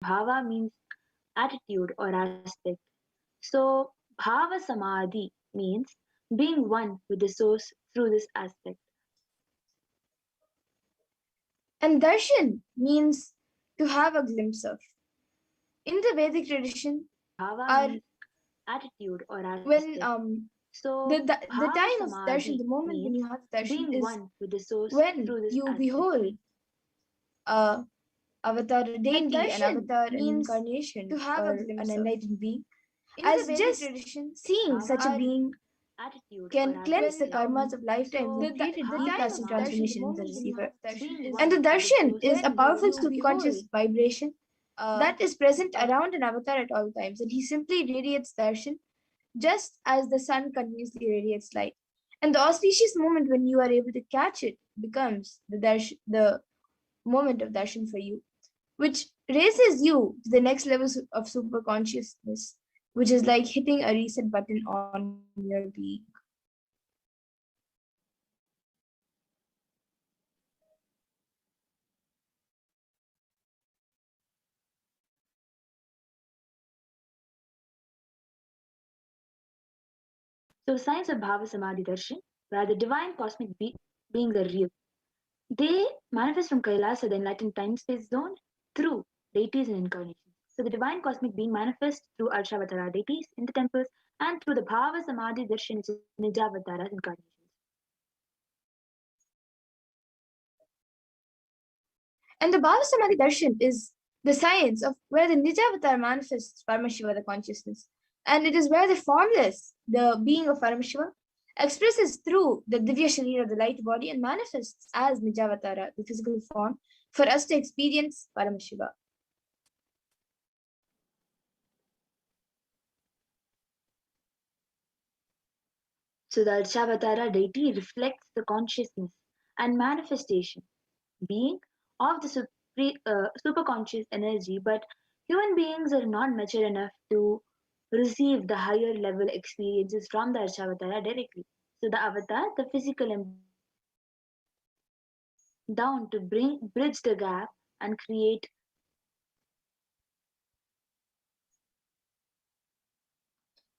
Bhava means attitude or aspect. So Bhava Samadhi means being one with the source through this aspect. And darshan means to have a glimpse of. In the Vedic tradition, Bhava means attitude or aspect. When so the time of darshan, the moment when you have darshan being is one with the source when through this you aspect. behold avatar deity, an avatar, an incarnation, to have or an enlightened being. As just seeing such a being can cleanse the karmas of lifetimes and create a deep-lasting transformation in the receiver. And the darshan is a powerful subconscious vibration that is present around an avatar at all times, and he simply radiates darshan just as the sun continuously radiates light. And the auspicious moment when you are able to catch it becomes the moment of darshan for you, which raises you to the next level of super consciousness, which is like hitting a reset button on your being. So signs of Bhava Samadhi Darshan, where the divine cosmic beings are real. They manifest from Kailasa, the enlightened time-space zone, through deities and incarnations. So the divine cosmic being manifests through Arshavatara deities in the temples and through the Bhava Samadhi Darshan, which is Nijavataras incarnations. And the Bhava Samadhi Darshan is the science of where the Nijavatar manifests Paramashiva, the consciousness. And it is where the formless, the being of Paramashiva, expresses through the Divya Sharira, the light body, and manifests as Nijavatara, the physical form, for us to experience Paramashiva. So the Arshavatara deity reflects the consciousness and manifestation, being of the superconscious energy, but human beings are not mature enough to receive the higher level experiences from the Arshavatara directly. So the avatar, the physical down to bridge the gap and create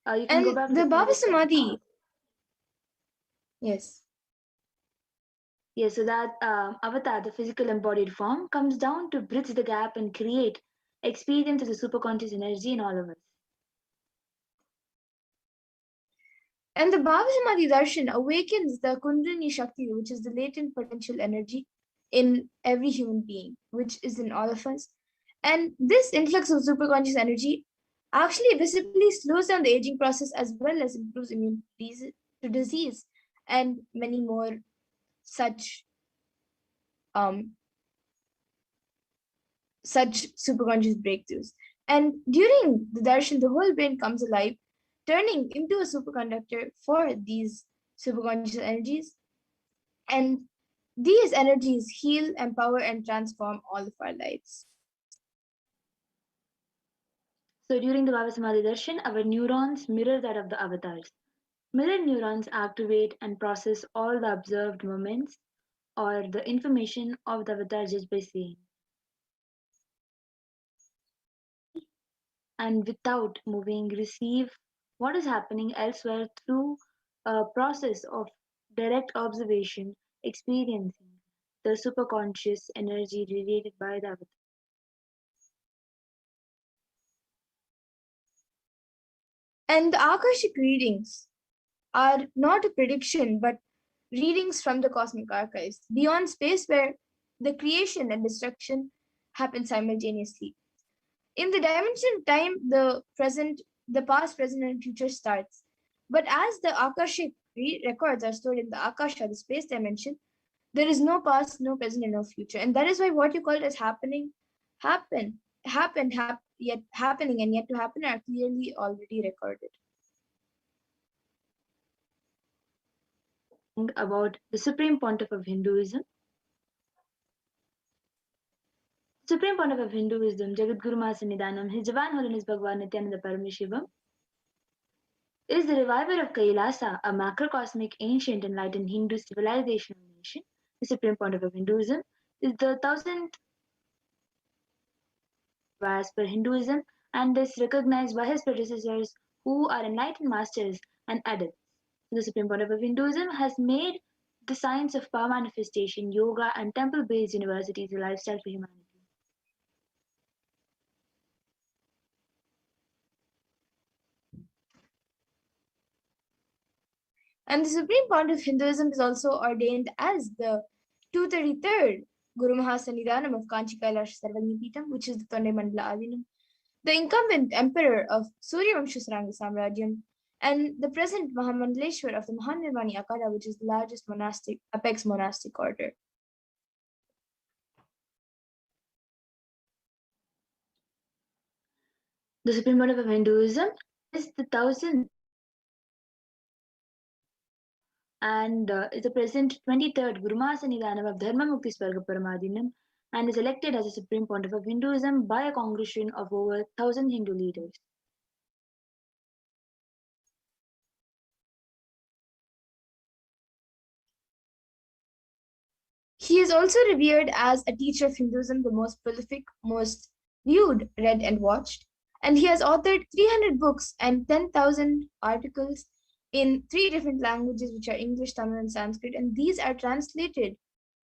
you can and go back to the Bhava Samadhi. Yes. Yes, so that avatar, the physical embodied form, comes down to bridge the gap and create experience of the superconscious energy in all of us. And the Bhava Samadhi Darshan awakens the Kundalini Shakti, which is the latent potential energy in every human being, which is in all of us. And this influx of superconscious energy actually visibly slows down the aging process as well as improves immunity to disease and many more such superconscious breakthroughs. And during the darshan, the whole brain comes alive, turning into a superconductor for these superconscious energies. And these energies heal, empower, and transform all of our lives. So during the Bhava Samadhi Darshan, our neurons mirror that of the avatars. Mirror neurons activate and process all the observed moments or the information of the avatar just by seeing. And without moving, receive what is happening elsewhere through a process of direct observation, experiencing the superconscious energy radiated by the avatar. And the Akashic readings are not a prediction, but readings from the cosmic archives, beyond space where the creation and destruction happen simultaneously. In the dimension of time, the past, present, and future starts. But as the Akashic records are stored in the Akasha, the space dimension, there is no past, no present, and no future. And that is why what you call as happening, yet happening and yet to happen are clearly already recorded. About the Supreme Pontiff of Hinduism. Supreme Pontiff of Hinduism, Jagadguru Mahasannidhanam, His Divine Holiness Bhagavan Nityananda Paramashivam, is the reviver of Kailasa, a macrocosmic, ancient, enlightened Hindu civilization nation. The Supreme Pontiff of Hinduism is the 1000th as per Hinduism and is recognized by his predecessors who are enlightened masters and adepts. The Supreme Pontiff of Hinduism has made the science of power manifestation, yoga, and temple-based universities a lifestyle for humanity. And the Supreme Pontiff of Hinduism is also ordained as the 233rd Guru Mahasannidhanam of Kanchi Kailash Sarvagnipitam, which is the Tonde Mandala Adinam, the incumbent emperor of Suryavamsha Saranga Samrajyam, and the present Mahamandaleshwar of the Mahanirvani Akada, which is the largest apex monastic order. The Supreme Pontiff of Hinduism is the 1000th and is the present 23rd Guru Mahasannidhanam of Dharma Mukti Swarga Paramadinam and is elected as the Supreme Pontiff of Hinduism by a congregation of over 1000 Hindu leaders. He is also revered as a teacher of Hinduism, the most prolific, most viewed, read, and watched. And he has authored 300 books and 10,000 articles in 3 different languages, which are English, Tamil, and Sanskrit. And these are translated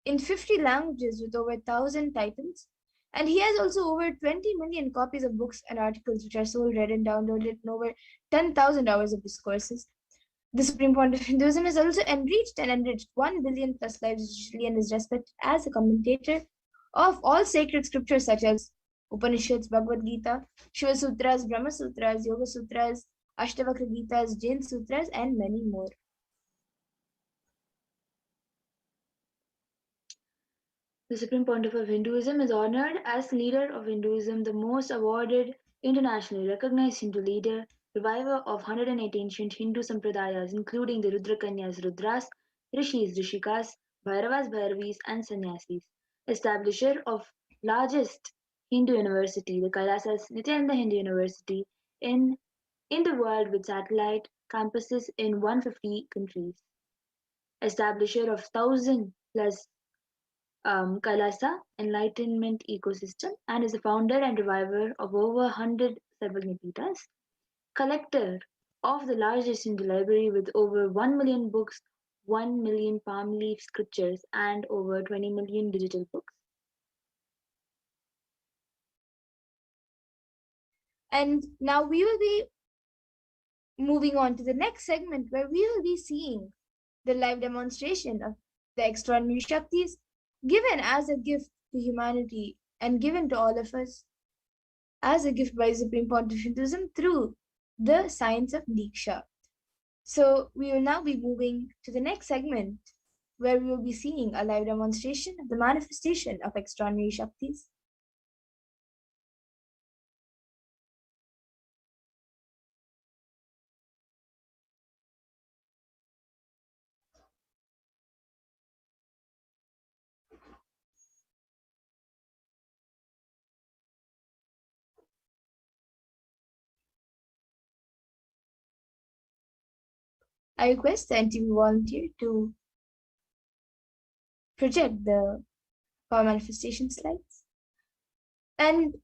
in 50 languages with over 1,000 titles. And he has also over 20 million copies of books and articles, which are sold, read, and downloaded in over 10,000 hours of discourses. The Supreme Pontiff of Hinduism has also enriched 1 billion plus lives digitally and is respected as a commentator of all sacred scriptures such as Upanishads, Bhagavad Gita, Shiva Sutras, Brahma Sutras, Yoga Sutras, Ashtavakra Gitas, Jain Sutras, and many more. The Supreme Pontiff of Hinduism is honored as leader of Hinduism, the most awarded, internationally recognized Hindu leader, reviver of 108 ancient Hindu sampradayas, including the Rudrakanyas, Rudras, Rishis, Rishikas, Bhairavas, Bhairavis, and Sannyasis, establisher of largest Hindu university, the Kailasas Nityananda Hindu University, in the world with satellite campuses in 150 countries, establisher of 1,000 plus Kailasa enlightenment ecosystem, and is the founder and reviver of over 100 Sarvagnipitas, collector of the largest Hindu library with over 1 million books, 1 million palm leaf scriptures, and over 20 million digital books. And now we will be moving on to the next segment where we will be seeing the live demonstration of the extraordinary Shaktis given as a gift to humanity and given to all of us as a gift by Supreme Pontiff of Hinduism through the science of Diksha. So we will now be moving to the next segment where we will be seeing a live demonstration of the manifestation of extraordinary Shaktis. I request the NTV volunteer to project the power manifestation slides. And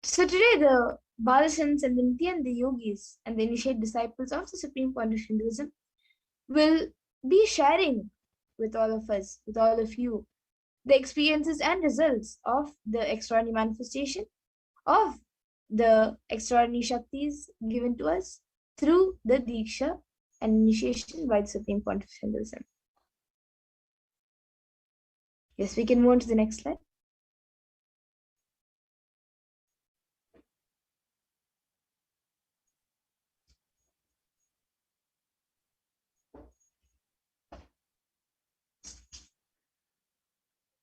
so today the Balasans and the Nityananda yogis and the initiate disciples of the Supreme Pontiff of Hinduism will be sharing with all of us, with all of you, the experiences and results of the extraordinary manifestation of the extraordinary Shaktis given to us through the Diksha and initiation by the Supreme Pontiff of Hinduism. Yes, we can move on to the next slide.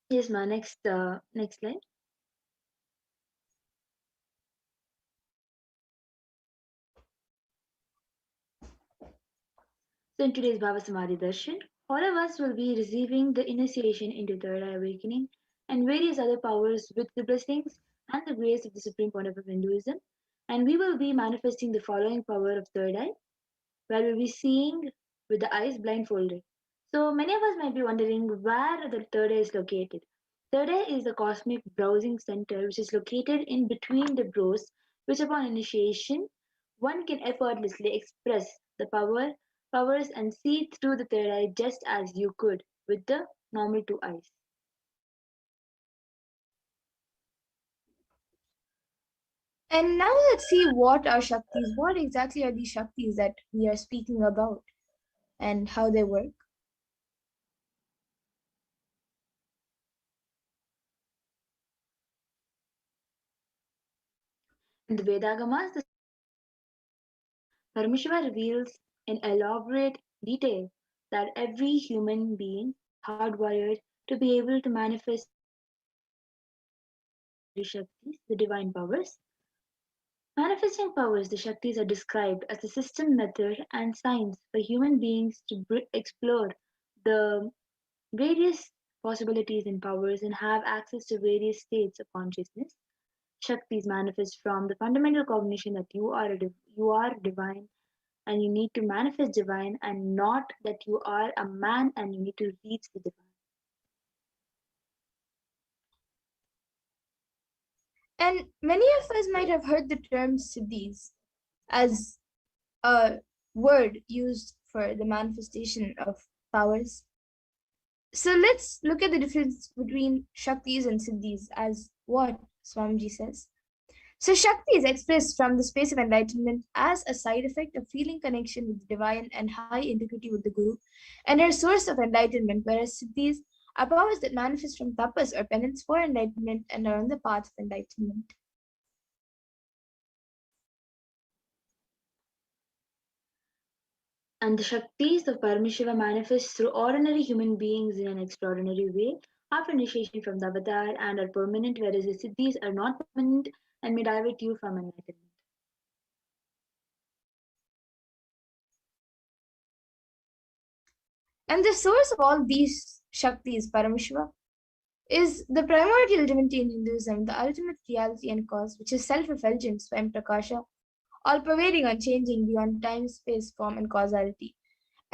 Yes, ma. Next slide. So in today's Bhava Samadhi Darshan, all of us will be receiving the initiation into third eye awakening and various other powers with the blessings and the grace of the Supreme Pontiff of Hinduism. And we will be manifesting the following power of third eye, where we'll be seeing with the eyes blindfolded. So many of us might be wondering where the third eye is located. Third eye is the cosmic browsing center, which is located in between the brows, which upon initiation, one can effortlessly express the powers and see through the third eye just as you could with the normal two eyes. And now let's see what are Shaktis. What exactly are these Shaktis that we are speaking about and how they work? In the Vedagamas, the Parameshwar reveals in elaborate detail that every human being hardwired to be able to manifest the Shaktis, the divine powers. Manifesting powers, the Shaktis are described as a system, method, and science for human beings to explore the various possibilities and powers and have access to various states of consciousness. Shaktis manifest from the fundamental cognition that you are divine and you need to manifest divine, and not that you are a man and you need to reach the divine. And many of us might have heard the term siddhis as a word used for the manifestation of powers. So let's look at the difference between Shaktis and siddhis as what Swamiji says. So Shakti is expressed from the space of enlightenment as a side effect of feeling connection with the divine and high integrity with the Guru, and are a source of enlightenment, whereas siddhis are powers that manifest from tapas or penance for enlightenment and are on the path of enlightenment. And the Shaktis of Parameshiva manifest through ordinary human beings in an extraordinary way after initiation from the avatar and are permanent, whereas the Siddhis are not permanent and may divert you from enlightenment. And the source of all these Shaktis, Parameshwara, is the primordial divinity in Hinduism, the ultimate reality and cause, which is self-effulgent, Swayam Prakasha, all-pervading, unchanging, beyond time, space, form, and causality.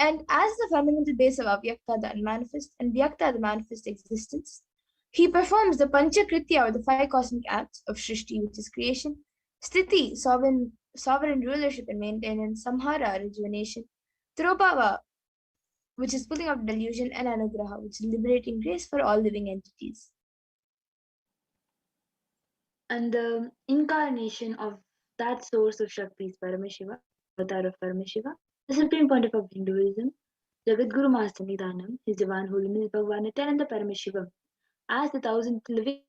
And as the fundamental base of Avyakta, the unmanifest, and Vyakta, the manifest existence, he performs the Panchakritya, or the five cosmic acts of Shrishti, which is creation, Sthiti, sovereign rulership and maintenance, Samhara, rejuvenation, Trobhava, which is pulling out delusion, and Anugraha, which is liberating grace for all living entities. And the incarnation of that source of Shakti is Parameshiva, avatar of Parameshiva, the supreme point of Hinduism, Jagadguru Master Nidhanam, His Divine Holiness Bhagavan Nityananda Parameshivam, as the thousandth living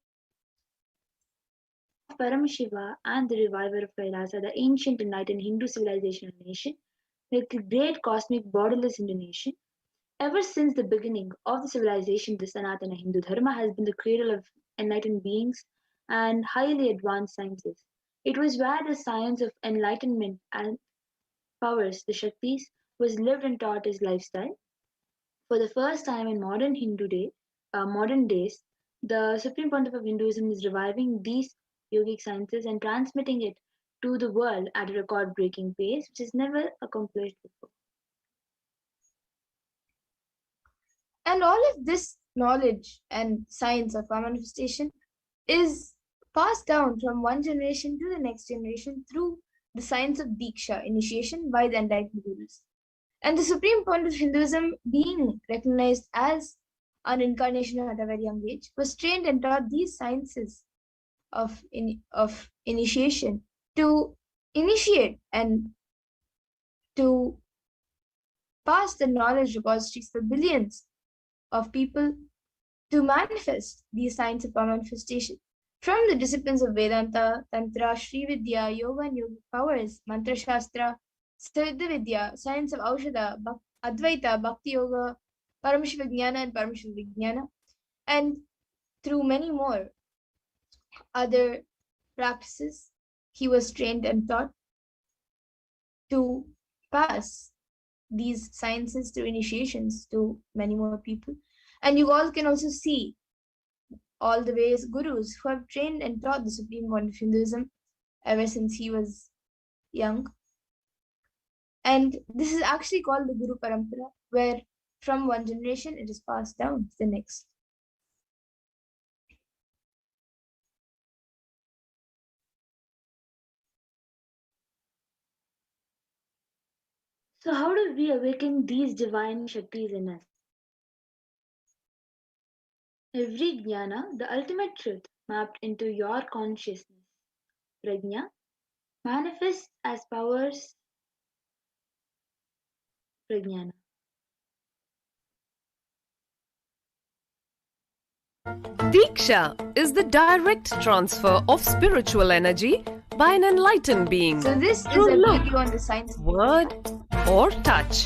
of Parameshiva and the reviver of Kailasa, the ancient enlightened Hindu civilization and nation, the great cosmic borderless Hindu nation. Ever since the beginning of the civilization, the Sanatana Hindu Dharma has been the cradle of enlightened beings and highly advanced sciences. It was where the science of enlightenment and powers, the Shaktis, was lived and taught as lifestyle. For the first time in modern days, the Supreme Pontiff of Hinduism is reviving these yogic sciences and transmitting it to the world at a record-breaking pace, which is never accomplished before. And all of this knowledge and science of our manifestation is passed down from one generation to the next generation through the science of Diksha, initiation by the enlightened gurus. And the Supreme Point of Hinduism, being recognized as an incarnation at a very young age, was trained and taught these sciences of initiation to initiate and to pass the knowledge repositories for billions of people to manifest these signs of manifestation from the disciplines of Vedanta, Tantra, Sri Vidya, Yoga and Yogic powers, Mantra Shastra, Siddha Vidya, science of Aushadha, Advaita, Bhakti Yoga, Parameshwara Jnana and Parameshwara Vijnana, and through many more other practices, he was trained and taught to pass these sciences through initiations to many more people. And you all can also see all the various gurus who have trained and taught the Supreme Point of Hinduism ever since he was young. And this is actually called the Guru Parampara, where from one generation it is passed down to the next. So how do we awaken these divine Shaktis in us? Every jnana, the ultimate truth, mapped into your consciousness, prajna, manifests as powers prajnana. Diksha is the direct transfer of spiritual energy by an enlightened being So this is a through look, video on the science of word, or touch.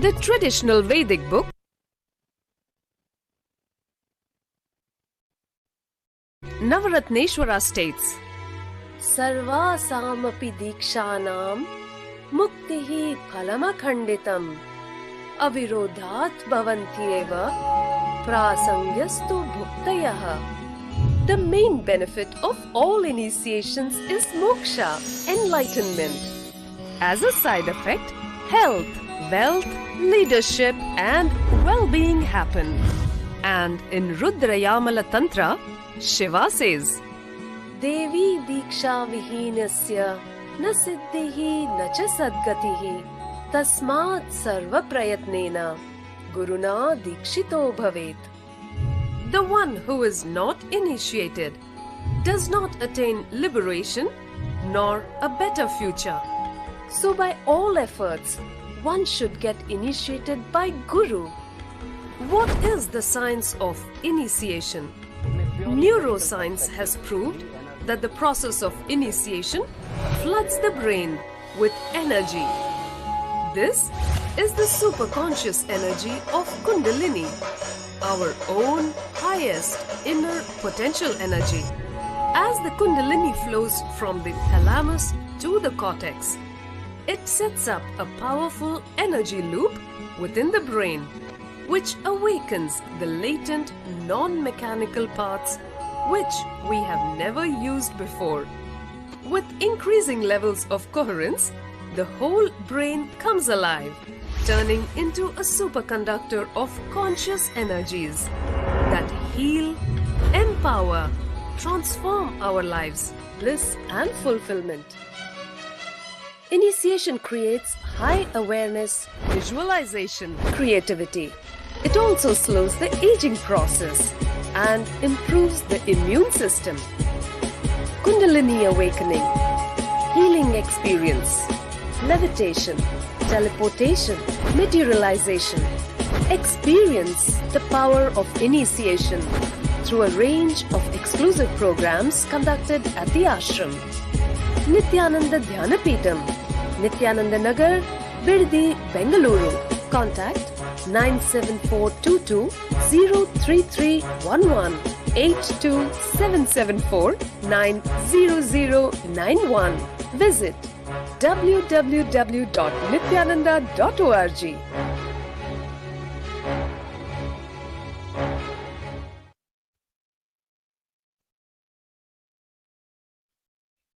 The traditional Vedic book Navaratneshwara states, Sarvasamapi Dikshanam Muktihi Phalamakhanditam Avirodhat Bhavantyeva Prasangyastu Bhuktayah. The main benefit of all initiations is moksha, enlightenment. As a side effect, health, wealth, leadership, and well-being happen. And in Rudrayamala Tantra, Shiva says, Devi Diksha Vihinasya Na Siddhihi Na Cha Sadgatihi Tasmat Sarva Prayatnena Guruna Dikshito Bhavet. The one who is not initiated does not attain liberation nor a better future. So by all efforts, one should get initiated by Guru. What is the science of initiation? Neuroscience has proved that the process of initiation floods the brain with energy. This is the superconscious energy of Kundalini, our own highest inner potential energy. As the Kundalini flows from the thalamus to the cortex, it sets up a powerful energy loop within the brain, which awakens the latent non-mechanical parts which we have never used before. With increasing levels of coherence, the whole brain comes alive, turning into a superconductor of conscious energies that heal, empower, transform our lives, bliss and fulfillment. Initiation creates high awareness, visualization, creativity. It also slows the aging process and improves the immune system. Kundalini awakening, healing experience, levitation, teleportation, materialization. Experience the power of initiation through a range of exclusive programs conducted at the ashram. Nityananda Dhyanapitham, Nityananda Nagar, Birdi, Bengaluru. Contact 97422 03311 82774 90091. Visit www.nityananda.org.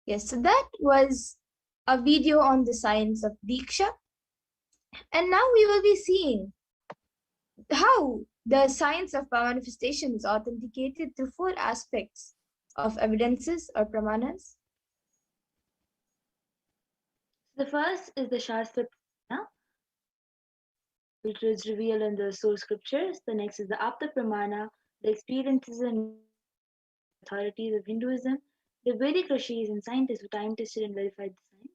Yes, so that was a video on the science of Diksha. And now we will be seeing how the science of power manifestation is authenticated through 4 aspects of evidences or pramanas. The first is the Shastra Pramana, which is revealed in the source scriptures. The next is the Apta Pramana, the experiences and authorities of Hinduism, the Vedic rishis and scientists who time-tested and verified the science.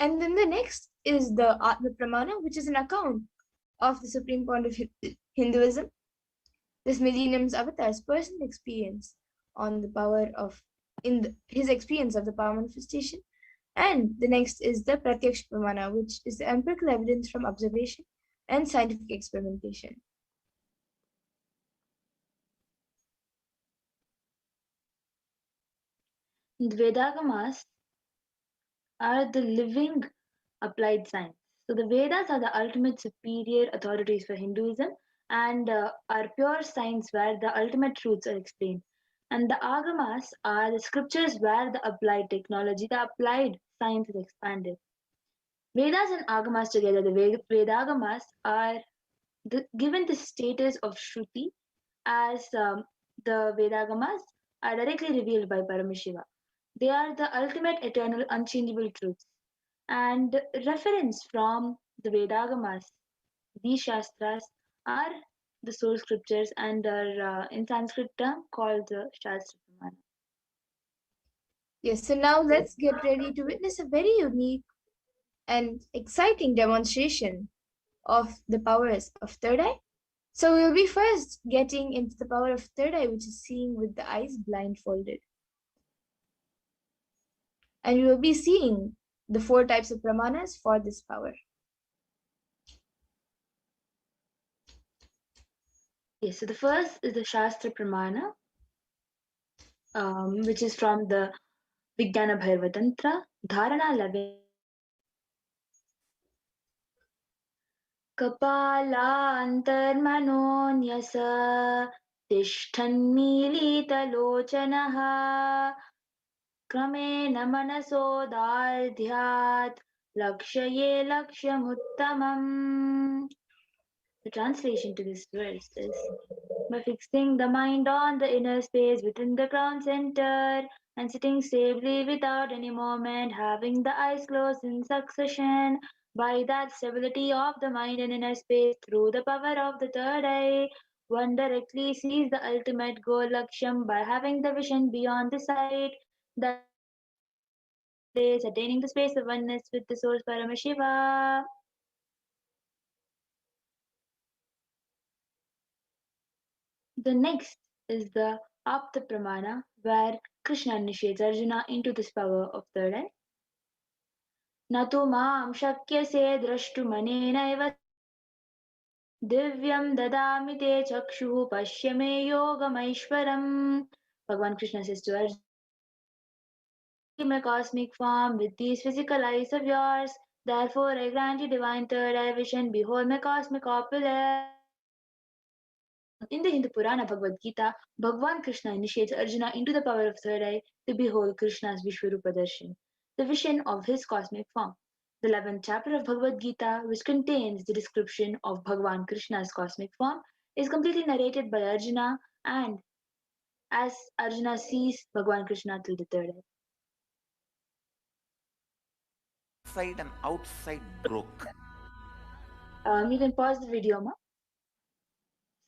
And then the next is the Atma Pramana, which is an account of the supreme point of Hinduism, this millennium's avatar's personal experience on the power of his experience of the power manifestation. And the next is the Pratyaksha Pramana, which is the empirical evidence from observation and scientific experimentation. The Vedagamas are the living applied science. So the Vedas are the ultimate superior authorities for Hinduism and are pure science where the ultimate truths are explained. And the Agamas are the scriptures where the applied technology, the applied science is expanded. Vedas and Agamas together, the Vedagamas are given the status of Shruti as the Vedagamas are directly revealed by Paramashiva. They are the ultimate, eternal, unchangeable truths. And reference from the Vedagamas, these Shastras are the source scriptures and are in Sanskrit term called the Shastra Pramana. Yes, so now let's get ready to witness a very unique and exciting demonstration of the powers of third eye. So we'll be first getting into the power of third eye, which is seeing with the eyes blindfolded. And we will be seeing the 4 types of pramanas for this power. Yes, so the first is the Shastra Pramana, which is from the Vijnana Bhairava Tantra, Dharana 11. कपालान्तर्मनोऽन्यस तिष्ठन्मीलितलोचनः क्रमेण मनसोदार्ध्यात् लक्ष्ये लक्ष्यमुत्तमम्. The translation to this verse is, by fixing the mind on the inner space within the crown center and sitting stably without any movement, having the eyes closed in succession, by that stability of the mind and inner space through the power of the third eye, one directly sees the ultimate goal Laksham by having the vision beyond the sight, that is attaining the space of oneness with the source Paramashiva. The next is the Apta Pramana, where Krishna initiates Arjuna into this power of third eye. Nato maam shakyase drashtumanenaiva divyam dadami te chakshuhu pashyame yogamaishwaram. Bhagavan Krishna says to Arjuna, my cosmic form with these physical eyes of yours, therefore I grant you divine third eye vision, behold my cosmic opulence. In the Hindu Purana Bhagavad Gita, Bhagavan Krishna initiates Arjuna into the power of third eye to behold Krishna's Vishwarupa Darshan, the vision of his cosmic form. The 11th chapter of Bhagavad Gita, which contains the description of Bhagavan Krishna's cosmic form, is completely narrated by Arjuna, and as Arjuna sees Bhagavan Krishna through the third eye. Inside and outside broke. You can pause the video, ma.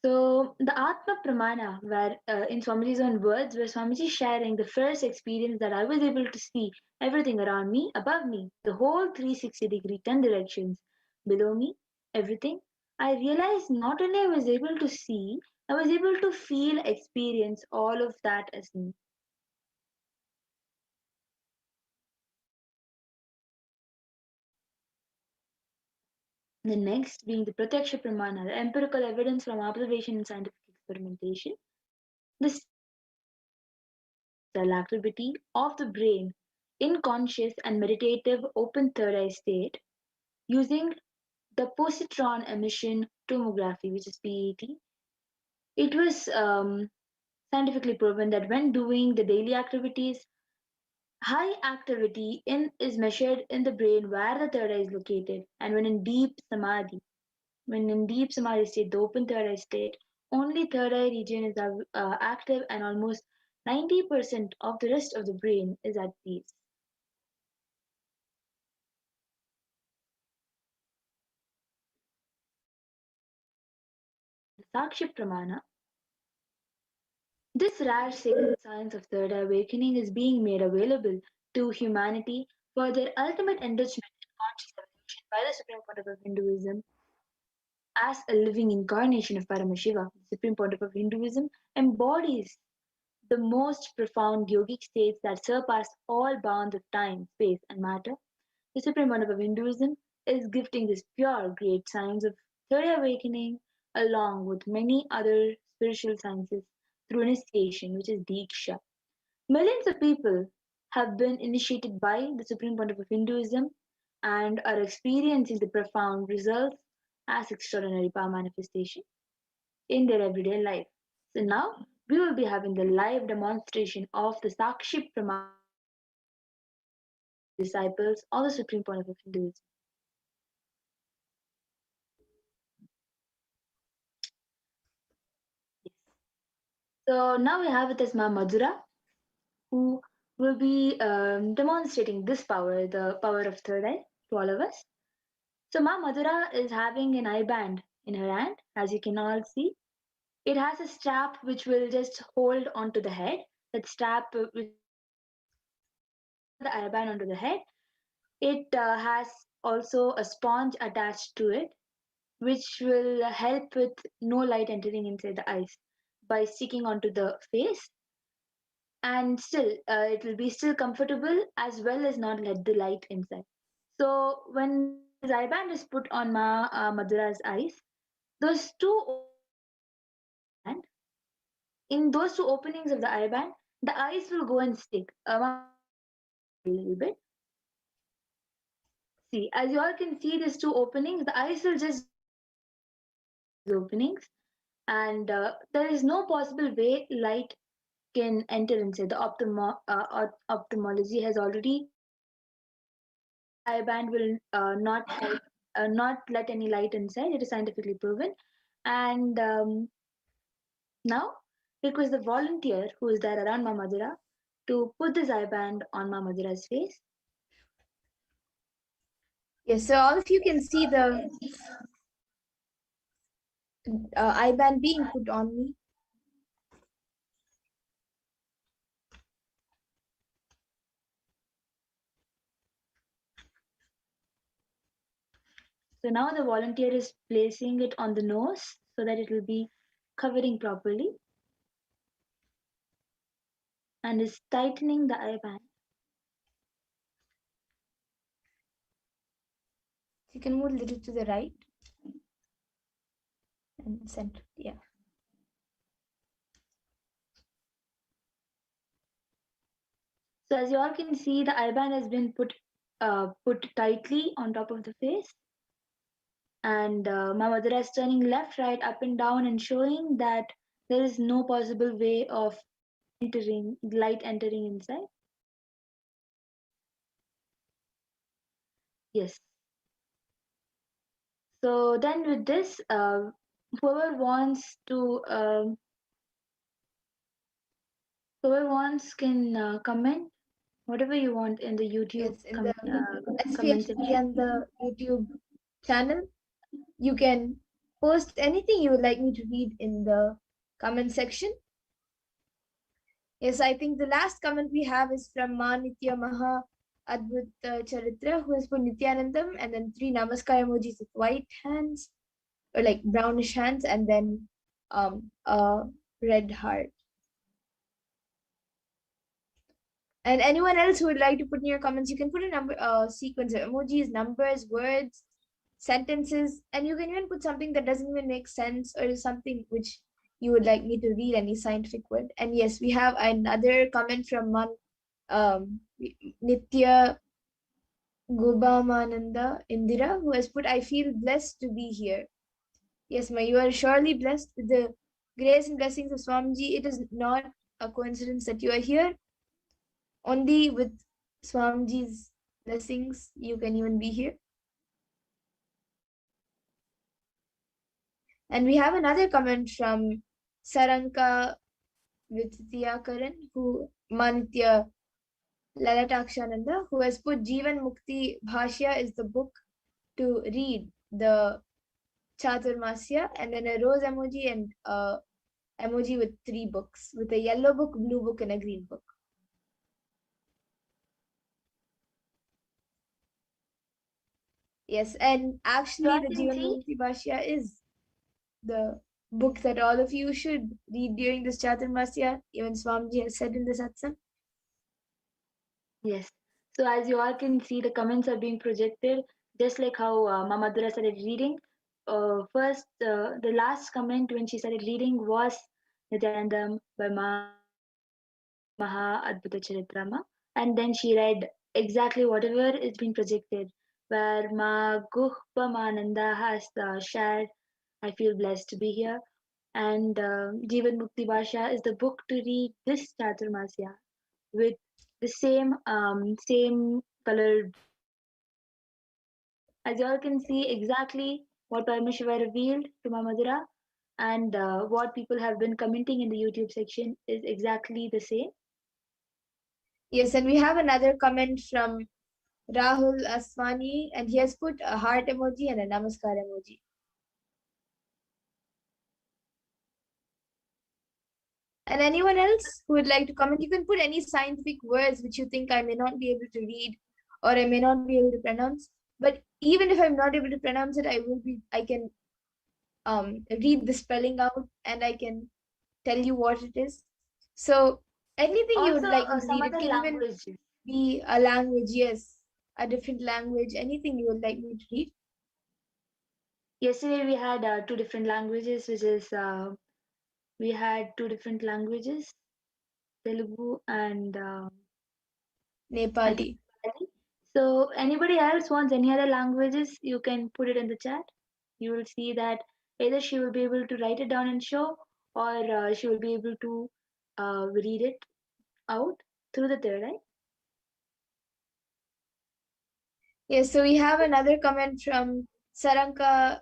So the Atma Pramana, where in Swamiji's own words, where Swamiji is sharing the first experience that I was able to see everything around me, above me, the whole 360-degree, 10 directions, below me, everything. I realized not only I was able to see, I was able to feel, experience all of that as me. The next being the Pratyaksha Pramana, the empirical evidence from observation and scientific experimentation. This the activity of the brain in conscious and meditative open third eye state using the positron emission tomography, which is PET. It was scientifically proven that when doing the daily activities, high activity is measured in the brain where the third eye is located, and when in deep samadhi state, the open third eye state, only third eye region is active, and almost 90% of the rest of the brain is at peace. The Sakshi Pramana. This rare sacred science of third eye awakening is being made available to humanity for their ultimate enrichment in conscious evolution by the Supreme Pontiff of Hinduism as a living incarnation of Paramashiva. The Supreme Pontiff of Hinduism embodies the most profound yogic states that surpass all bounds of time, space, and matter. The Supreme Pontiff of Hinduism is gifting this pure, great science of third eye awakening along with many other spiritual sciences through initiation, which is Diksha. Millions of people have been initiated by the Supreme Pontiff of Hinduism and are experiencing the profound results as extraordinary power manifestation in their everyday life. So now we will be having the live demonstration of the Sakshi Pramana disciples of the Supreme Pontiff of Hinduism. So now we have with us Ma Madhura, who will be demonstrating this power, the power of third eye, to all of us. So Ma Madhura is having an eye band in her hand, as you can all see. It has a strap which will just hold onto the head. That strap will the eye band onto the head. It has also a sponge attached to it, which will help with no light entering inside the eyes by sticking onto the face. And still, it will be still comfortable as well as not let the light inside. So when this eye band is put on Ma Madhura's eyes, those two in those two openings of the eye band, the eyes will go and stick a little bit. See, as you all can see, these two openings, the eyes will just openings, and there is no possible way light can enter inside. The ophthalmology has already eye band will not let any light inside. It is scientifically proven, and now request the volunteer who is there around Ma Madhura to put this eye band on Ma Madhura's face. Yes, so all of you can see the eye band being put on me. So now the volunteer is placing it on the nose so that it will be covering properly and is tightening the eye band. You can move a little to the right and center, yeah. So as you all can see, the eye band has been put tightly on top of the face. And Ma Madhura is turning left, right, up and down and showing that there is no possible way of light entering inside. Yes. So then with this, whoever wants can comment whatever you want in the YouTube comment section. And the YouTube channel. You can post anything you would like me to read in the comment section. Yes, I think the last comment we have is from Ma Nitya Maha Adbhut Charitra, who has put Nityanandam and then 3 Namaskar emojis with white hands or like brownish hands and then a red heart. And anyone else who would like to put in your comments, you can put a sequence of emojis, numbers, words, sentences, and you can even put something that doesn't even make sense or something which you would like me to read, any scientific word. And yes, we have another comment from Nitya Gobamananda Indira, who has put, I feel blessed to be here. Yes, Ma, you are surely blessed with the grace and blessings of Swamiji. It is not a coincidence that you are here. Only with Swamiji's blessings, you can even be here. And we have another comment from Saranka Vidyakaran, who Manitya Lalatakshananda, who has put Jivan Mukti Bhashya is the book to read, the Chaturmasya, and then a rose emoji and a emoji with 3 books, with a yellow book, blue book, and a green book. Yes, and actually the Jivan Mukti Bhashya is the book that all of you should read during this Chaturmasya, even Swamiji has said in the satsang. Yes. So as you all can see, the comments are being projected, just like how Ma Madhura started reading. First, the last comment when she started reading was Nityanandam by Maha Adbhuta Charitrama, and then she read exactly whatever is being projected, where Ma Guhpamananda has shared, I feel blessed to be here, and Jivan Mukti Bhasha is the book to read this Chaturmasya with the same colored. As you all can see exactly what Paramashiva revealed to Ma Madhura and what people have been commenting in the YouTube section is exactly the same. Yes, and we have another comment from Rahul Aswani, and he has put a heart emoji and a namaskar emoji. And anyone else who would like to comment, you can put any scientific words which you think I may not be able to read or I may not be able to pronounce. But even if I'm not able to pronounce it, I can read the spelling out and I can tell you what it is. So anything Also, you would like to some read, it other can languages. even be a language, yes, a different language, anything you would like me to read. Yesterday we had two different languages, which is we had two different languages, Telugu and Nepali. So anybody else wants any other languages, you can put it in the chat. You will see that either she will be able to write it down and show, or she will be able to read it out through the third eye. Yes, so we have another comment from Saranka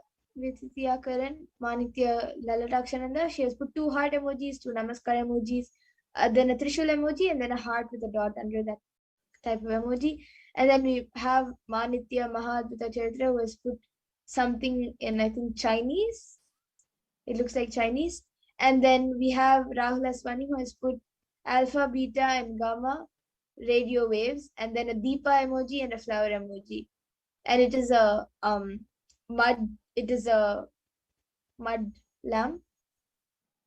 Karan, Manitya Lalatakshananda. She has put two heart emojis, two namaskar emojis, then a Trishul emoji, and then a heart with a dot under that type of emoji. And then we have Manitya Mahadvita who has put something in, I think, Chinese. It looks like Chinese. And then we have Rahul Aswani who has put alpha, beta, and gamma radio waves, and then a Deepa emoji and a flower emoji. And it is a mud lamp.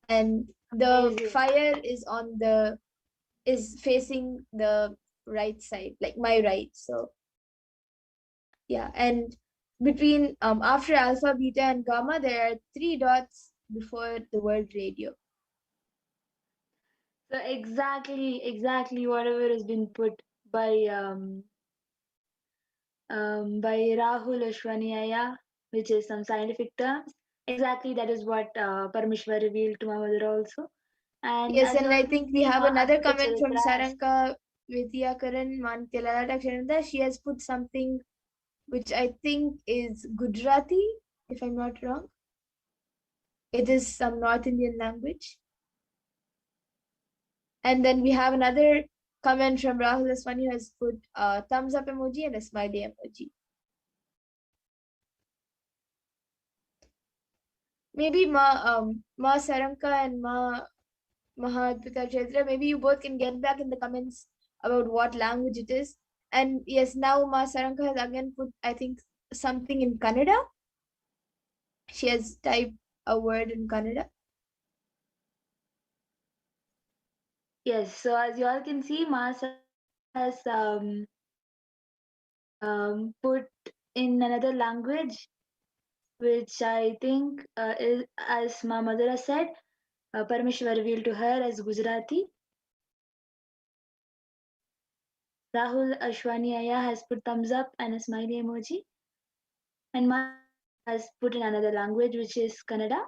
And the fire is facing the right side, like my right. So yeah, and between after alpha, beta, and gamma, there are 3 dots before the word radio. So exactly whatever has been put by Rahul Ashwaniya, which is some scientific terms. Exactly, that is what Parameshwar revealed to my mother also. And yes, and I think we have another comment from Saranka Vidyakaran Mantilalatakshananda. She has put something which I think is Gujarati, if I'm not wrong. It is some North Indian language. And then we have another comment from Rahul Aswani who has put a thumbs up emoji and a smiley emoji. Maybe Ma Saranka and Ma Mahadvita Chetra, maybe you both can get back in the comments about what language it is. And yes, now Ma Saranka has again put, I think, something in Kannada. She has typed a word in Kannada. Yes, so as you all can see, Mas has put in another language, which I think is, as my mother has said, Parameshwar revealed to her as Gujarati. Rahul Ashwaniya has put thumbs up and a smiley emoji. And Ma has put in another language, which is Kannada.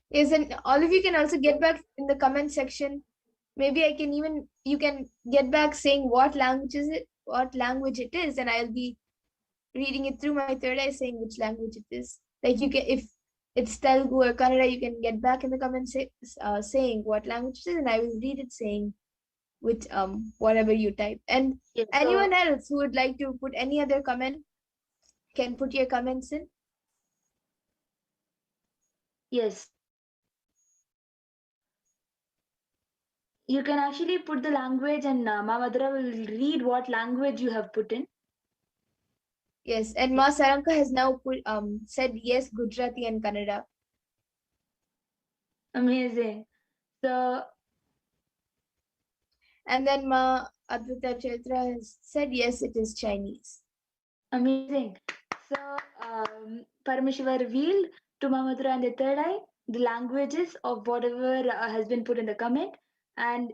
Yes, and all of you can also get back in the comment section. Maybe you can get back saying what language it is, and I'll be reading it through my third eye saying which language it is. Like you can, if it's Telugu or Kannada, you can get back in the comments saying what language it is, and I will read it saying with whatever you type. And yes, anyone else who would like to put any other comment can put your comments in. Yes. You can actually put the language, and Ma Madra will read what language you have put in. Yes, and Ma Saranka has now said yes, Gujarati and Kannada. Amazing. So, and then Ma Advita Chaitra has said yes, it is Chinese. Amazing. So, Parameshwar revealed to Ma Madra and the third eye the languages of whatever has been put in the comment, and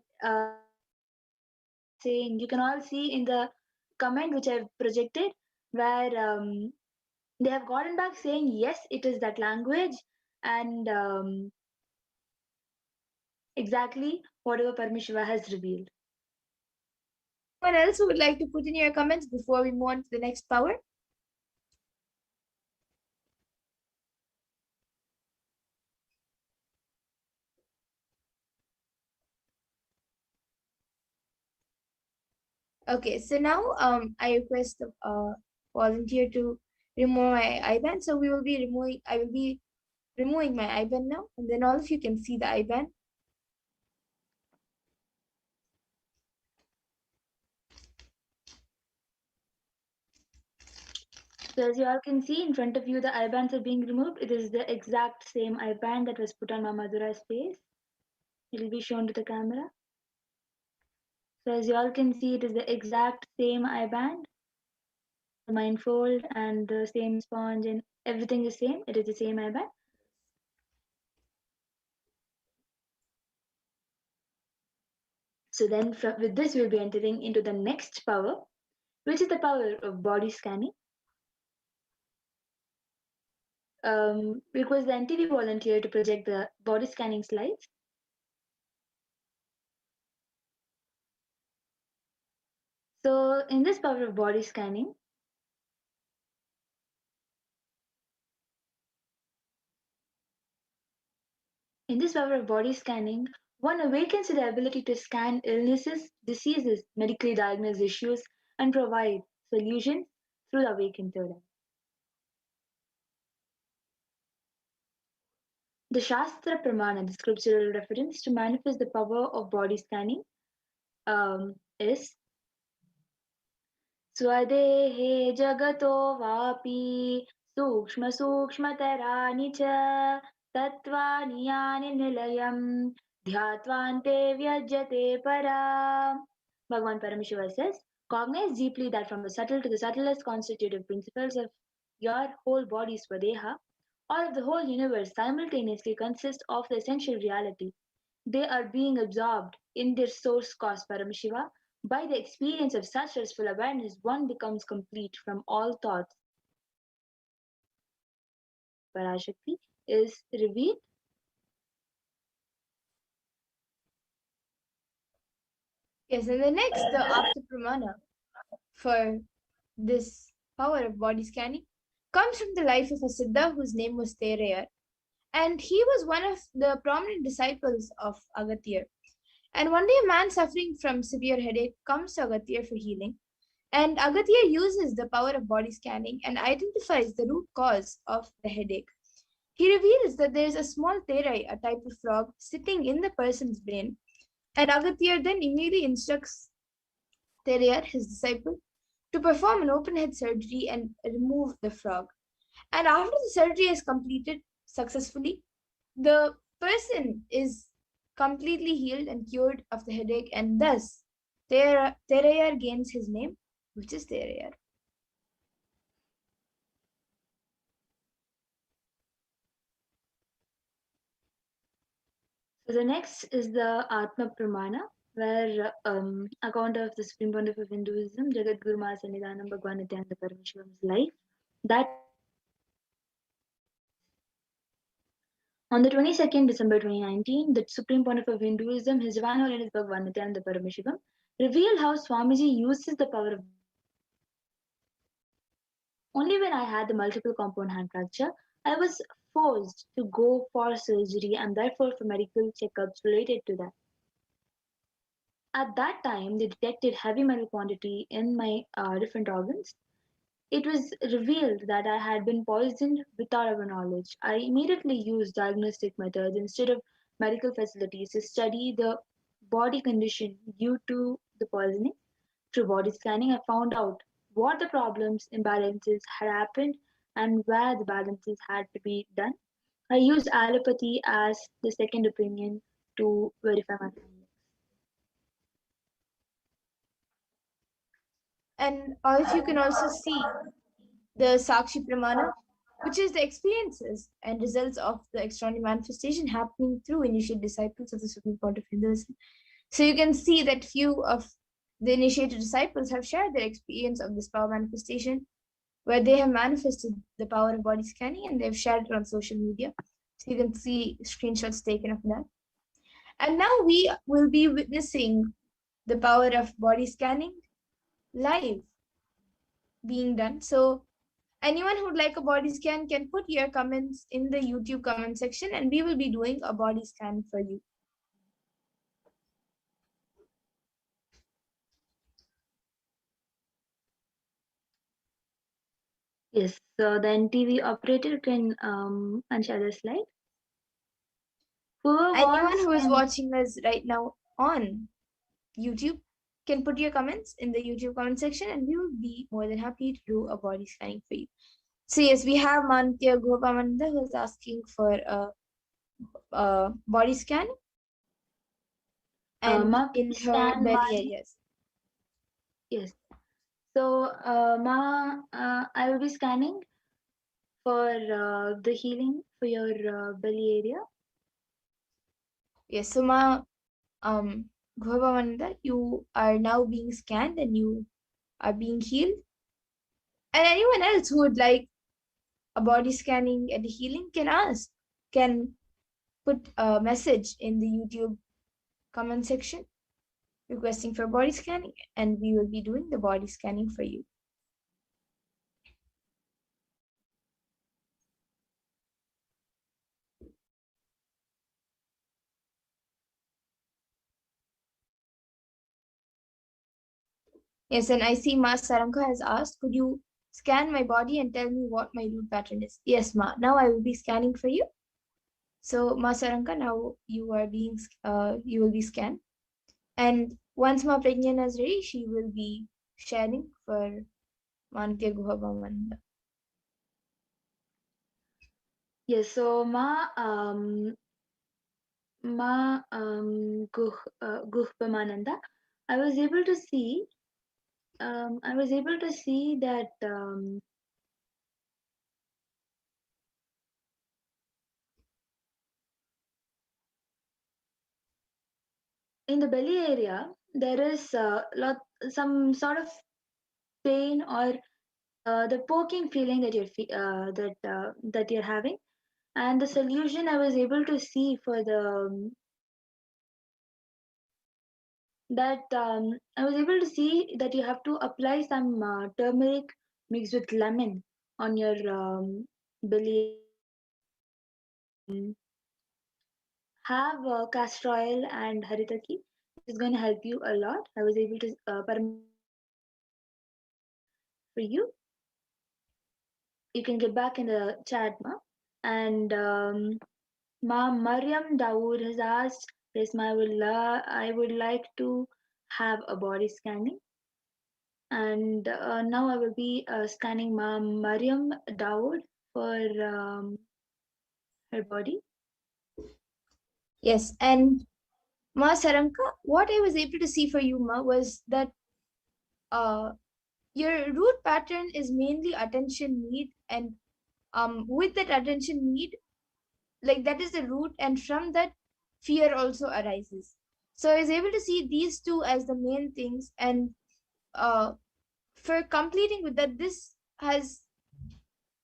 saying, you can all see in the comment which I've projected, where they have gotten back saying yes, it is that language, and exactly whatever Parameshwar has revealed. Anyone else who would like to put in your comments before we move on to the next power? Okay, so now I request the volunteer to remove my IBAN. So I will be removing my IBAN now, and then all of you can see the IBAN. So as you all can see in front of you, the IBANs are being removed. It is the exact same IBAN that was put on Mama Madhura's face. It will be shown to the camera. So as you all can see, it is the exact same IBAN. The mindfold and the same sponge and everything is same. It is the same IBAN. So then with this, we'll be entering into the next power, which is the power of body scanning. Request the NTV volunteer to project the body scanning slides. So in this power of body scanning, one awakens to the ability to scan illnesses, diseases, medically diagnosed issues, and provide solutions through the awakened third eye. The Shastra Pramana, the scriptural reference to manifest the power of body scanning, is Swadehe Jagato Vapi Sukshma Sukshmatarani Cha Tattvani Yani Nilayam Dhyatvante Vyajyate Para. Bhagavan Parameshwar says, cognize deeply that from the subtle to the subtlest constitutive principles of your whole body Swadeha, or of the whole universe simultaneously consist of the essential reality. They are being absorbed in their source cause Paramashiva. By the experience of such restful awareness, one becomes complete from all thoughts. PARASHAKTI is revealed. Yes, and the next, the Apta Pramana for this power of body scanning comes from the life of a Siddha whose name was Terayar. And he was one of the prominent disciples of Agathir. And one day a man suffering from severe headache comes to Agathir for healing. And Agathir uses the power of body scanning and identifies the root cause of the headache. He reveals that there is a small terai, a type of frog, sitting in the person's brain. And Agathir then immediately instructs Terayar, his disciple, to perform an open head surgery and remove the frog. And after the surgery is completed successfully, the person is completely healed and cured of the headache, and thus Terayar gains his name, which is Terayar. So the next is the Atma Pramana, where account of the Supreme Pontiff of Hinduism, Jagat Guru Maha Sannidhanam Bhagwan Nityananda Parameshwaram's life, that on the 22nd December 2019, the Supreme Pontiff of Hinduism, His Divine Holiness Bhagwan Nityananda Parameshwaram, revealed how Swamiji uses the power of only when I had the multiple compound hand fracture, I was forced to go for surgery and therefore for medical checkups related to that. At that time, they detected heavy metal quantity in my different organs. It was revealed that I had been poisoned without our knowledge. I immediately used diagnostic methods instead of medical facilities to study the body condition due to the poisoning. Through body scanning, I found out what the problems, imbalances had happened and where the balances had to be done. I used allopathy as the second opinion to verify my findings. And all of you can also see the Sakshi Pramana, which is the experiences and results of the extraordinary manifestation happening through initiate disciples of the Supreme Pontiff of Hinduism. So you can see that few of the initiated disciples have shared their experience of this power manifestation, where they have manifested the power of body scanning and they've shared it on social media. So you can see screenshots taken of that. And now we will be witnessing the power of body scanning live being done. So anyone who would like a body scan can put your comments in the YouTube comment section and we will be doing a body scan for you. Yes, so then TV operator can unshare the slide. Anyone who is watching us right now on YouTube can put your comments in the YouTube comment section, and we will be more than happy to do a body scanning for you. So yes, we have Mantya Gopamananda who is asking for a body scan and in her belly areas. Yes. So I will be scanning for the healing for your belly area. Yes, so Ma Gopamananda, you are now being scanned and you are being healed. And anyone else who would like a body scanning and healing can put a message in the YouTube comment section requesting for body scanning, and we will be doing the body scanning for you. Yes, and I see Ma Saranka has asked, could you scan my body and tell me what my root pattern is? Yes, Ma. Now I will be scanning for you. So Ma Saranka, now you will be scanned. And once Ma Prajnana is ready, she will be sharing for Mantya Gopamananda. Yes, so Gopamananda, I was able to see that in the belly area there is some sort of pain or the poking feeling that that you're having, and the solution I was able to see for the I was able to see that you have to apply some turmeric mixed with lemon on your belly. Have castor oil and haritaki. It's going to help you a lot. I was able to for you. You can get back in the chat, Ma. And Ma Mariam Dawood has asked, yes, Ma, I would like to have a body scanning. And now I will be scanning Ma Mariam Dawood for her body. Yes, and Ma Saranka, what I was able to see for you, Ma, was that your root pattern is mainly attention need, and with that attention need, like that is the root, and from that fear also arises. So I was able to see these two as the main things, and for completing with that, this has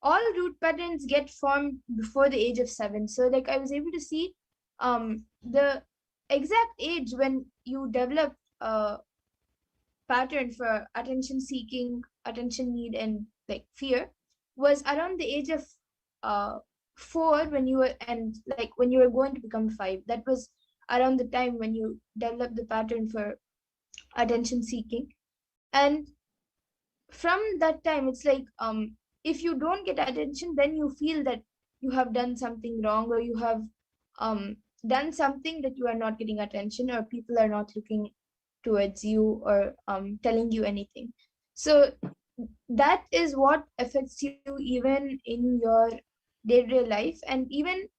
all root patterns get formed before the age of 7. So like I was able to see the exact age when you develop a pattern for attention seeking, attention need, and like fear was around the age of 4 when you were, and like when you were going to become 5. That was around the time when you developed the pattern for attention seeking. And from that time, it's like if you don't get attention, then you feel that you have done something wrong, or you have done something that you are not getting attention, or people are not looking towards you, or telling you anything. So that is what affects you even in your day-to-day life. And even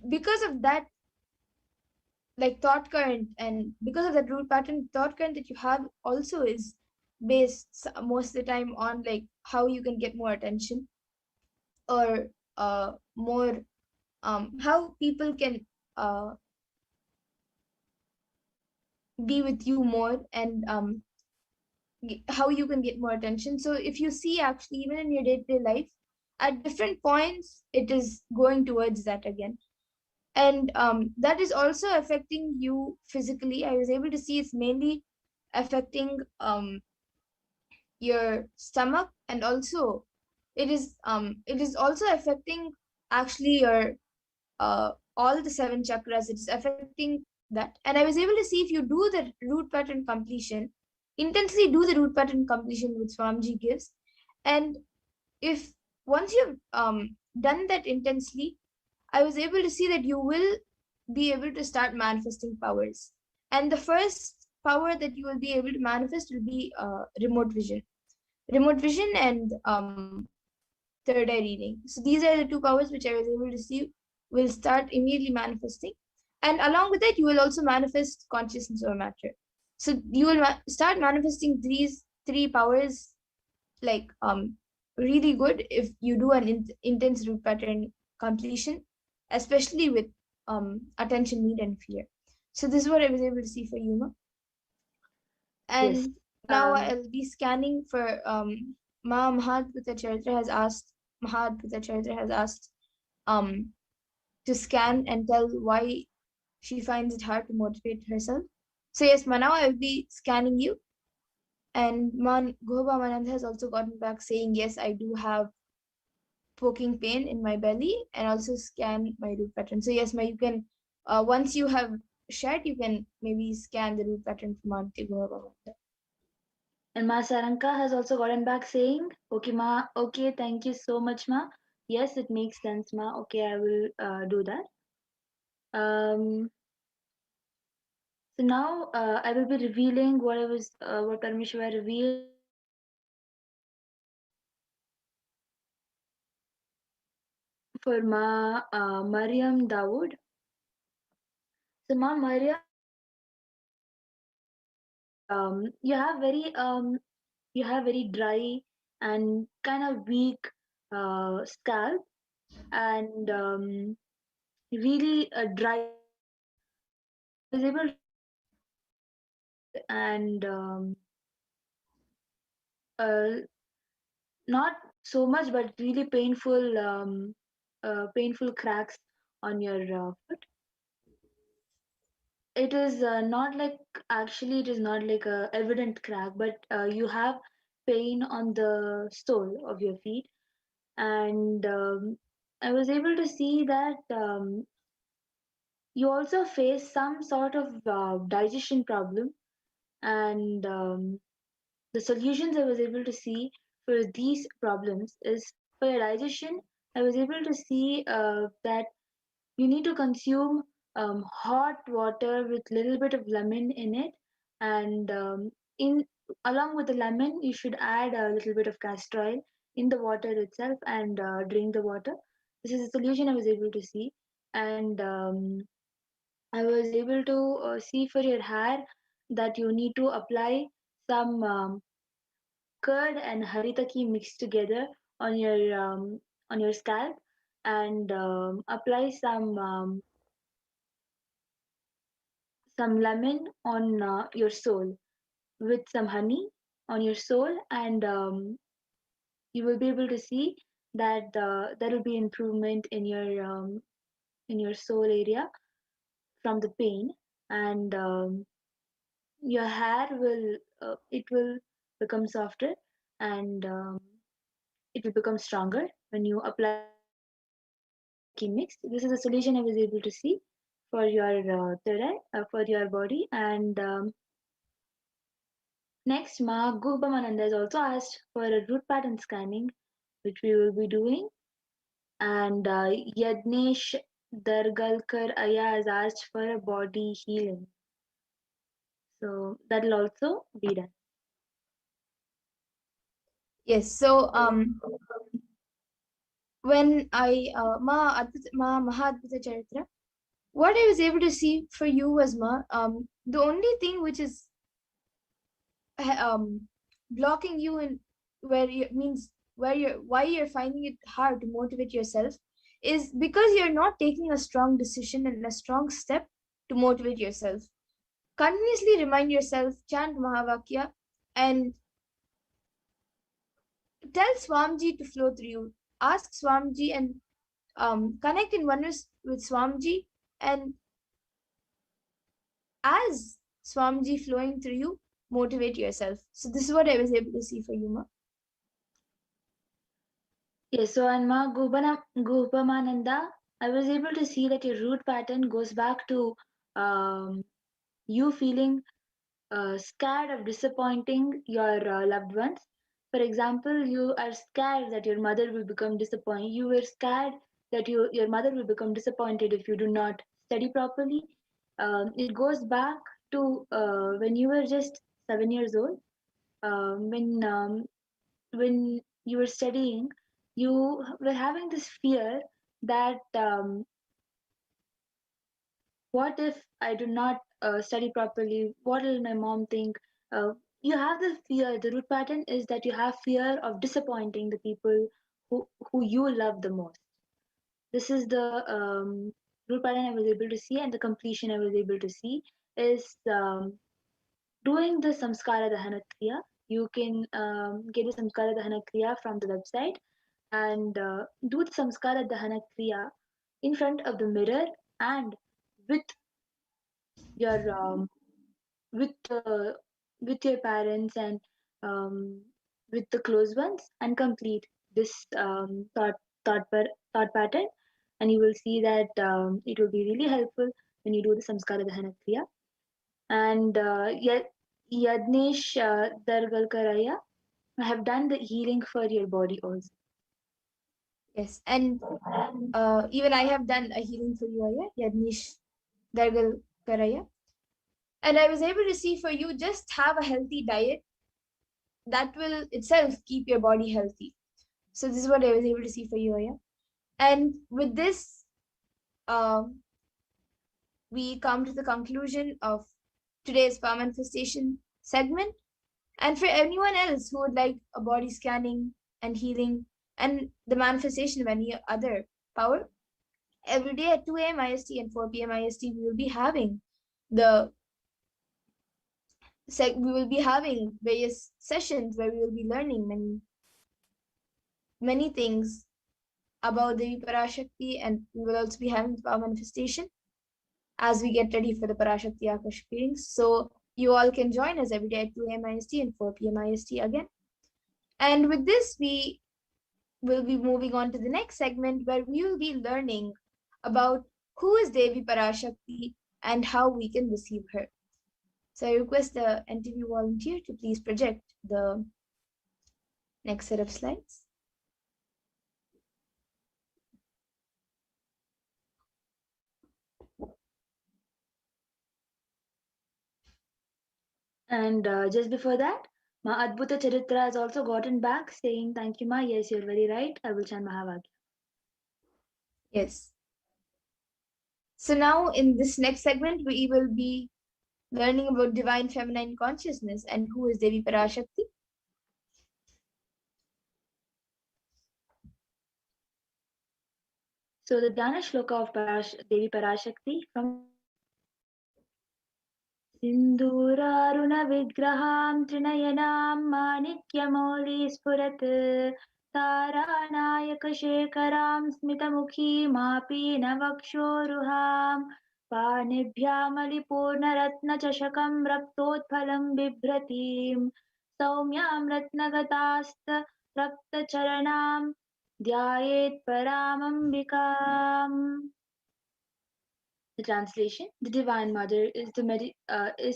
because of that like thought current, and because of that root pattern, thought current that you have also is based most of the time on like how you can get more attention, or more how people can be with you more, and how you can get more attention. So if you see, actually even in your day-to-day life, at different points it is going towards that again, and that is also affecting you physically. I was able to see it's mainly affecting your stomach, and also it is also affecting actually your all the 7 chakras. It's affecting that. And I was able to see, if you do the root pattern completion, intensely do the root pattern completion which Swamiji gives, And if once you've done that intensely, I was able to see that you will be able to start manifesting powers. And the first power that you will be able to manifest will be remote vision. Remote vision and third eye reading. So these are the two powers which I was able to see will start immediately manifesting. And along with that, you will also manifest consciousness over matter. So you will start manifesting these three powers like really good if you do an intense root pattern completion, especially with attention, need, and fear. So this is what I was able to see for Yuma. And yes. Now I'll be scanning for Mahadbhuta Charitra has asked to scan and tell why she finds it hard to motivate herself. So yes, Ma, now I will be scanning you. And Goba Manand has also gotten back saying, yes, I do have poking pain in my belly and also scan my root pattern. So yes, Ma, you can, once you have shared, you can maybe scan the root pattern from Auntie Goba Manand. And Ma Saranka has also gotten back saying, okay, Ma, okay, thank you so much, Ma. Yes, it makes sense, Ma. Okay, I will do that. So now I will be revealing what Parameshwar revealed for Ma Mariam Dawood. So Ma Mariam, you have very dry and kind of weak scalp and really dry. I was able to and not so much, but really painful cracks on your foot. It is not like it is not like a evident crack, but you have pain on the sole of your feet, and I was able to see that you also face some sort of digestion problem, and the solutions I was able to see for these problems is for your digestion. I was able to see that you need to consume hot water with little bit of lemon in it, and in along with the lemon, you should add a little bit of castor oil in the water itself and drink the water. This is a solution I was able to see, and I was able to see for your hair that you need to apply some curd and haritaki mixed together on your scalp and apply some lemon on your sole with some honey on your sole, and you will be able to see that there will be improvement in your sole area from the pain, and your hair will become softer, and it will become stronger when you apply key mix. This is a solution I was able to see for your third eye, for your body. And next, Ma Gubamananda has also asked for a root pattern scanning, which we will be doing. And Yadnesh Dargalkar Aya has asked for a body healing. So that will also be done. Yes, so when I Mahadbhuta Charitra, what I was able to see for you was the only thing which is blocking you in why you're finding it hard to motivate yourself is because you're not taking a strong decision and a strong step to motivate yourself. Continuously remind yourself, chant Mahavakya, and tell Swamiji to flow through you. Ask Swamiji and connect in oneness with Swamiji, and as Swamiji flowing through you, motivate yourself. So this is what I was able to see for you, Ma. Yes, so and Ma Gubamananda, I was able to see that your root pattern goes back to you feeling scared of disappointing your loved ones. For example, you are scared that your mother will become disappointed. You were scared that your mother will become disappointed if you do not study properly. It goes back to when you were just 7 years old. When you were studying, you were having this fear that what if I do not study properly? What will my mom think? You have the fear. The root pattern is that you have fear of disappointing the people who you love the most. This is the root pattern I was able to see, and the completion I was able to see is doing the Samskara Dahana Kriya. You can get the Samskara Dahana Kriya from the website and do the Samskara Dahana Kriya in front of the mirror and with your with your parents and with the close ones, and complete this thought pattern, and you will see that it will be really helpful when you do the Samskara Dahana Kriya. And Yadnesh Dargalkaraya, I have done the healing for your body also. Yes, and even I have done a healing for you, Yadnesh Dargalkaraya. And I was able to see for you, just have a healthy diet that will itself keep your body healthy. So this is what I was able to see for you, Aya. And with this, we come to the conclusion of today's power manifestation segment. And for anyone else who would like a body scanning and healing and the manifestation of any other power, every day at 2 a.m. IST and 4 p.m. IST, we will be having various sessions where we will be learning many things about the PARASHAKTI, and we will also be having the power manifestation as we get ready for the PARASHAKTI Akash readings. So you all can join us every day at 2 a.m. IST and 4 p.m. IST again. And with this, we will be moving on to the next segment where we will be learning about who is Devi PARASHAKTI and how we can receive her. So I request the NTV volunteer to please project the next set of slides. And just before that, Ma Adbhuta Charitra has also gotten back saying, "Thank you, Ma. Yes, you're very right. I will chant Mahavagya." Yes. So now in this next segment, we will be learning about divine feminine consciousness and who is Devi PARASHAKTI. So the Dhyana Shloka of Devi PARASHAKTI from Sindhuraruna Vigraham Trinayanam Manikyamoli Spurat Taranayaka Shekaram Smitamukhi Mapi Navakshoruham Panibhyamalipurna Ratna Chashakam Raktotphalam Bibhratim Saumyam Ratnagatasta Rakta Charanam Dhyayet Paramambikam. The translation: the Divine Mother is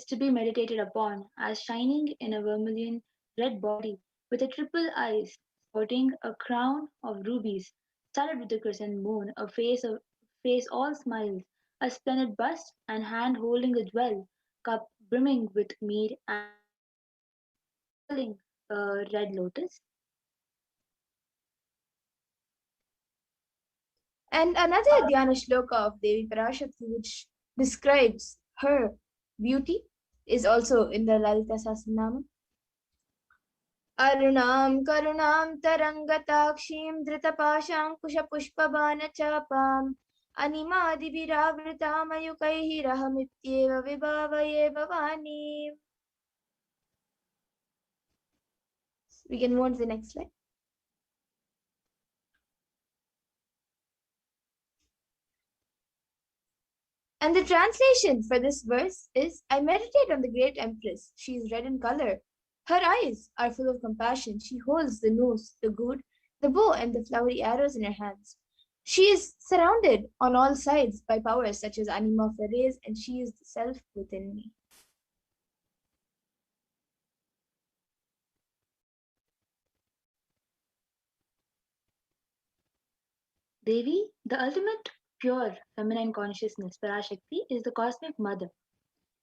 to be meditated upon as shining in a vermilion red body with a triple eyes, sporting a crown of rubies, studded with the crescent moon, a face all smiles, a splendid bust, and hand holding a jewel cup brimming with mead and holding a red lotus. And another Dhyana Shloka of Devi PARASHAKTI, which describes her beauty, is also in the Lalita Sahasranama. Arunam karunam tarangatakshim dritapashankusha pushpabana chapam animadibhiravritam ayukaihi rahamityeva vibhavaye bhavani. We can move on to the next slide. And the translation for this verse is, I meditate on the great empress. She is red in color. Her eyes are full of compassion. She holds the nose, the good, the bow, and the flowery arrows in her hands. She is surrounded on all sides by powers such as Anima Ferres, and she is the self within me. Devi, the ultimate pure feminine consciousness, PARASHAKTI, is the cosmic mother.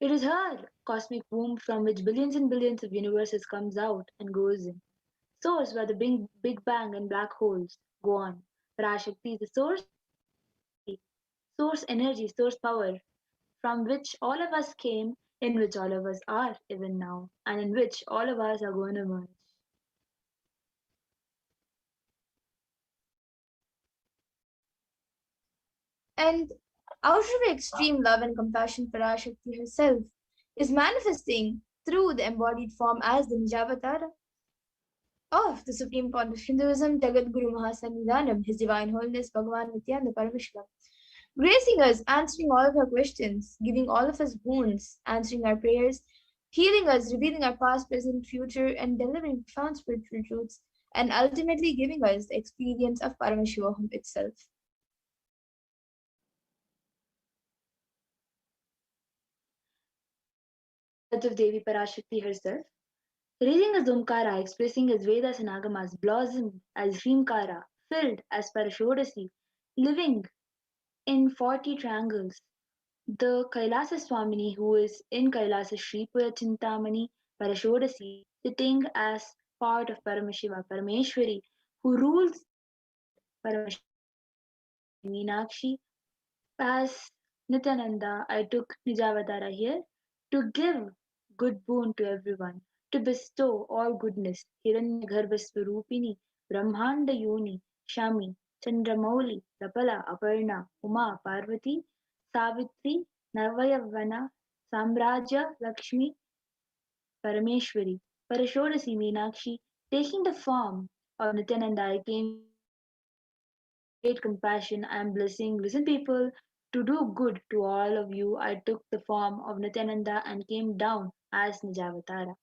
It is her cosmic womb from which billions and billions of universes comes out and goes in. Source where the Big Bang and black holes go on. PARASHAKTI is the source energy, source power from which all of us came, in which all of us are even now, and in which all of us are going to merge. And out of her extreme love and compassion, PARASHAKTI herself is manifesting through the embodied form as the Nijavatara of the Supreme Pontiff of Hinduism, Tagat Guru Mahasannidhanam, His Divine Holiness Bhagavan Nityananda Parameshwara, gracing us, answering all of our questions, giving all of us boons, answering our prayers, healing us, revealing our past, present, future, and delivering profound spiritual truths, and ultimately giving us the experience of Parameshwara itself. Of Devi PARASHAKTI herself, raising as Omkara, expressing as Vedas and Agamas, blossomed as Hrimkara, filled as Parashodasi, living in 40 triangles. The Kailasa Swamini, who is in Kailasa Shripura Chintamani Parashodasi, sitting as part of Paramashiva, Parameshwari, who rules Parameshwari, Meenakshi. As Nityananda, I took Nijavatara here to give good boon to everyone, to bestow all goodness. Hiranyagarbhaswarupini, Brahmanda Yoni, Shami, Chandramauli, Rapala, Aparna, Uma, Parvati, Savitri, Navayavana, Samraja, Lakshmi, Parameshwari, Parashodasi, Meenakshi, taking the form of Nityananda, I came great compassion and blessing. Listen, people, to do good to all of you, I took the form of Nityananda and came down as Nijavatara.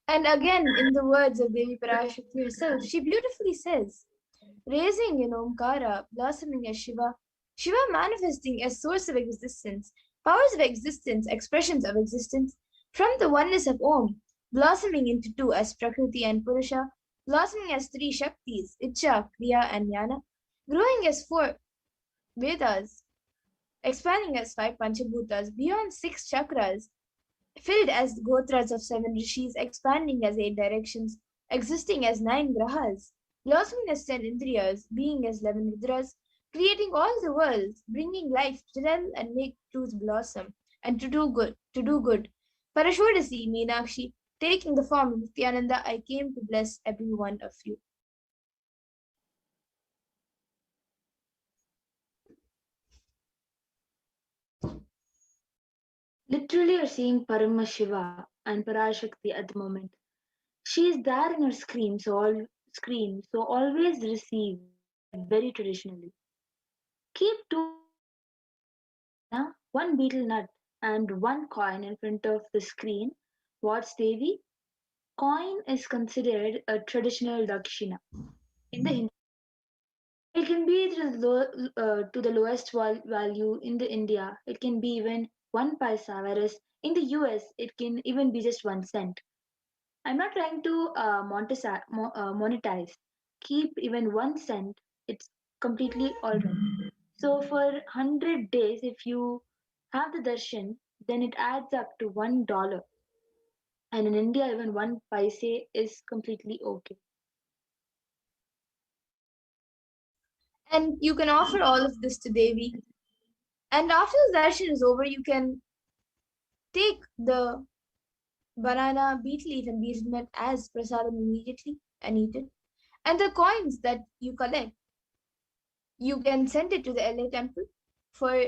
And again, in the words of Devi PARASHAKTI herself, she beautifully says, raising in Omkara, blossoming as Shiva, Shiva manifesting as source of existence, powers of existence, expressions of existence, from the oneness of Om, blossoming into two as Prakriti and Purusha, blossoming as three Shaktis, Icha, Kriya, and Jnana, growing as four Vedas, expanding as five Panchabhutas, beyond six chakras, filled as Gotras of seven Rishis, expanding as 8 directions, existing as 9 Grahas, blossoming as 10 Indriyas, being as 11 Rudras, creating all the worlds, bringing life to tell and make truth blossom, and to do good. Parashodasi, Meenakshi, taking the form of Nityananda, I came to bless every one of you. Literally, you're seeing Paramashiva and Parashakti at the moment. She is there in her screen, so always receive very traditionally. Keep one betel nut and one coin in front of the screen. What's Devi? Coin is considered a traditional dakshina. In the Hindu, it can be to the lowest value in the India. It can be even 1 paisa, whereas in the US, it can even be just 1 cent. I'm not trying to monetize. Keep even 1 cent. It's completely alright. So for 100 days, if you have the darshan, then it adds up to $1. And in India, even 1 paise is completely okay. And you can offer all of this to Devi. And after the darshan is over, you can take the banana, beet leaf, and betel nut as prasadam immediately and eat it. And the coins that you collect, you can send it to the LA temple for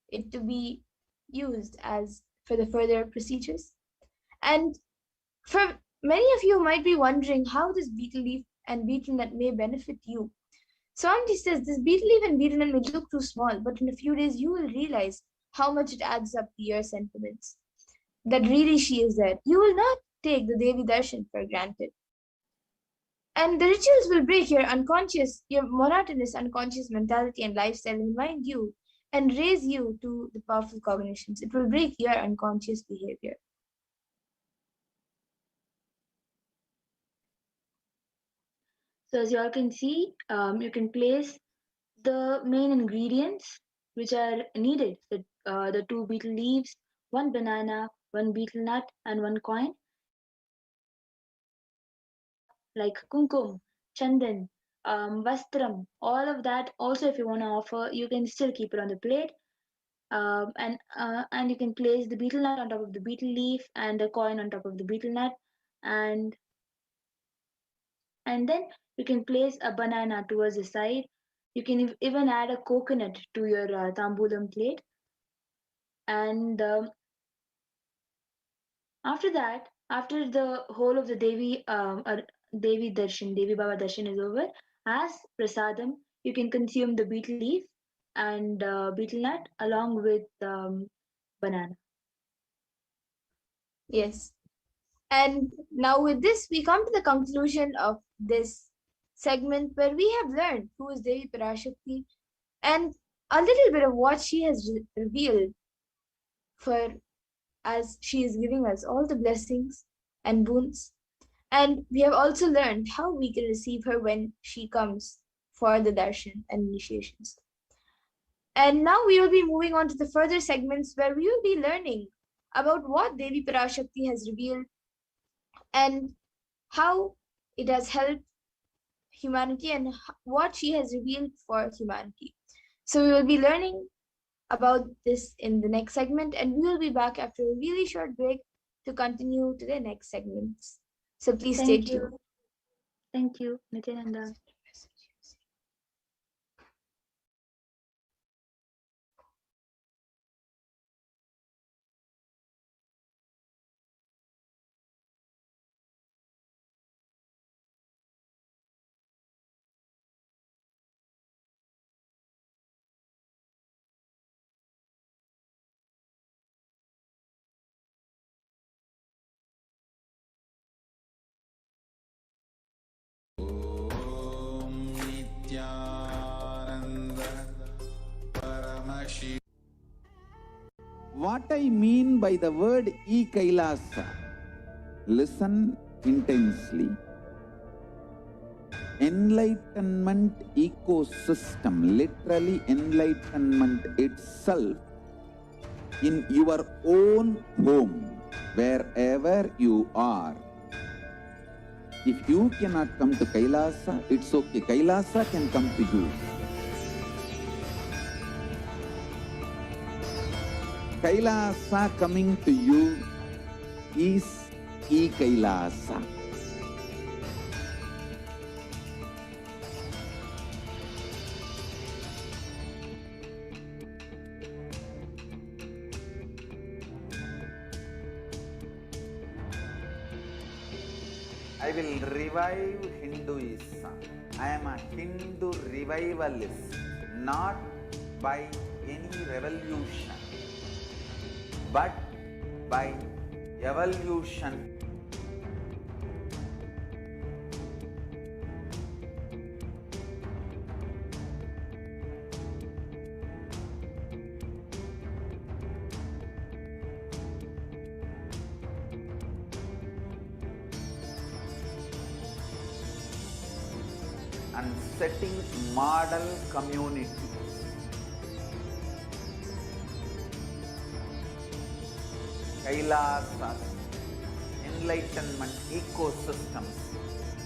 it to be used as for the further procedures. And for many of you might be wondering how this betel leaf and betel nut may benefit you. Swamiji says this betel leaf and betel nut may look too small, but in a few days you will realize how much it adds up to your sentiments. That really she is there. You will not take the Devi Darshan for granted. And the rituals will break your monotonous unconscious mentality and lifestyle and remind you and raise you to the powerful cognitions. It will break your unconscious behavior. So as you all can see, you can place the main ingredients which are needed. The 2 betel leaves, 1 banana, 1 betel nut, and 1 coin. Like kumkum, chandan, vastram, all of that. Also, if you want to offer, you can still keep it on the plate. And you can place the betel nut on top of the betel leaf and a coin on top of the betel nut, and then you can place a banana towards the side. You can even add a coconut to your tambulam plate. And after that, after the whole of the Devi Devi Baba Darshan is over, as prasadam, you can consume the betel leaf and betel nut along with banana. Yes. And now with this, we come to the conclusion of this segment where we have learned who is Devi PARASHAKTI and a little bit of what she has revealed for as she is giving us all the blessings and boons. And we have also learned how we can receive her when she comes for the darshan and initiations. And now we will be moving on to the further segments where we will be learning about what Devi PARASHAKTI has revealed and how it has helped humanity and what she has revealed for humanity. So we will be learning about this in the next segment, and we will be back after a really short break to continue to the next segments. So please stay tuned. Thank you, Nityananda. What I mean by the word e-Kailasa, listen intensely. Enlightenment ecosystem, literally enlightenment itself, in your own home, wherever you are. If you cannot come to Kailasa, it's okay. Kailasa can come to you. Kailasa coming to you is e-Kailasa. I will revive Hinduism. I am a Hindu revivalist, not by any revolution, but by evolution. And setting model communities. Kailasas, enlightenment ecosystems,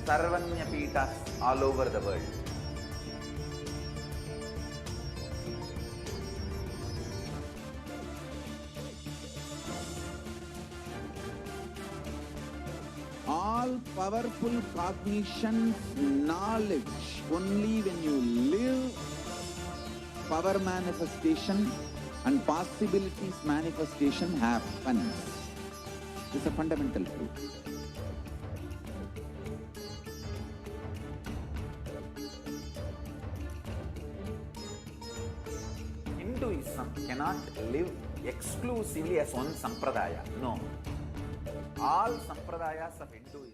Sarvanya Pitas all over the world. All powerful cognition, knowledge, only when you live, power manifestation and possibilities manifestation happens. This is a fundamental truth. Hinduism cannot live exclusively as one sampradaya. No. All sampradayas of Hinduism.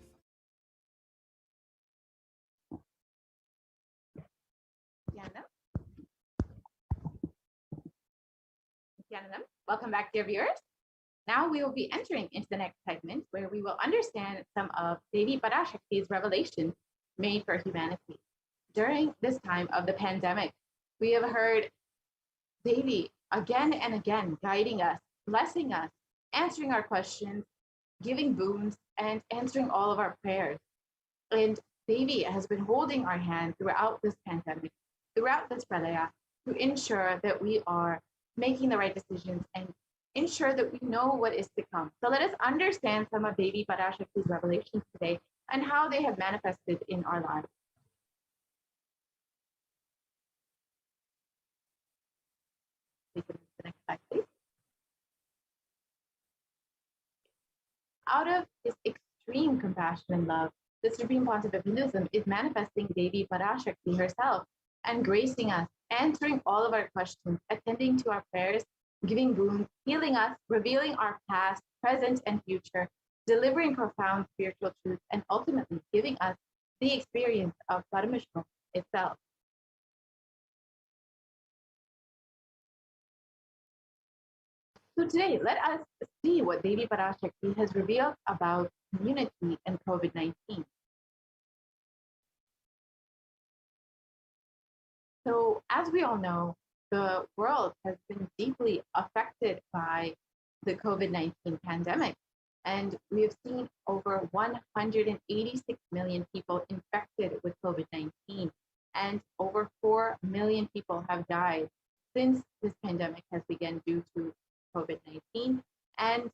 Welcome back, dear viewers. Now we will be entering into the next segment where we will understand some of Devi PARASHAKTI's revelations made for humanity. During this time of the pandemic, we have heard Devi again and again guiding us, blessing us, answering our questions, giving boons, and answering all of our prayers. And Devi has been holding our hand throughout this pandemic, throughout this pralaya, to ensure that we are making the right decisions and ensure that we know what is to come. So let us understand some of Devi PARASHAKTI's revelations today and how they have manifested in our lives. The next slide, please. Out of his extreme compassion and love, the Supreme Pontiff of Hinduism is manifesting Devi PARASHAKTI herself and gracing us, answering all of our questions, attending to our prayers, giving boons, healing us, revealing our past, present, and future, delivering profound spiritual truths, and ultimately giving us the experience of Parameshwar itself. So today, let us see what Devi PARASHAKTI has revealed about immunity and COVID-19. So as we all know, the world has been deeply affected by the COVID-19 pandemic. And we have seen over 186 million people infected with COVID-19, and over 4 million people have died since this pandemic has begun due to COVID-19. And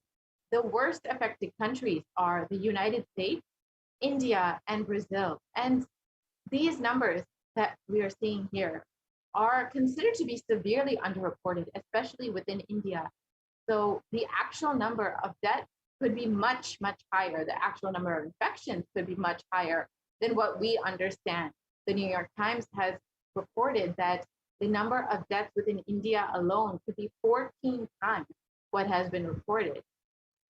the worst affected countries are the United States, India, and Brazil. And these numbers that we are seeing here are considered to be severely underreported, especially within India. So the actual number of deaths could be much, much higher. The actual number of infections could be much higher than what we understand. The New York Times has reported that the number of deaths within India alone could be 14 times what has been reported.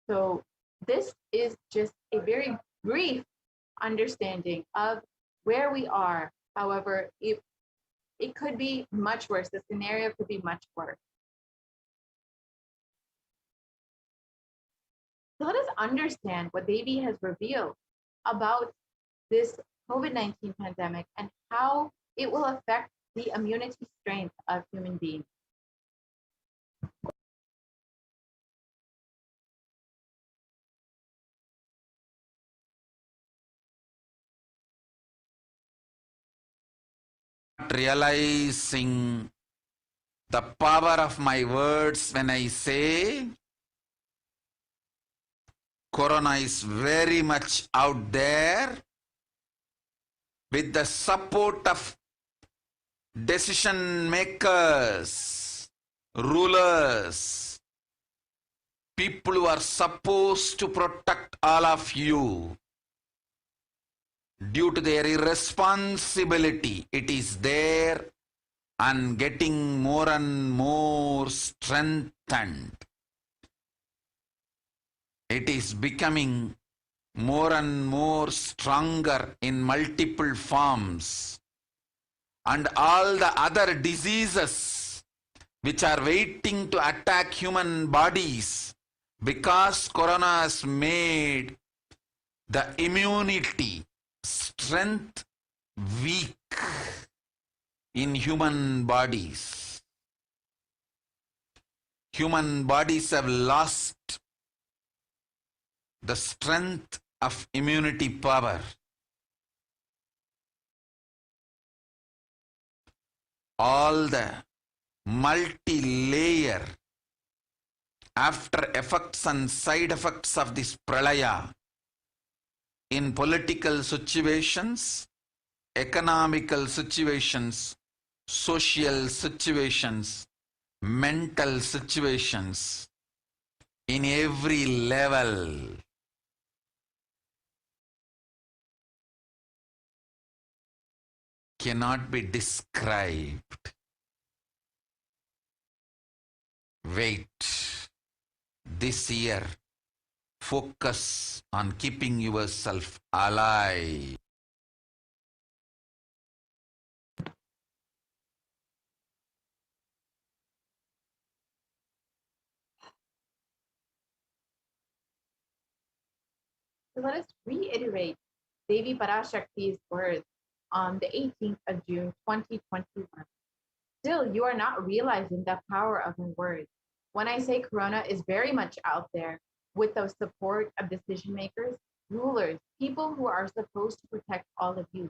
So this is just a very brief understanding of where we are. However, it could be much worse. The scenario could be much worse. So let us understand what Devi has revealed about this COVID-19 pandemic and how it will affect the immunity strength of human beings. Realizing the power of my words when I say Corona is very much out there. With the support of decision makers, rulers, people who are supposed to protect all of you, due to their irresponsibility, it is there and getting more and more strengthened. It is becoming more and more stronger in multiple forms. And all the other diseases which are waiting to attack human bodies, because Corona has made the immunity strength weak in human bodies. Human bodies have lost the strength of immunity power. All the multi-layer after effects and side effects of this pralaya in political situations, economical situations, social situations, mental situations, in every level. Cannot be described. Wait. This year, focus on keeping yourself alive. So let us reiterate Devi PARASHAKTI's words on the 18th of June, 2021. Still, you are not realizing the power of my words. When I say Corona is very much out there with the support of decision makers, rulers, people who are supposed to protect all of you,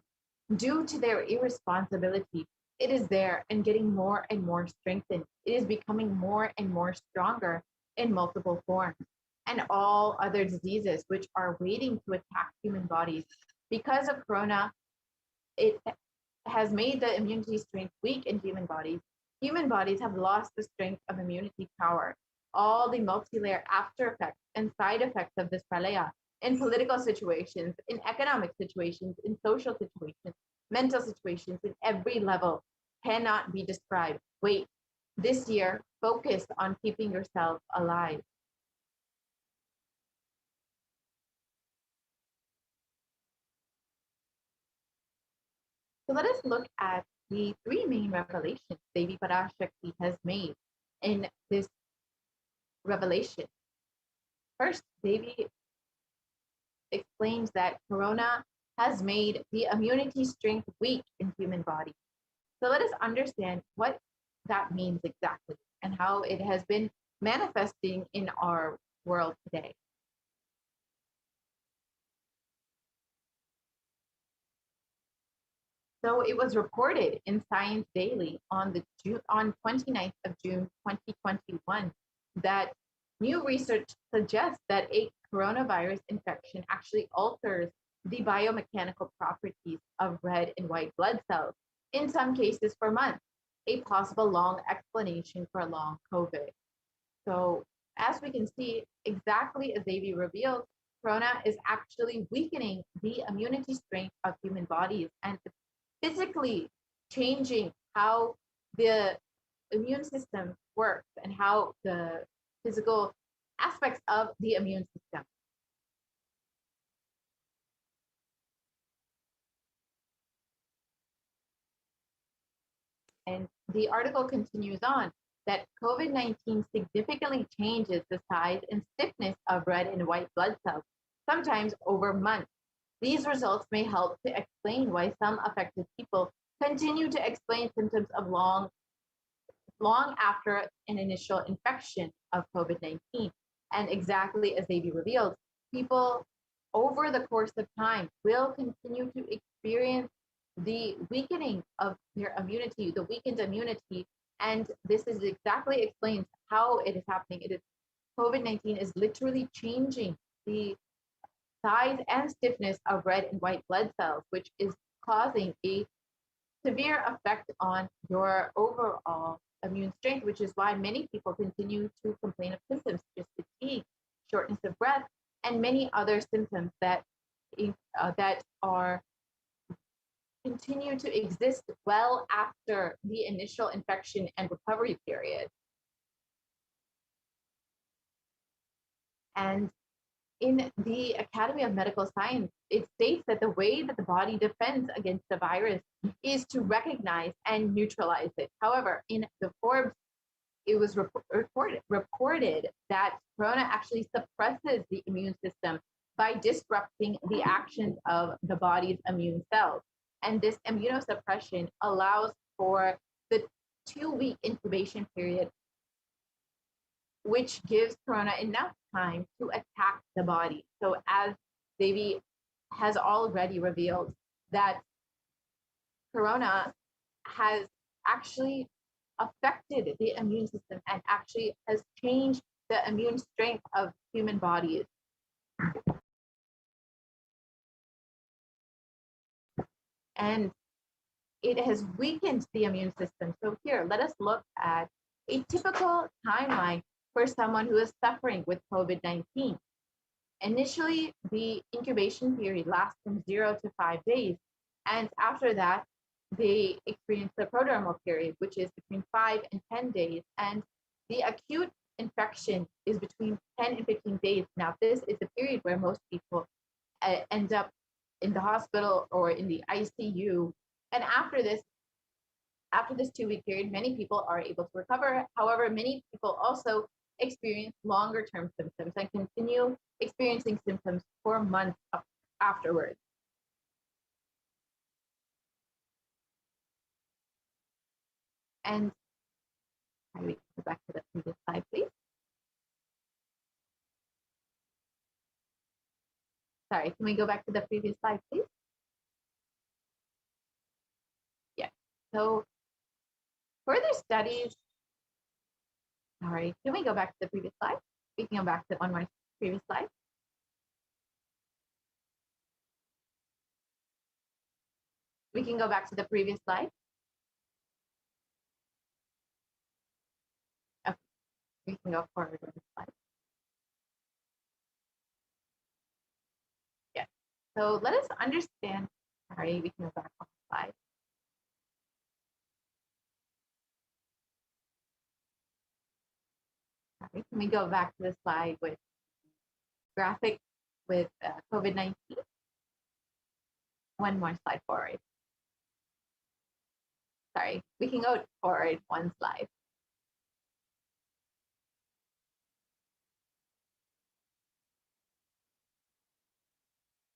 due to their irresponsibility, it is there and getting more and more strengthened. It is becoming more and more stronger in multiple forms. And all other diseases which are waiting to attack human bodies. Because of Corona, it has made the immunity strength weak in human bodies. Human bodies have lost the strength of immunity power. All the multi-layer after effects and side effects of this pralaya in political situations, in economic situations, in social situations, mental situations, in every level cannot be described. Wait, this year, focus on keeping yourself alive. So let us look at the three main revelations Devi PARASHAKTI has made in this revelation. First, Devi explains that Corona has made the immunity strength weak in human bodies. So let us understand what that means exactly and how it has been manifesting in our world today. So it was reported in Science Daily on 29th of June, 2021, that new research suggests that a coronavirus infection actually alters the biomechanical properties of red and white blood cells, in some cases for months, a possible long explanation for long COVID. So as we can see, exactly as Devi revealed, Corona is actually weakening the immunity strength of human bodies and physically changing how the immune system works and how the physical aspects of the immune system. And the article continues on that COVID-19 significantly changes the size and stiffness of red and white blood cells, sometimes over months. These results may help to explain why some affected people continue to explain symptoms of long after an initial infection of COVID-19. And exactly as Devi revealed, people over the course of time will continue to experience the weakening of their immunity, the weakened immunity. And this is exactly explains how it is happening. It is COVID-19 is literally changing the size and stiffness of red and white blood cells, which is causing a severe effect on your overall immune strength, which is why many people continue to complain of symptoms such as fatigue, shortness of breath, and many other symptoms that are continue to exist well after the initial infection and recovery period. And in the Academy of Medical Science, it states that the way that the body defends against the virus is to recognize and neutralize it. However, in the Forbes, it was reported that Corona actually suppresses the immune system by disrupting the actions of the body's immune cells. And this immunosuppression allows for the 2-week incubation period, which gives Corona enough time to attack the body. So as Devi has already revealed, that Corona has actually affected the immune system and actually has changed the immune strength of human bodies. And it has weakened the immune system. So here, let us look at a typical timeline for someone who is suffering with COVID-19. Initially, the incubation period lasts from 0 to 5 days. And after that, they experience the prodromal period, which is between 5 and 10 days. And the acute infection is between 10 and 15 days. Now, this is the period where most people end up in the hospital or in the ICU. And after this 2-week period, many people are able to recover. However, many people also experience longer term symptoms and continue experiencing symptoms for months afterwards. And we can go back to the previous slide, please. Sorry, can we go back to the previous slide, please? Yeah. So further studies. Sorry, can we go back to the previous slide? We can go back to one more previous slide. We can go back to the previous slide. Okay, we can go forward with the slide. Yeah, so let us understand, sorry, we can go back on the slide. Sorry, can we go back to the slide with graphic with COVID-19? One more slide forward. Sorry, we can go forward one slide.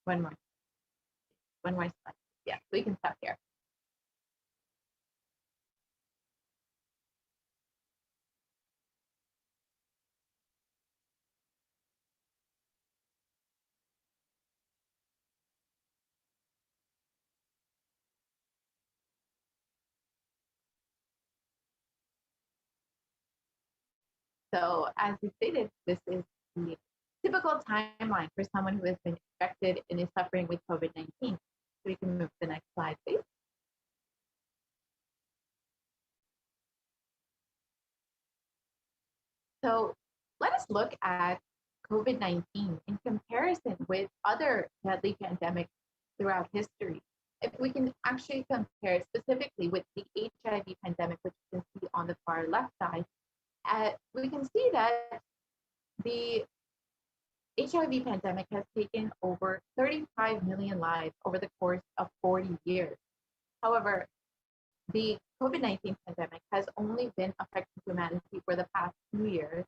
One more slide. Yeah, we can stop here. So as we stated, this is the typical timeline for someone who has been infected and is suffering with COVID-19. So we can move to the next slide, please. So let us look at COVID-19 in comparison with other deadly pandemics throughout history. If we can actually compare specifically with the HIV pandemic, which you can see on the far left side, we can see that the HIV pandemic has taken over 35 million lives over the course of 40 years. However, the COVID-19 pandemic has only been affecting humanity for the past 2 years,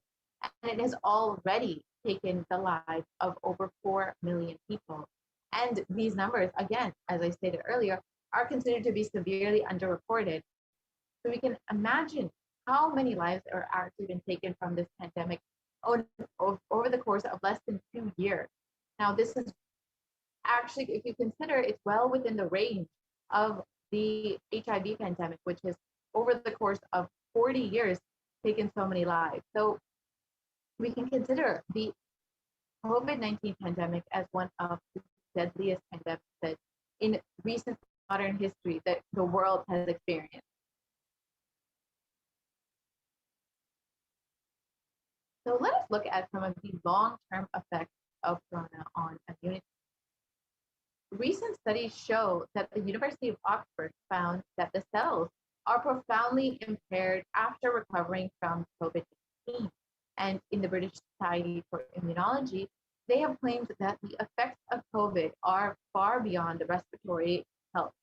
and it has already taken the lives of over 4 million people. And these numbers, again, as I stated earlier, are considered to be severely underreported. So we can imagine how many lives are actually been taken from this pandemic over the course of less than 2 years. Now, this is actually, if you consider, it's well within the range of the HIV pandemic, which has over the course of 40 years taken so many lives. So we can consider the COVID-19 pandemic as one of the deadliest pandemics that in recent modern history that the world has experienced. So let us look at some of the long-term effects of corona on immunity. Recent studies show that the University of Oxford found that the cells are profoundly impaired after recovering from COVID-19. And in the British Society for Immunology, they have claimed that the effects of COVID are far beyond the respiratory health.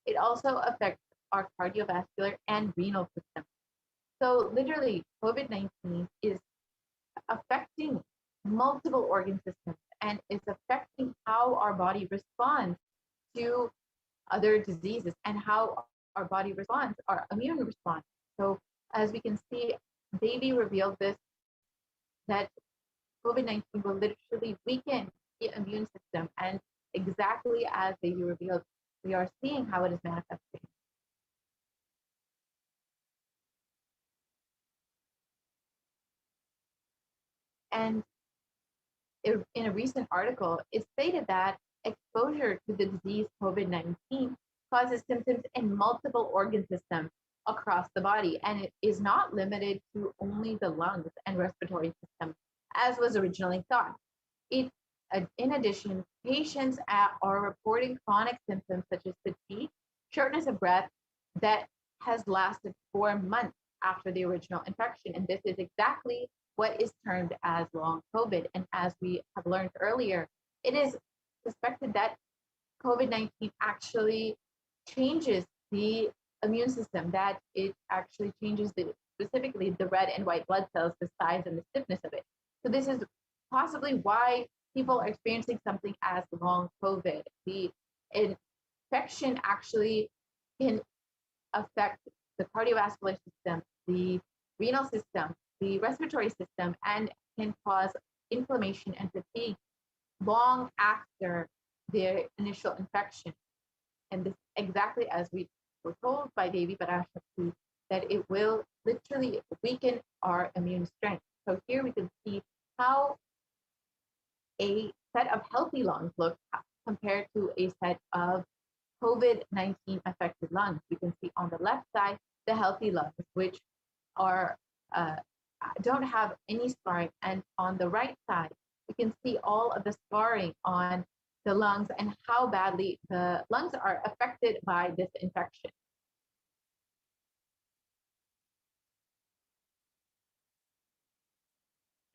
It also affects our cardiovascular and renal system. So literally, COVID-19 is affecting multiple organ systems and is affecting how our body responds to other diseases and how our body responds, our immune response. So as we can see, Davy revealed this, that COVID-19 will literally weaken the immune system, and exactly as Davy revealed, we are seeing how it is manifesting. And in a recent article, it stated that exposure to the disease COVID-19 causes symptoms in multiple organ systems across the body, and it is not limited to only the lungs and respiratory system, as was originally thought. In addition, patients are reporting chronic symptoms such as fatigue, shortness of breath that has lasted 4 months after the original infection, and this is exactly what is termed as long COVID. And as we have learned earlier, it is suspected that COVID-19 actually changes the immune system, that it actually changes specifically the red and white blood cells, the size and the stiffness of it. So this is possibly why people are experiencing something as long COVID. The infection actually can affect the cardiovascular system, the renal system, the respiratory system, and can cause inflammation and fatigue long after their initial infection. And this exactly as we were told by Devi PARASHAKTI, that it will literally weaken our immune strength. So here we can see how a set of healthy lungs look compared to a set of COVID-19 affected lungs. You can see on the left side, the healthy lungs, which are don't have any scarring. And on the right side, you can see all of the scarring on the lungs and how badly the lungs are affected by this infection.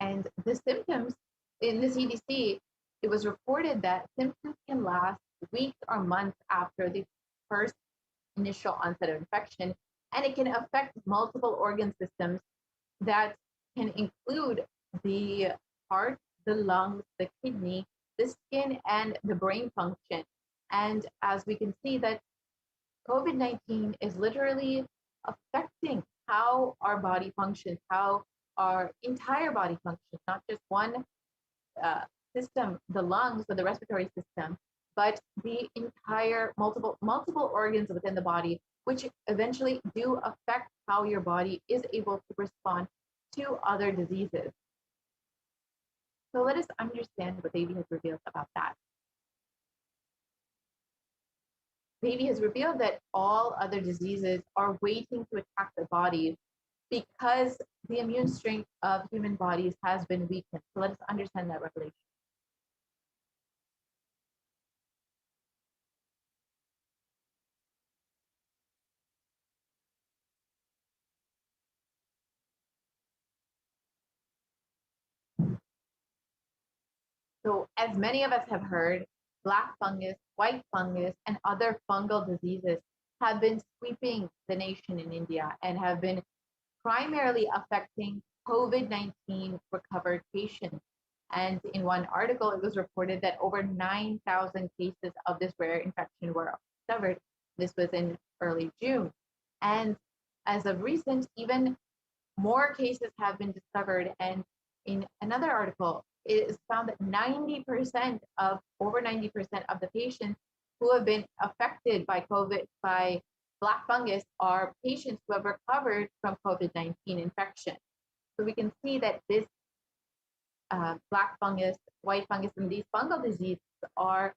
And the symptoms in the CDC, it was reported that symptoms can last weeks or months after the first initial onset of infection, and it can affect multiple organ systems that can include the heart, the lungs, the kidney, the skin, and the brain function. And as we can see that COVID-19 is literally affecting how our body functions, how our entire body functions, not just one system, the lungs or the respiratory system, but the entire multiple organs within the body, which eventually do affect how your body is able to respond to other diseases. So let us understand what Devi has revealed about that. Devi has revealed that all other diseases are waiting to attack the body because the immune strength of human bodies has been weakened. So let us understand that revelation. So as many of us have heard, black fungus, white fungus, and other fungal diseases have been sweeping the nation in India and have been primarily affecting COVID-19 recovered patients. And in one article, it was reported that over 9,000 cases of this rare infection were discovered. This was in early June. And as of recent, even more cases have been discovered. And in another article, it is found that over 90% of the patients who have been affected by black fungus are patients who have recovered from COVID-19 infection. So we can see that this black fungus, white fungus, and these fungal diseases are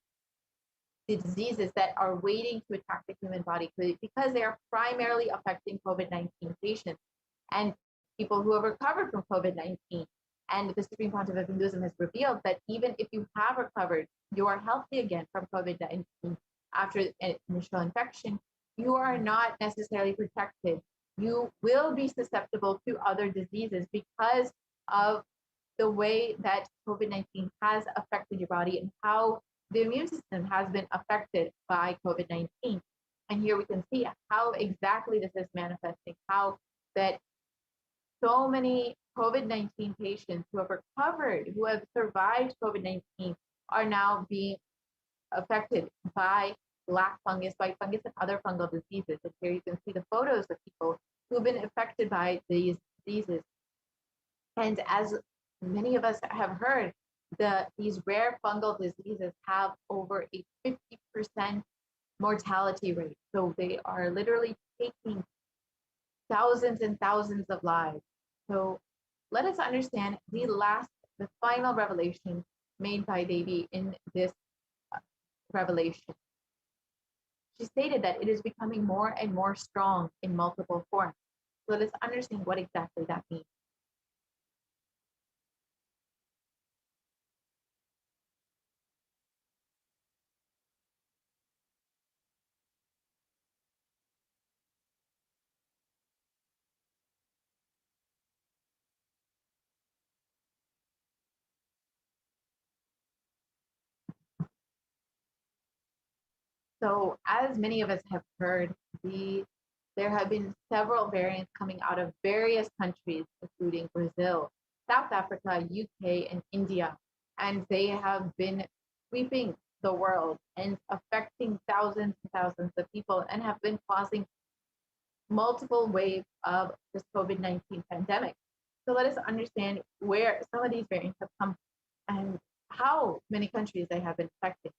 the diseases that are waiting to attack the human body because they are primarily affecting COVID-19 patients and people who have recovered from COVID-19. And the Supreme Pontiff of Hinduism has revealed that even if you have recovered, you are healthy again from COVID-19 after an initial infection, you are not necessarily protected. You will be susceptible to other diseases because of the way that COVID-19 has affected your body and how the immune system has been affected by COVID-19. And here we can see how exactly this is manifesting, how that so many COVID-19 patients who have recovered, who have survived COVID-19 are now being affected by black fungus, white fungus, and other fungal diseases. And here you can see the photos of people who've been affected by these diseases. And as many of us have heard, these rare fungal diseases have over a 50% mortality rate. So they are literally taking thousands and thousands of lives. So let us understand the final revelation made by Devi in this revelation. She stated that it is becoming more and more strong in multiple forms. So let us understand what exactly that means. So as many of us have heard, there have been several variants coming out of various countries, including Brazil, South Africa, UK, and India. And they have been sweeping the world and affecting thousands and thousands of people and have been causing multiple waves of this COVID-19 pandemic. So let us understand where some of these variants have come and how many countries they have been affecting.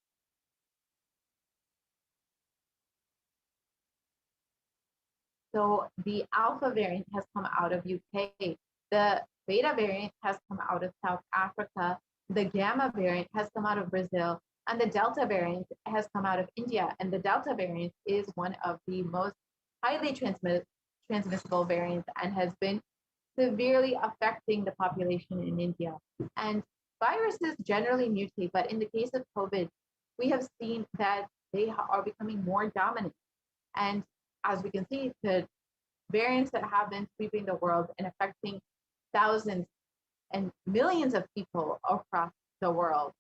So the Alpha variant has come out of UK. The Beta variant has come out of South Africa. The Gamma variant has come out of Brazil. And the Delta variant has come out of India. And the Delta variant is one of the most highly transmissible variants and has been severely affecting the population in India. And viruses generally mutate, but in the case of COVID, we have seen that they are becoming more dominant. And as we can see, the variants that have been sweeping the world and affecting thousands and millions of people across the world.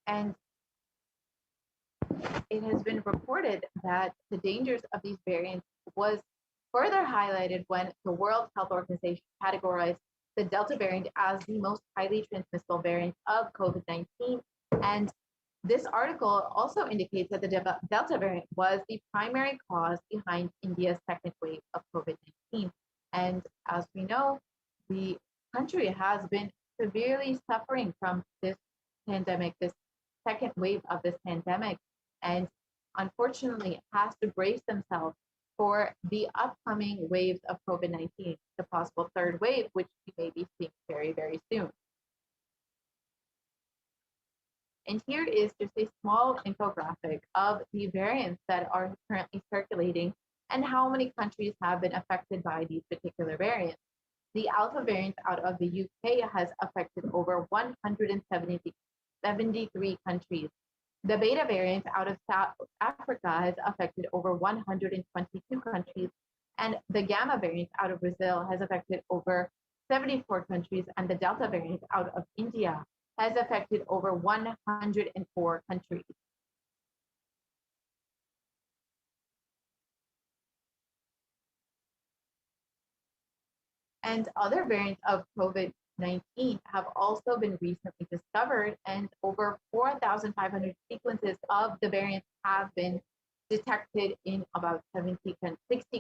And it has been reported that the dangers of these variants was further highlighted when the World Health Organization categorized the Delta variant as the most highly transmissible variant of COVID-19. And this article also indicates that the Delta variant was the primary cause behind India's second wave of COVID-19. And as we know, the country has been severely suffering from this pandemic, this second wave of this pandemic, and unfortunately has to brace themselves for the upcoming waves of COVID-19, the possible third wave, which we may be seeing very, very soon. And here is just a small infographic of the variants that are currently circulating and how many countries have been affected by these particular variants. The Alpha variant out of the UK has affected over 173 countries. The Beta variant out of South Africa has affected over 122 countries. And the Gamma variant out of Brazil has affected over 74 countries. And the Delta variant out of India has affected over 104 countries. And other variants of COVID-19 have also been recently discovered, and over 4,500 sequences of the variants have been detected in about 60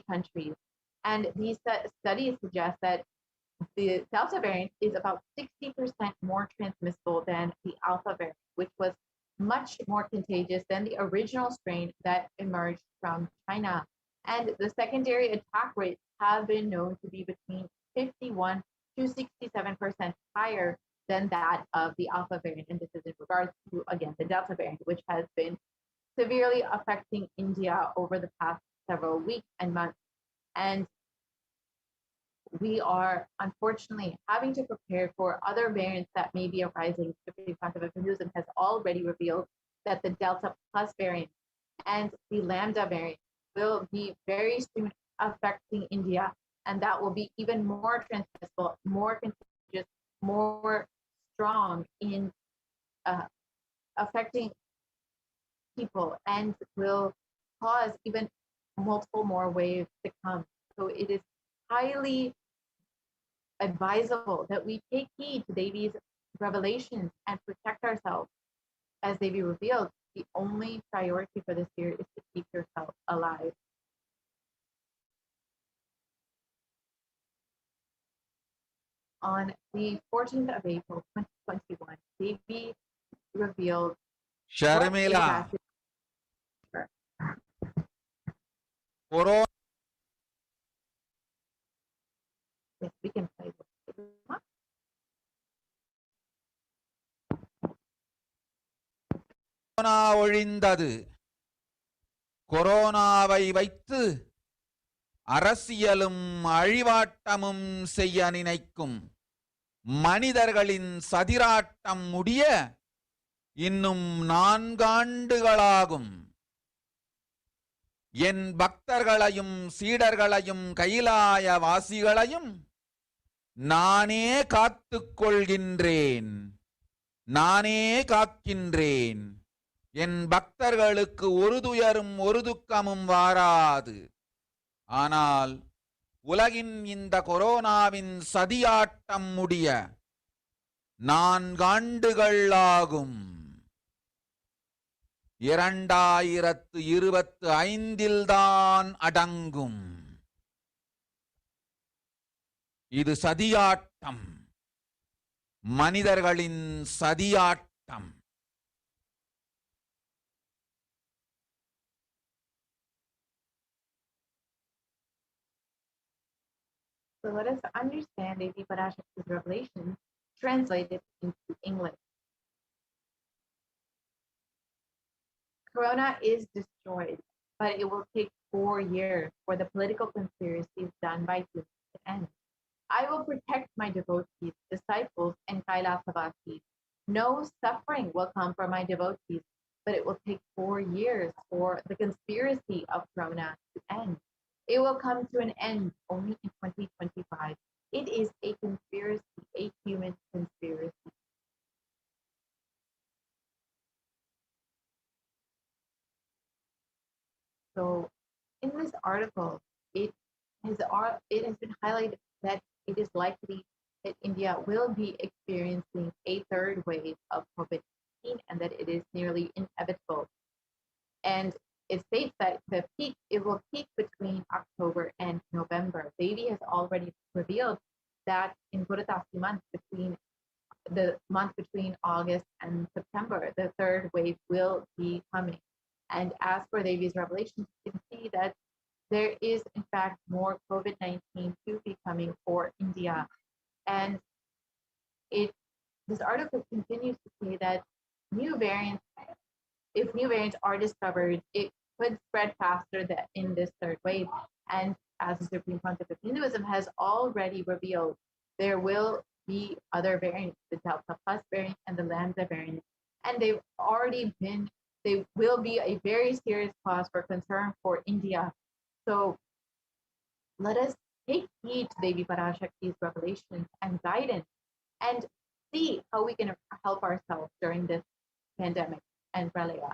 countries. And these studies suggest that the Delta variant is about 60% more transmissible than the Alpha variant, which was much more contagious than the original strain that emerged from China. And the secondary attack rates have been known to be between 51 to 67% higher than that of the Alpha variant. And this is in regards to, again, the Delta variant, which has been severely affecting India over the past several weeks and months. And we are unfortunately having to prepare for other variants that may be arising. The Quantum News has already revealed that the Delta Plus variant and the Lambda variant will be very soon affecting India, and that will be even more transmissible, more contagious, more strong in affecting people, and will cause even multiple more waves to come. So it is highly advisable that we take heed to these revelations and protect ourselves as they be revealed. The only priority for this year is to keep yourself alive. On the 14th of April, 2021, Devi revealed Sharmila, Corona. Yes, we can play this. Corona ஒழிந்தது. கொரோனாவை வைத்து அரசியலும் அழிவாட்டமும் செய்ய நினைக்கும் மனிதர்களின் சதிராட்டம் முடிய இன்னும் 4 ஆண்டுகளாகும். என் பக்தர்களையும் சீடர்களையும் கைலாய வாசிகளையும் நானே காத்துக் கொள்கின்றேன், நானே காக்கின்றேன். என் பக்தர்களுக்கு ஒரு துயரும் ஒரு துக்கமும் வாராது. ஆனால் உலகின் இந்த கொரோனாவின் சதியாட்டம் முடிய 4 ஆண்டுகள் ஆகும். 2025 தான் அடங்கும். இது சதியாட்டம், மனிதர்களின் சதியாட்டம். So let us understand Devi Parashakti's revelation translated into English. Corona is destroyed, but it will take 4 years for the political conspiracies done by humans to end. I will protect my devotees, disciples, and Kailasavasis. No suffering will come for my devotees, but it will take 4 years for the conspiracy of Corona to end. It will come to an end only in 2025. It is a conspiracy, a human conspiracy. So in this article, it has been highlighted that it is likely that India will be experiencing a third wave of COVID-19 and that it is nearly inevitable. And it states that it will peak between October and November. Devi has already revealed that in Purusharta month, between the month between August and September, the third wave will be coming. And as for Devi's revelation, you can see that there is in fact more COVID-19 to be coming for India. And this article continues to say that if new variants are discovered, it could spread faster in this third wave. And as the Supreme Pontiff of Hinduism has already revealed, there will be other variants, the Delta Plus variant and the Lambda variant. And they will be a very serious cause for concern for India. So let us take heed to Devi Parashakti's revelations and guidance and see how we can help ourselves during this pandemic and pralaya.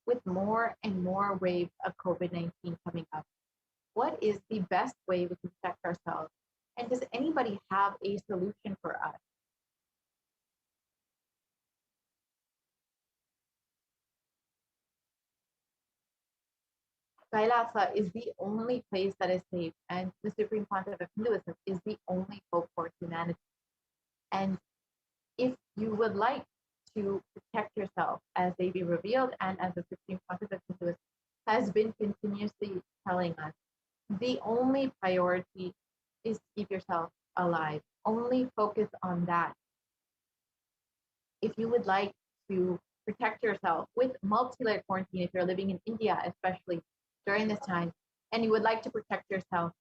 With more and more waves of COVID-19 coming up, what is the best way we can protect ourselves? And does anybody have a solution for us? Kailasa is the only place that is safe, and the Supreme Pontiff of Hinduism is the only hope for humanity. And if you would like to protect yourself, as Devi revealed and as the Supreme Pontiff of Hinduism has been continuously telling us, the only priority is to keep yourself alive. Only focus on that. If you would like to protect yourself with multi-layer quarantine, if you're living in India, especially during this time, and you would like to protect yourself,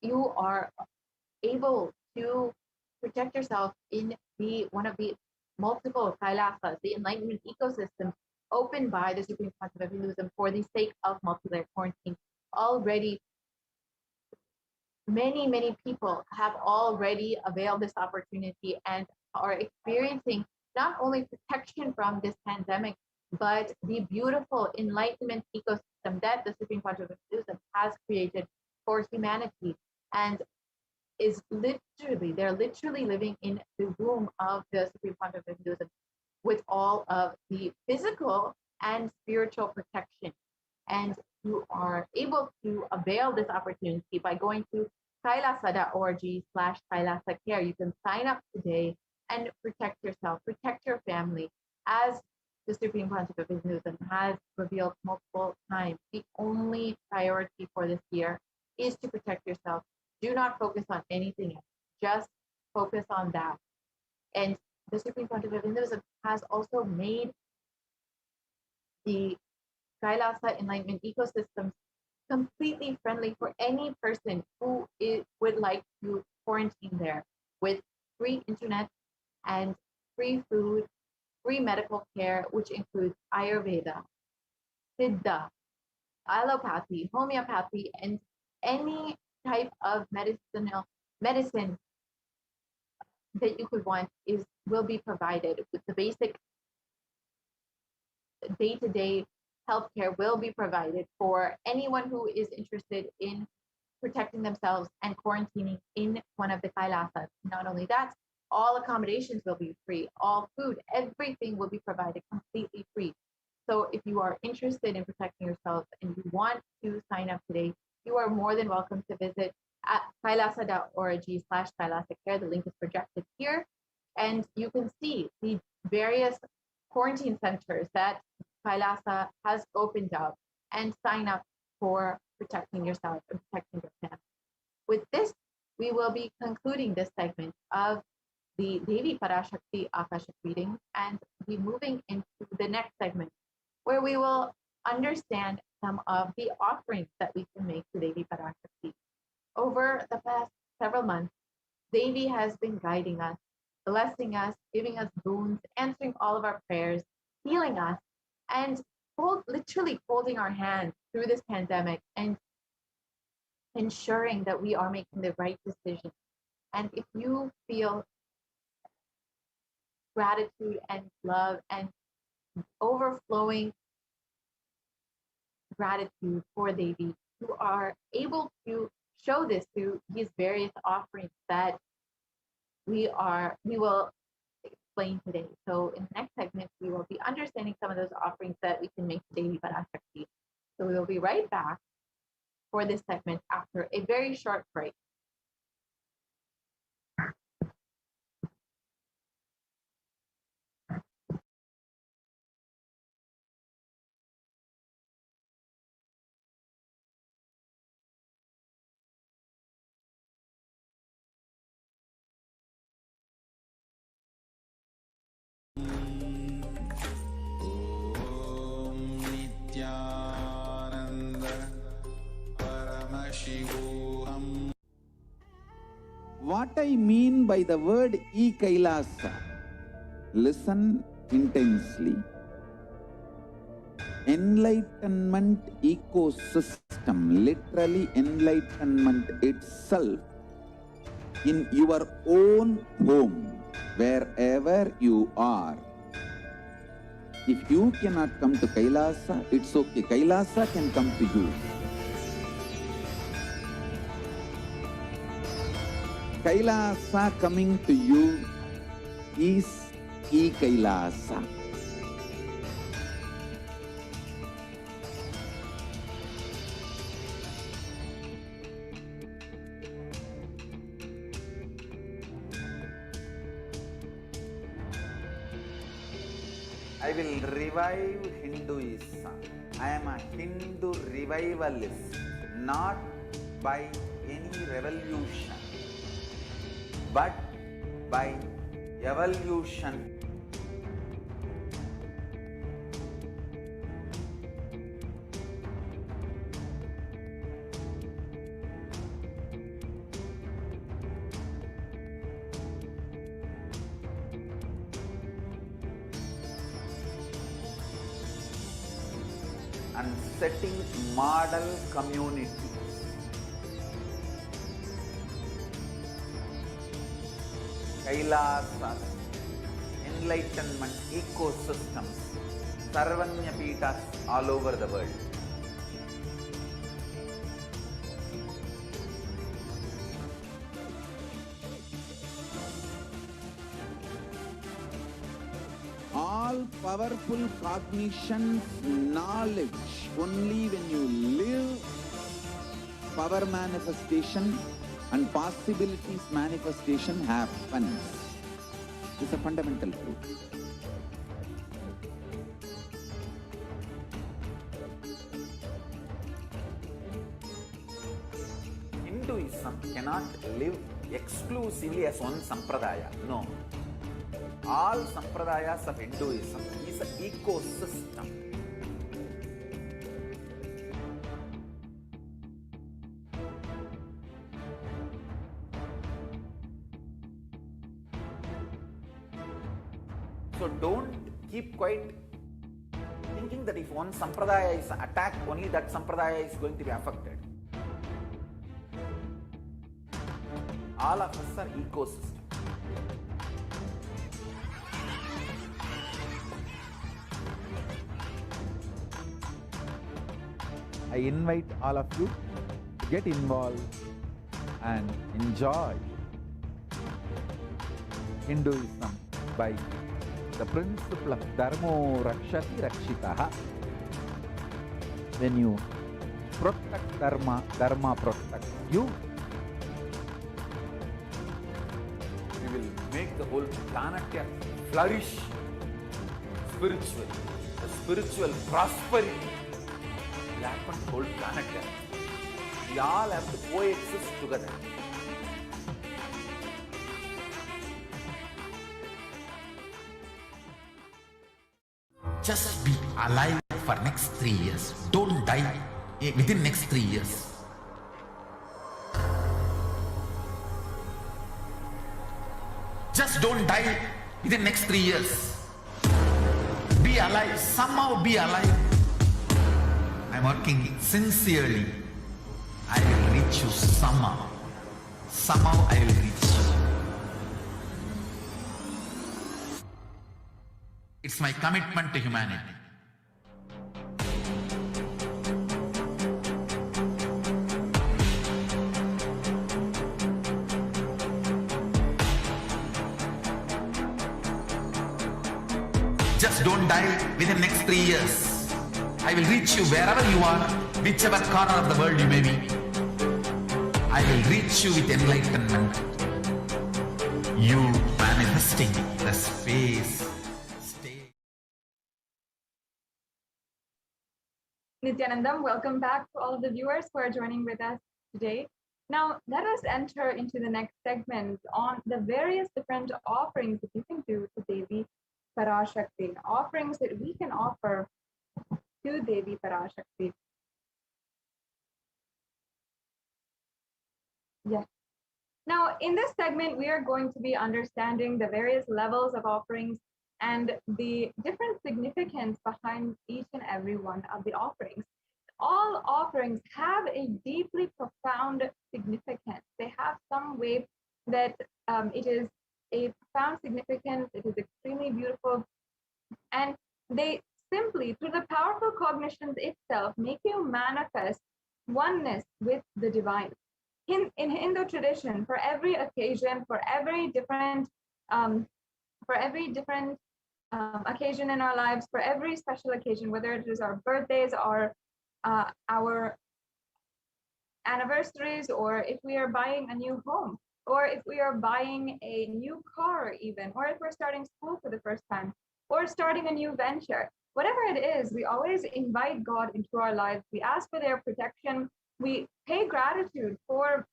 you are able to protect yourself in one of the multiple Kailasas, the enlightenment ecosystem opened by the Supreme Pontiff of Hinduism for the sake of multi-layer quarantine. Already, many people have already availed this opportunity and are experiencing not only protection from this pandemic, but the beautiful enlightenment ecosystem that the Supreme Pontiff of Hinduism has created for humanity. And they're literally living in the womb of the Supreme Pontiff of Hinduism with all of the physical and spiritual protection. And you are able to avail this opportunity by going to kailasa.org/kailasacare. You can sign up today and protect yourself, protect your family. As the Supreme Pontiff of Hinduism has revealed multiple times, the only priority for this year is to protect yourself. Do not focus on anything else. Just focus on that. And the Supreme Pontiff of Hinduism has also made the Kailasa enlightenment ecosystems completely friendly for any person who would like to quarantine there, with free internet and free food, free medical care, which includes Ayurveda, Siddha, allopathy, homeopathy, and any type of medicine that you could want will be provided. With the basic day-to-day healthcare will be provided for anyone who is interested in protecting themselves and quarantining in one of the Kailasas. Not only that, all accommodations will be free, all food, everything will be provided completely free. So if you are interested in protecting yourself and you want to sign up today, you are more than welcome to visit at kailasa.org/kailasacare. The link is projected here. And you can see the various quarantine centers that Kailasa has opened up and sign up for protecting yourself and protecting your family. With this, we will be concluding this segment of the Devi PARASHAKTI Akashic reading and be moving into the next segment where we will understand some of the offerings that we can make to Devi PARASHAKTI. Over the past several months, Devi has been guiding us, blessing us, giving us boons, answering all of our prayers, healing us, and literally holding our hands through this pandemic and ensuring that we are making the right decision. And if you feel gratitude and love and overflowing gratitude for Devi, you are able to show this through these various offerings that we will explain today. So in the next segment, we will be understanding some of those offerings that we can make to Devi PARASHAKTI. So we will be right back for this segment after a very short break. What I mean by the word e-Kailasa, listen intensely. Enlightenment ecosystem, literally enlightenment itself, in your own home, wherever you are. If you cannot come to Kailasa, it's okay. Kailasa can come to you. Kailasa coming to you is e-Kailasa. I will revive Hinduism. I am a Hindu revivalist, not by any revolution, but by evolution. And setting model communities. Kailasas, enlightenment ecosystems, Sarvanya Peethas all over the world. All powerful cognition, knowledge, only when you live, power manifestation and possibilities manifestation happens. It's a fundamental truth. Hinduism cannot live exclusively as one sampradaya. No. All sampradayas of Hinduism is an ecosystem. So don't keep quiet thinking that if one sampradaya is attacked, only that sampradaya is going to be affected. All of us are ecosystems. I invite all of you to get involved and enjoy Hinduism by the principle of Dharmo Rakshati Rakshitaha. When you protect Dharma, Dharma protects you. We will make the whole planet flourish spiritually. The spiritual prosperity will happen to the whole planet. We all have to coexist together. Just be alive for next 3 years. Don't die within next 3 years. Just don't die within next 3 years. Be alive, somehow be alive. I'm working sincerely. I will reach you somehow. Somehow I will reach you. It's my commitment to humanity. Just don't die within the next 3 years. I will reach you wherever you are, whichever corner of the world you may be. I will reach you with enlightenment. You manifesting the space. Nityanandam, welcome back to all of the viewers who are joining with us today. Now, let us enter into the next segment on the various different offerings that you can do to Devi PARASHAKTI, offerings that we can offer to Devi PARASHAKTI. Yes. Now, in this segment, we are going to be understanding the various levels of offerings and the different significance behind each and every one of the offerings. All offerings have a deeply profound significance. They have some way that it is a profound significance, it is extremely beautiful, and they simply, through the powerful cognitions itself, make you manifest oneness with the divine. In Hindu tradition, for every occasion, for every different occasion in our lives, for every special occasion, whether it is our birthdays or our anniversaries, or if we are buying a new home, or if we are buying a new car even, or if we're starting school for the first time, or starting a new venture, whatever it is, we always invite God into our lives. We ask for their protection. We pay gratitude for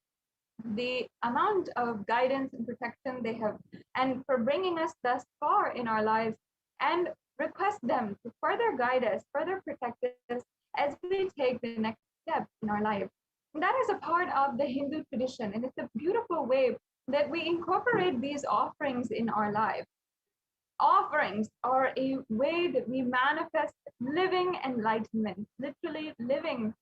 the amount of guidance and protection they have, and for bringing us thus far in our lives, and request them to further guide us, further protect us as we take the next step in our life. And that is a part of the Hindu tradition, and it's a beautiful way that we incorporate these offerings in our life. Offerings are a way that we manifest living enlightenment, literally living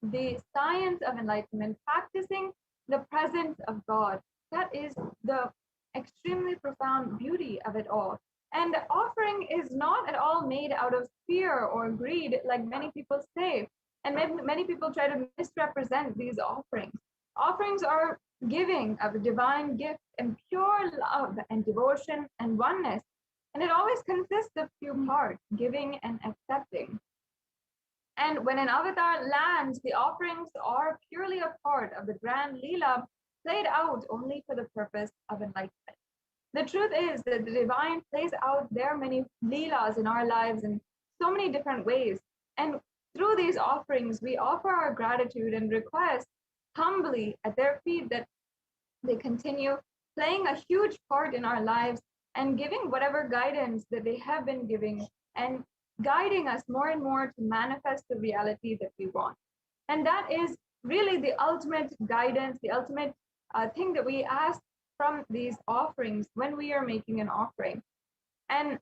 the science of enlightenment, practicing the presence of God. That is the extremely profound beauty of it all. And the offering is not at all made out of fear or greed, like many people say. And many people try to misrepresent these offerings. Offerings are giving of a divine gift and pure love and devotion and oneness. And it always consists of two parts, giving and accepting. And when an avatar lands, the offerings are purely a part of the grand Leela played out only for the purpose of enlightenment. The truth is that the divine plays out their many Leelas in our lives in so many different ways. And through these offerings, we offer our gratitude and request humbly at their feet that they continue playing a huge part in our lives and giving whatever guidance that they have been giving, and guiding us more and more to manifest the reality that we want. And that is really the ultimate guidance, the ultimate thing that we ask from these offerings when we are making an offering. And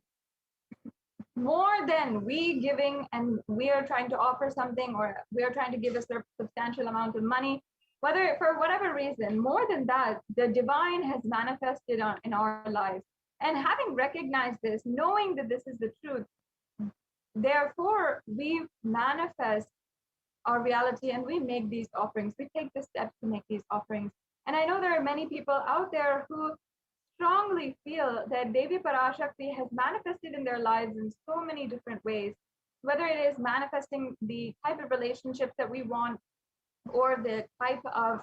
more than we giving and we are trying to offer something, or we are trying to give a substantial amount of money, whether for whatever reason, more than that, the divine has manifested in our lives. And having recognized this, knowing that this is the truth, therefore we manifest our reality and we make these offerings. We take the steps to make these offerings. And I know there are many people out there who strongly feel that Devi PARASHAKTI has manifested in their lives in so many different ways, whether it is manifesting the type of relationships that we want or the type of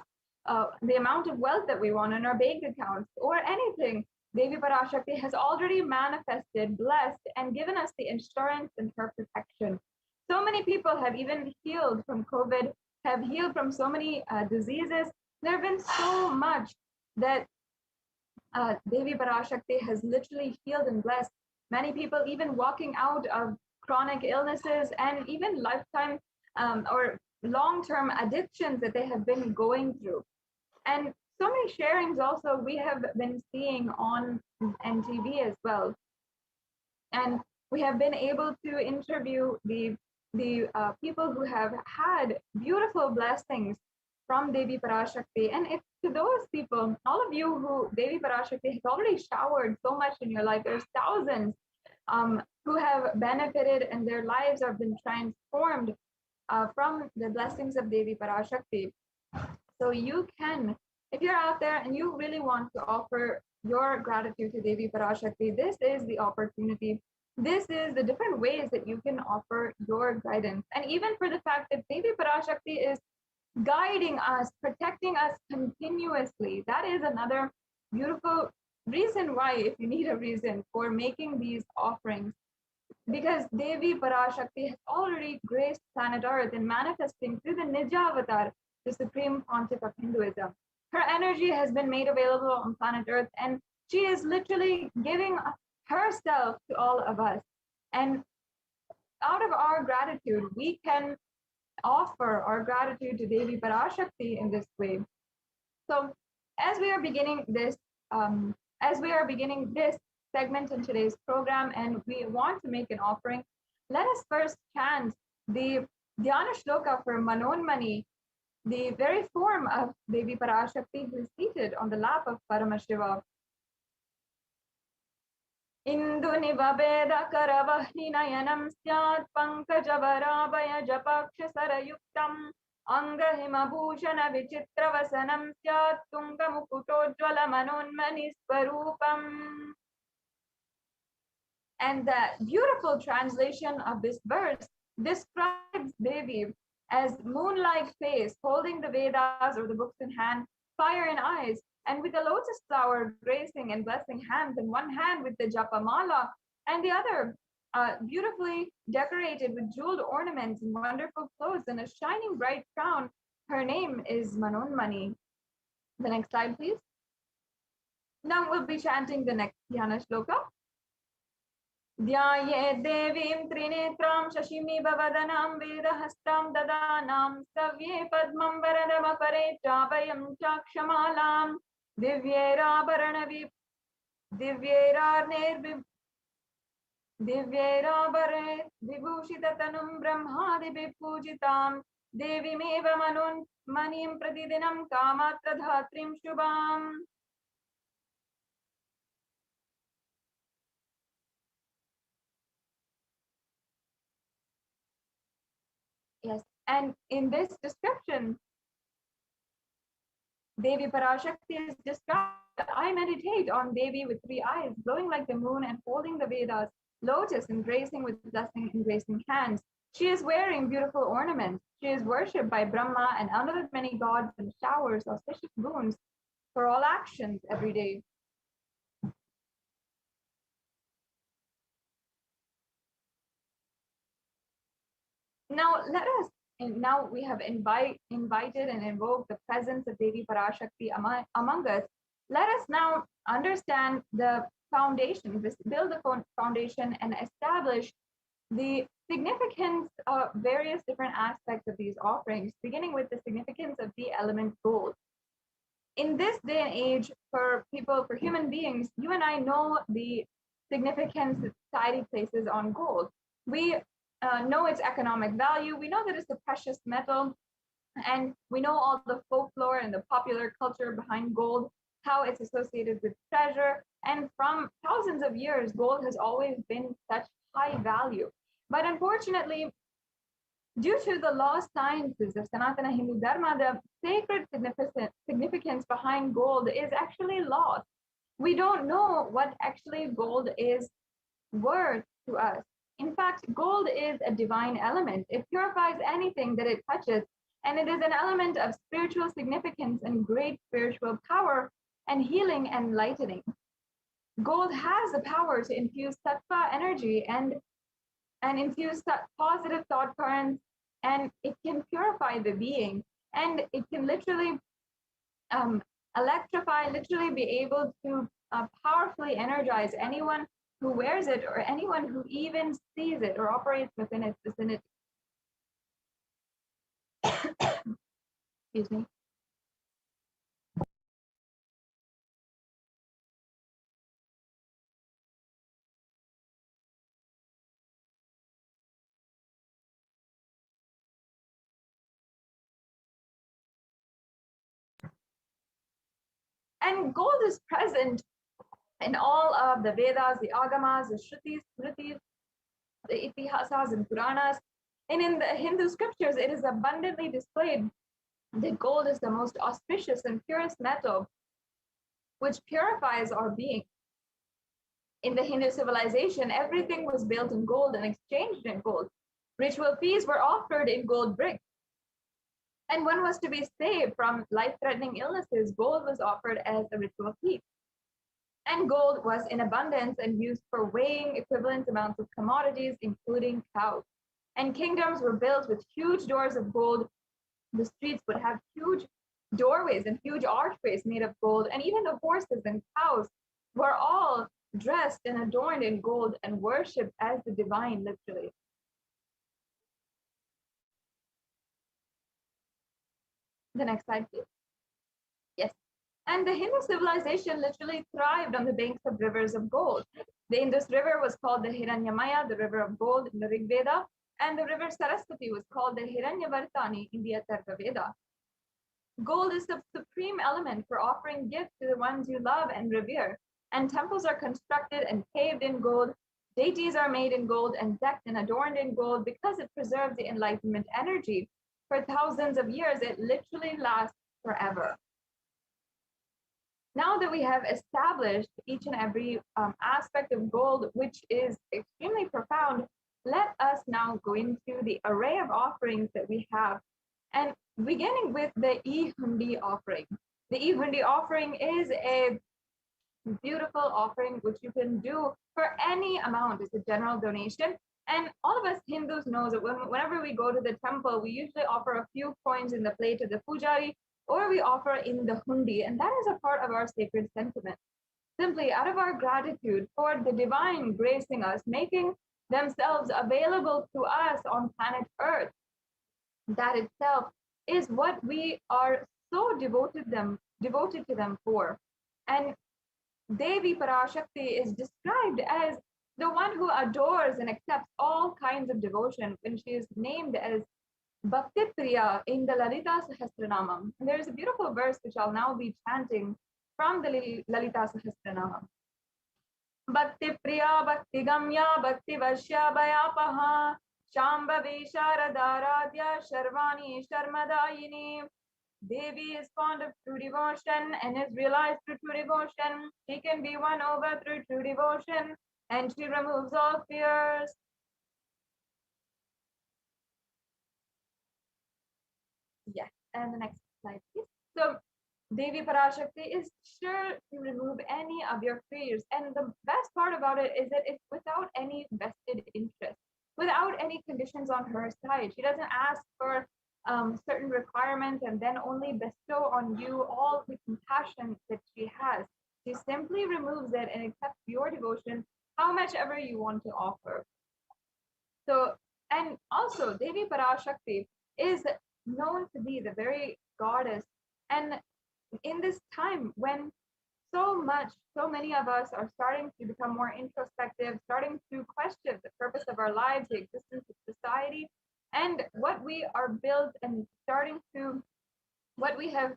the amount of wealth that we want in our bank accounts or anything. Devi PARASHAKTI has already manifested, blessed, and given us the insurance in her protection. So many people have even healed from COVID, have healed from so many diseases. There have been so much that Devi PARASHAKTI has literally healed and blessed. Many people even walking out of chronic illnesses and even lifetime or long-term addictions that they have been going through. And so many sharings also we have been seeing on NTV as well. And we have been able to interview the people who have had beautiful blessings from Devi PARASHAKTI. And if to those people, all of you who Devi PARASHAKTI has already showered so much in your life, there's thousands who have benefited and their lives have been transformed from the blessings of Devi PARASHAKTI. So you can, if you're out there and you really want to offer your gratitude to Devi PARASHAKTI, this is the opportunity. This is the different ways that you can offer your guidance. And even for the fact that Devi PARASHAKTI is guiding us, protecting us continuously, that is another beautiful reason why, if you need a reason for making these offerings, because Devi PARASHAKTI has already graced planet Earth in manifesting through the Nija Avatar, the Supreme Pontiff of Hinduism. Her energy has been made available on planet Earth, and she is literally giving herself to all of us. And out of our gratitude, we can offer our gratitude to Devi PARASHAKTI in this way. So as we are beginning this segment in today's program, and we want to make an offering, let us first chant the Dhyana Shloka for Manonmani, the very form of Devi PARASHAKTI who is seated on the lap of Paramashiva. Indu nivabeda karavahni nayanam syat pankajavaraabhaya japaksha sarayuktam angahima bhushana vichitravasanam syat tungamukutojvala manonmani swarupam. And the beautiful translation of this verse describes Devi as moon-like face, holding the Vedas or the books in hand, fire in eyes, and with a lotus flower gracing and blessing hands, in one hand with the Japamala, and the other beautifully decorated with jeweled ornaments and wonderful clothes and a shining bright crown. Her name is Manonmani. The next slide, please. Now we'll be chanting the next Dhyana Shloka. Dhyaye devim trinetram shashimi bhavadhanam vedahastam dadanam savye padmam varadamapare chavayam chakshamalam divyerabare vibhushitatanum brahmadibhi pujitam devimeva manonmanim pradidinam kamatradhatrim shubham. Yes, and in this description, Devi PARASHAKTI is described. I meditate on Devi with three eyes, glowing like the moon and holding the Vedas, lotus embracing with blessing embracing hands. She is wearing beautiful ornaments. She is worshipped by Brahma and other many gods and showers auspicious boons for all actions every day. Now we have invited and invoked the presence of Devi PARASHAKTI among us. Let us now understand the foundation, build the foundation and establish the significance of various different aspects of these offerings, beginning with the significance of the element gold. In this day and age, for human beings, you and I know the significance that society places on gold. We know its economic value. We know that it's a precious metal, and we know all the folklore and the popular culture behind gold, how it's associated with treasure. And from thousands of years, gold has always been such high value. But unfortunately, Due to the lost sciences of Sanatana Hindu Dharma, the sacred significance behind gold is actually lost. We don't know what actually gold is worth to us. In fact, gold is a divine element. It purifies anything that it touches, and it is an element of spiritual significance and great spiritual power and healing and lightening. Gold has the power to infuse sattva energy and infuse positive thought currents, and it can purify the being, and it can literally electrify, literally be able to powerfully energize anyone who wears it or anyone who even sees it or operates within its vicinity. Excuse me. And gold is present in all of the Vedas, the Agamas, the Shrutis, Smritis, the Itihasas and Puranas. And in the Hindu scriptures, it is abundantly displayed that gold is the most auspicious and purest metal, which purifies our being. In the Hindu civilization, everything was built in gold and exchanged in gold. Ritual feasts were offered in gold bricks. And when was to be saved from life-threatening illnesses, gold was offered as a ritual fee. And gold was in abundance and used for weighing equivalent amounts of commodities, including cows. And kingdoms were built with huge doors of gold. The streets would have huge doorways and huge archways made of gold. And even the horses and cows were all dressed and adorned in gold and worshipped as the divine, literally. The next slide, please. Yes. And the Hindu civilization literally thrived on the banks of rivers of gold. The Indus River was called the Hiranyamaya, the river of gold in the Rig Veda, and the river Saraswati was called the Hiranyavartani in the Atharva Veda. Gold is the supreme element for offering gifts to the ones you love and revere, and temples are constructed and paved in gold. Deities are made in gold and decked and adorned in gold because it preserves the enlightenment energy. For thousands of years, it literally lasts forever. Now that we have established each and every aspect of gold, which is extremely profound, let us now go into the array of offerings that we have. And beginning with the E-Hundi offering. The E-Hundi offering is a beautiful offering which you can do for any amount. It's a general donation. And all of us Hindus know that whenever we go to the temple, we usually offer a few coins in the plate to the pujari, or we offer in the hundi, and that is a part of our sacred sentiment. Simply out of our gratitude for the divine gracing us, making themselves available to us on planet Earth. That itself is what we are so devoted to them for. And Devi PARASHAKTI is described as the one who adores and accepts all kinds of devotion when she is named as Bhakti Priya in the Lalita Sahasranamam. And there is a beautiful verse which I'll now be chanting from the Lalita Sahasranamam. Bhakti Priya Bhakti Gamya Bhakti Vashya Bhayapaha Shambhavi Sharadharadhya Sharvani Sharmadayini. Devi is fond of true devotion and is realized through true devotion. She can be won over through true devotion, and she removes all fears. Yes, and the next slide, please. So Devi PARASHAKTI is sure to remove any of your fears. And the best part about it is that it's without any vested interest, without any conditions on her side. She doesn't ask for certain requirements and then only bestow on you all the compassion that she has. She simply removes it and accepts your devotion, how much ever you want to offer. So, and also Devi PARASHAKTI is known to be the very goddess. And in this time when so many of us are starting to become more introspective, starting to question the purpose of our lives, the existence of society, and what we are built and what we have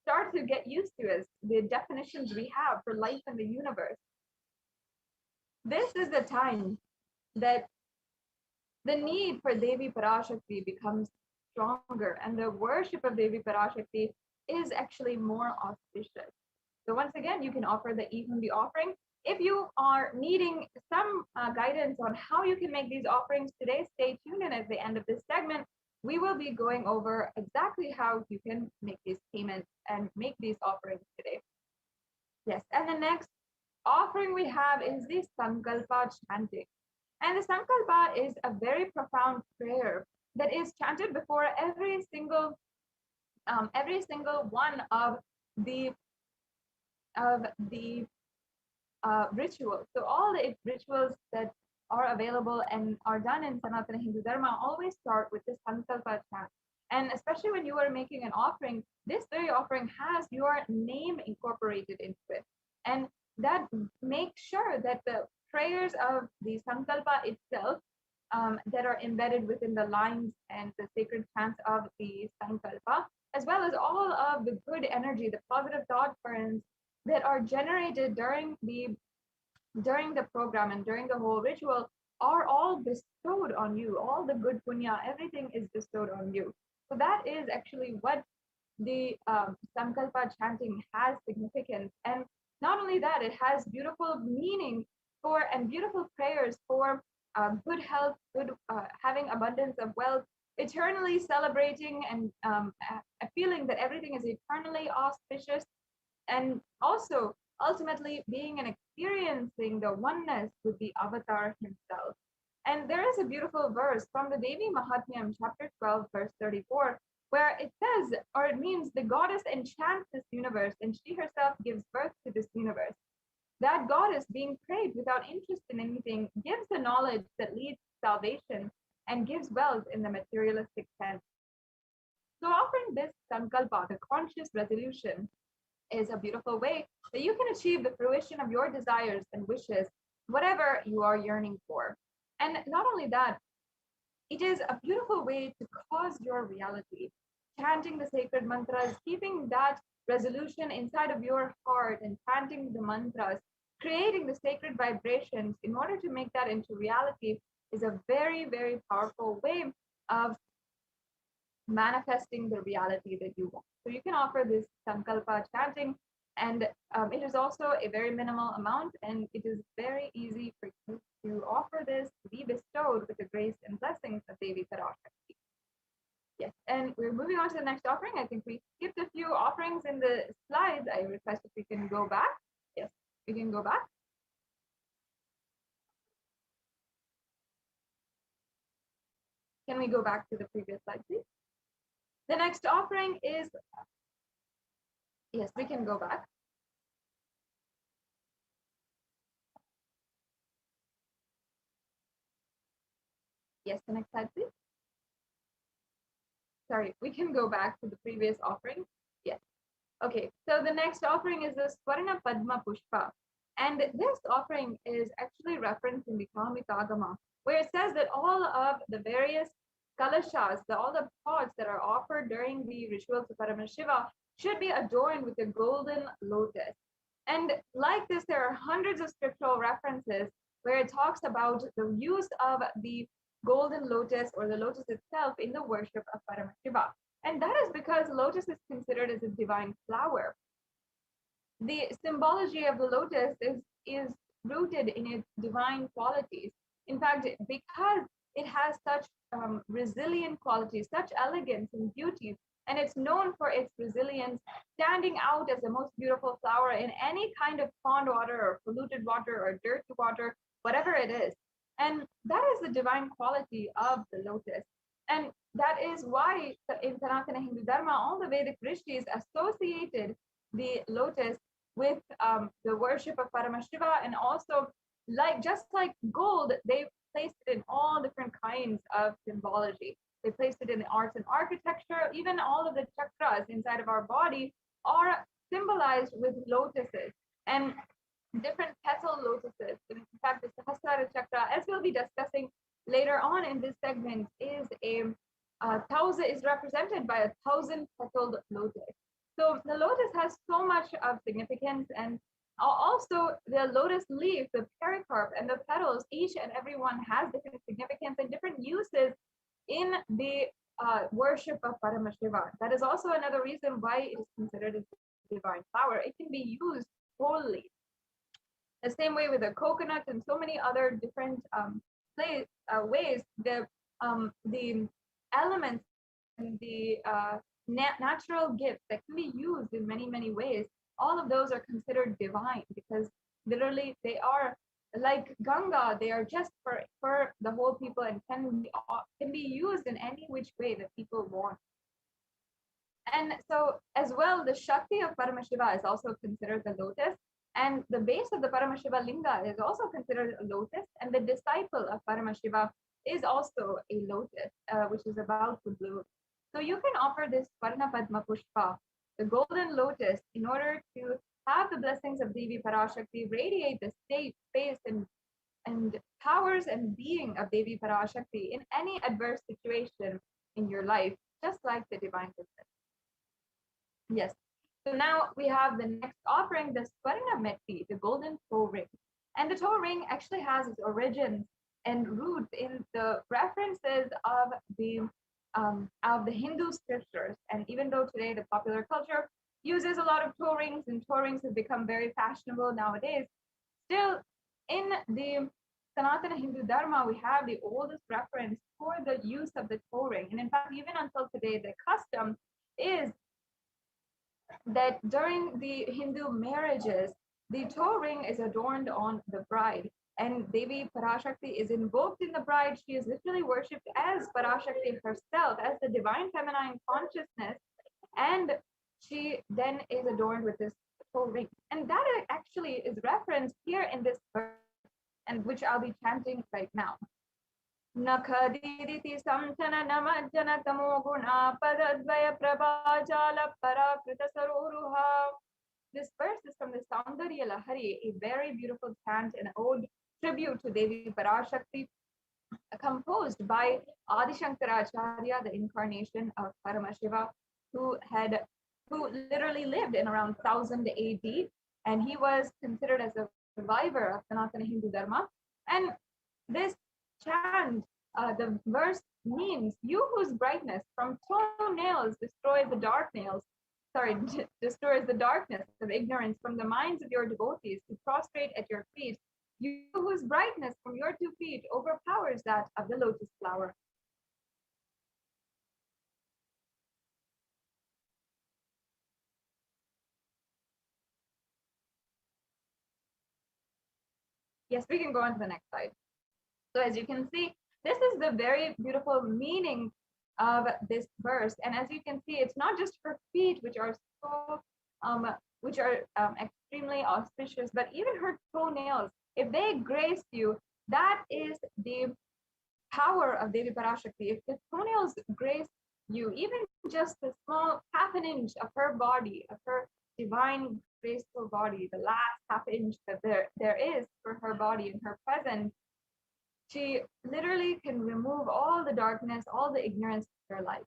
started to get used to as the definitions we have for life in the universe. This is the time that the need for Devi PARASHAKTI becomes stronger, and the worship of Devi PARASHAKTI is actually more auspicious. So once again, you can offer the Ehundi offering. If you are needing some guidance on how you can make these offerings today, stay tuned, and at the end of this segment, we will be going over exactly how you can make these payments and make these offerings today. Yes, and the next offering we have is the Sankalpa chanting. And the Sankalpa is a very profound prayer that is chanted before every single one of the rituals. So all the rituals that are available and are done in Sanatana Hindu Dharma always start with the Sankalpa chant. And especially when you are making an offering, this very offering has your name incorporated into it. And that makes sure that the prayers of the Sankalpa itself that are embedded within the lines and the sacred chants of the Sankalpa, as well as all of the good energy, the positive thought currents that are generated during the program and during the whole ritual, are all bestowed on you. All the good punya, everything is bestowed on you. So that is actually what the Sankalpa chanting has significance. And not only that, it has beautiful meaning for and beautiful prayers for good health, good having abundance of wealth, eternally celebrating and a feeling that everything is eternally auspicious, and also ultimately being and experiencing the oneness with the avatar himself. And there is a beautiful verse from the Devi Mahatmyam, chapter 12, verse 34, where it says, or it means, the goddess enchants this universe and she herself gives birth to this universe. That goddess, being prayed without interest in anything, gives the knowledge that leads to salvation and gives wealth in the materialistic sense. So offering this Sankalpa, the conscious resolution, is a beautiful way that you can achieve the fruition of your desires and wishes, whatever you are yearning for. And not only that, it is a beautiful way to cause your reality. Chanting the sacred mantras, keeping that resolution inside of your heart and chanting the mantras, creating the sacred vibrations in order to make that into reality is a very, very powerful way of manifesting the reality that you want. So you can offer this Sankalpa chanting, and it is also a very minimal amount, and it is very easy for you to offer this to be bestowed with the grace and blessings of Devi PARASHAKTI. Yes, and we're moving on to the next offering. I think we skipped a few offerings in the slides. I request if we can go back. Yes, we can go back. Can we go back to the previous slide, please? The next offering is, yes, we can go back. Yes, the next slide, please. Sorry, we can go back to the previous offering. Yes. Okay, so the next offering is the Swarna Padma Pushpa. And this offering is actually referenced in the Kamikagama, where it says that all of the various kalashas, all the pots that are offered during the rituals of Paramashiva should be adorned with a golden lotus. And like this, there are hundreds of scriptural references where it talks about the use of the golden lotus or the lotus itself in the worship of Paramashiva. And that is because lotus is considered as a divine flower. The symbology of the lotus is rooted in its divine qualities. In fact, because it has such resilient qualities, such elegance and beauty, and it's known for its resilience, standing out as the most beautiful flower in any kind of pond water or polluted water or dirty water, whatever it is. And that is the divine quality of the lotus. And that is why in Sanatana Hindu Dharma, all the Vedic rishis associated the lotus with the worship of Paramashiva, and also just like gold, they placed it in all different kinds of symbology. They placed it in the arts and architecture. Even all of the chakras inside of our body are symbolized with lotuses and different petal lotuses. In fact, the Sahasrara chakra, as we'll be discussing later on in this segment, is represented by 1,000 petaled lotus. So the lotus has so much of significance, and Also, the lotus leaf, the pericarp, and the petals, each and every one has different significance and different uses in the worship of Paramashiva. That is also another reason why it is considered a divine flower. It can be used wholly. The same way with the coconut and so many other different ways, the elements and the natural gifts that can be used in many, many ways, all of those are considered divine because literally they are like Ganga. They are just for the whole people and can be used in any which way that people want. And so as well, the Shakti of Paramashiva is also considered the lotus. And the base of the Paramashiva Linga is also considered a lotus. And the disciple of Paramashiva is also a lotus, which is about to bloom. So you can offer this Varna Padma Pushpa, the golden lotus, in order to have the blessings of Devi Parashakti radiate the state, space, and powers and being of Devi Parashakti in any adverse situation in your life, just like the divine goodness. Yes. So now we have the next offering, the Swarna Metti, the golden toe ring. And the toe ring actually has its origins and roots in the references of the Hindu scriptures. And even though today the popular culture uses a lot of toe rings and toe rings have become very fashionable nowadays, still in the Sanatana Hindu Dharma, we have the oldest reference for the use of the toe ring. And in fact, even until today, the custom is that during the Hindu marriages, the toe ring is adorned on the bride. And Devi Parashakti is invoked in the bride. She is literally worshipped as Parashakti herself, as the divine feminine consciousness. And she then is adorned with this toe ring. And that actually is referenced here in this verse, and which I'll be chanting right now. Nakhadiditi samtana namajjana tamoguna padadvaya prabhajala parakrita saroruha. This verse is from the Saundarya Lahari, a very beautiful chant and ode tribute to Devi Parashakti, composed by Adi Shankaracharya, the incarnation of Paramashiva, who literally lived in around 1000 AD, and he was considered as a survivor of Sanatana Hindu Dharma. And this chant, the verse means, you whose brightness from toenails destroys the darkness of ignorance from the minds of your devotees to prostrate at your feet, you whose brightness from your 2 feet overpowers that of the lotus flower. Yes, we can go on to the next slide. So as you can see, this is the very beautiful meaning of this verse. And as you can see, it's not just her feet, which are so, extremely auspicious, but even her toenails. If they grace you, that is the power of Devi Parashakti. If the toenails grace you, even just the small half an inch of her body, of her divine graceful body, the last half inch that there is for her body in her presence, she literally can remove all the darkness, all the ignorance of her life.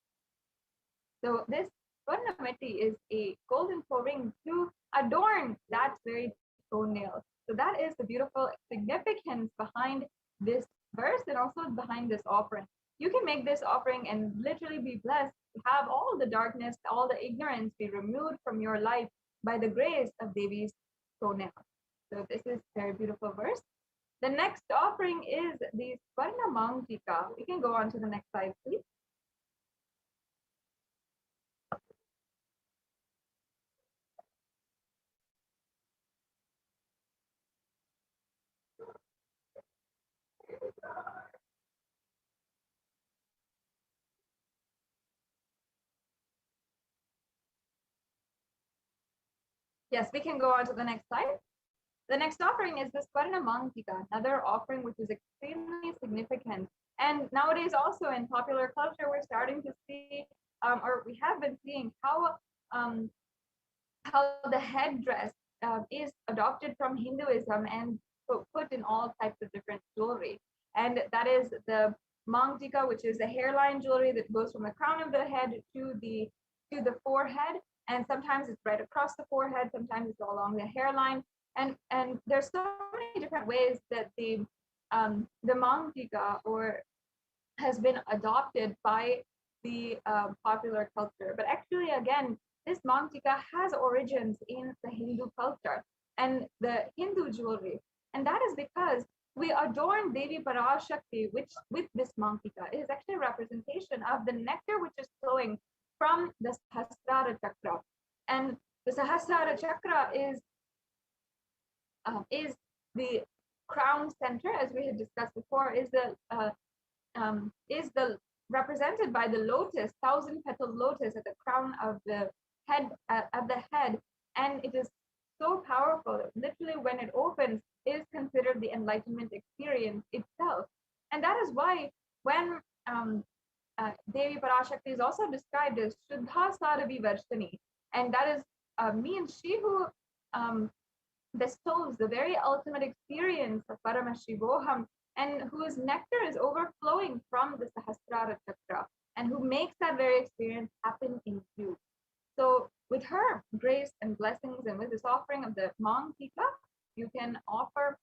So this Swarnamati is a golden toe ring to adorn that very toenail. So that is the beautiful significance behind this verse and also behind this offering. You can make this offering and literally be blessed to have all the darkness, all the ignorance be removed from your life by the grace of Devi's toenail. So this is a very beautiful verse. The next offering is the Swarna Mangtika. We can go on to the next slide, please. Yes, we can go on to the next slide. The next offering is the Swarna Mangtika, another offering which is extremely significant. And nowadays also in popular culture, we're starting to see, or we have been seeing how the headdress is adopted from Hinduism and put in all types of different jewelry. And that is the Mangtika, which is a hairline jewelry that goes from the crown of the head to the forehead. And sometimes it's right across the forehead, sometimes it's along the hairline. And there's so many different ways that the Mangtika or has been adopted by the popular culture. But actually, again, this Mangtika has origins in the Hindu culture and the Hindu jewelry. And that is because we adorn Devi PARASHAKTI with this Mangtika. It is actually a representation of the nectar which is flowing from the Sahasrara Chakra. And the Sahasrara Chakra is the crown center, as we had discussed before, is the represented by the lotus, 1,000-petal lotus at the crown of the head, and it is so powerful that literally when it opens is considered the enlightenment experience itself. And that is why when Devi Parashakti is also described as Shuddha Saravi Varshani, and that is means she who bestows the very ultimate experience of Paramashivoham, and whose nectar is overflowing from the Sahasrara Chakra, and who makes that very experience happen in you. So with her grace and blessings, and with this offering of the Mangtika, you can offer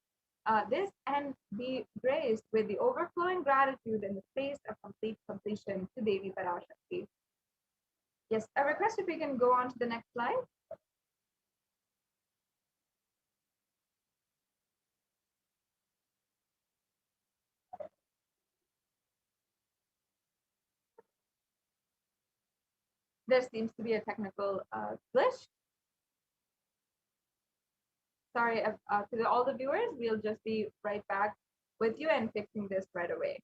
this and be graced with the overflowing gratitude and the space of complete completion to Devi Parashakti. Yes, I request if we can go on to the next slide. There seems to be a technical glitch. Sorry, to all the viewers, we'll just be right back with you and fixing this right away.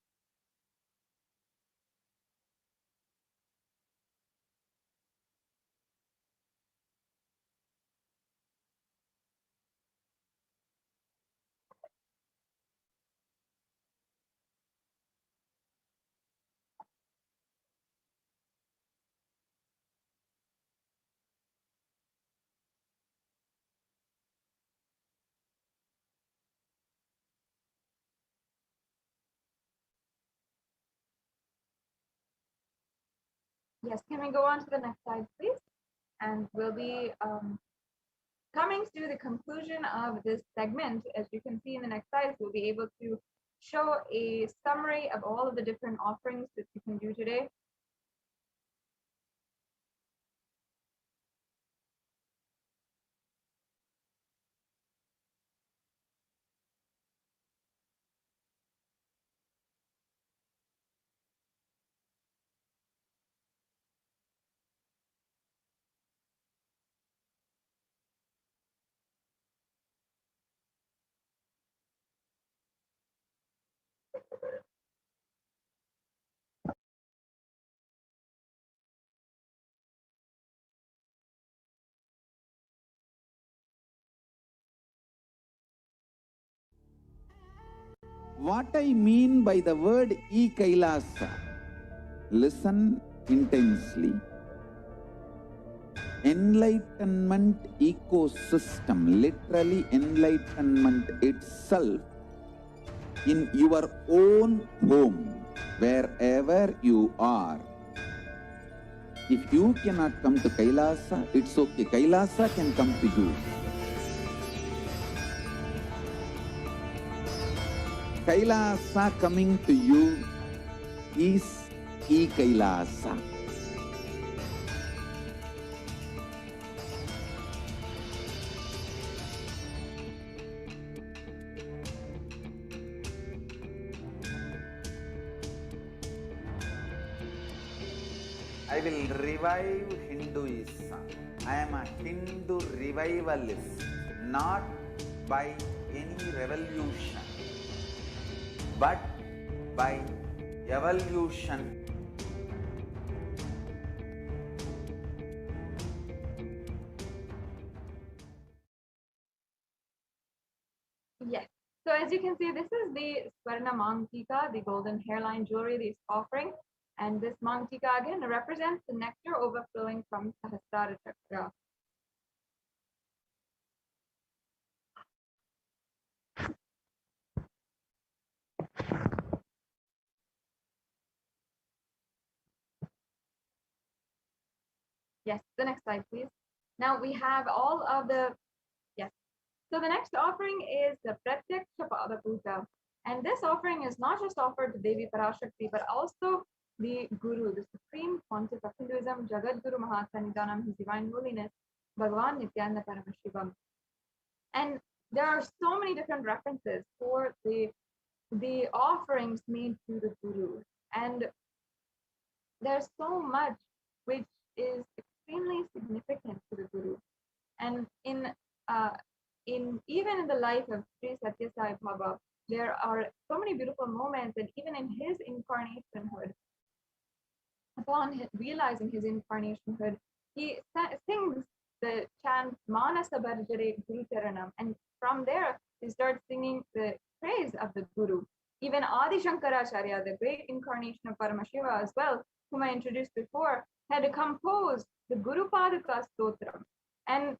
Yes, can we go on to the next slide, please? And we'll be coming to the conclusion of this segment. As you can see in the next slide, we'll be able to show a summary of all of the different offerings that you can do today. What I mean by the word e-Kailasa, listen intensely. Enlightenment ecosystem, literally enlightenment itself, in your own home, wherever you are. If you cannot come to Kailasa, it's okay. Kailasa can come to you. Kailasa coming to you is e-Kailasa. I will revive Hinduism. I am a Hindu revivalist, not by any revolution, but by evolution. Yes. So as you can see, this is the Swarna Mangtika, the golden hairline jewelry that is offering. And this Mangtika again represents the nectar overflowing from Sahasrara Chakra. Yes, the next slide, please. Now we have all of the, yes. So the next offering is the Pratyaksha Pada Puja. And this offering is not just offered to Devi PARASHAKTI, but also the Guru, the Supreme Pontiff of Hinduism, Jagat Guru Mahasanidanam, His Divine Holiness, Bhagavan Nityananda Paramashivam. And there are so many different references for the offerings made to the Guru. And there's so much which is extremely significant to the Guru. And even in the life of Sri Satya Sai Baba, there are so many beautiful moments, and even in his incarnationhood, upon realizing his incarnationhood, he sings the chant Manasa Bharjare Guru Charanam, and from there he starts singing the praise of the Guru. Even Adi Shankaracharya, the great incarnation of Paramashiva as well, whom I introduced before, had composed the Guru Padaka Stotram, and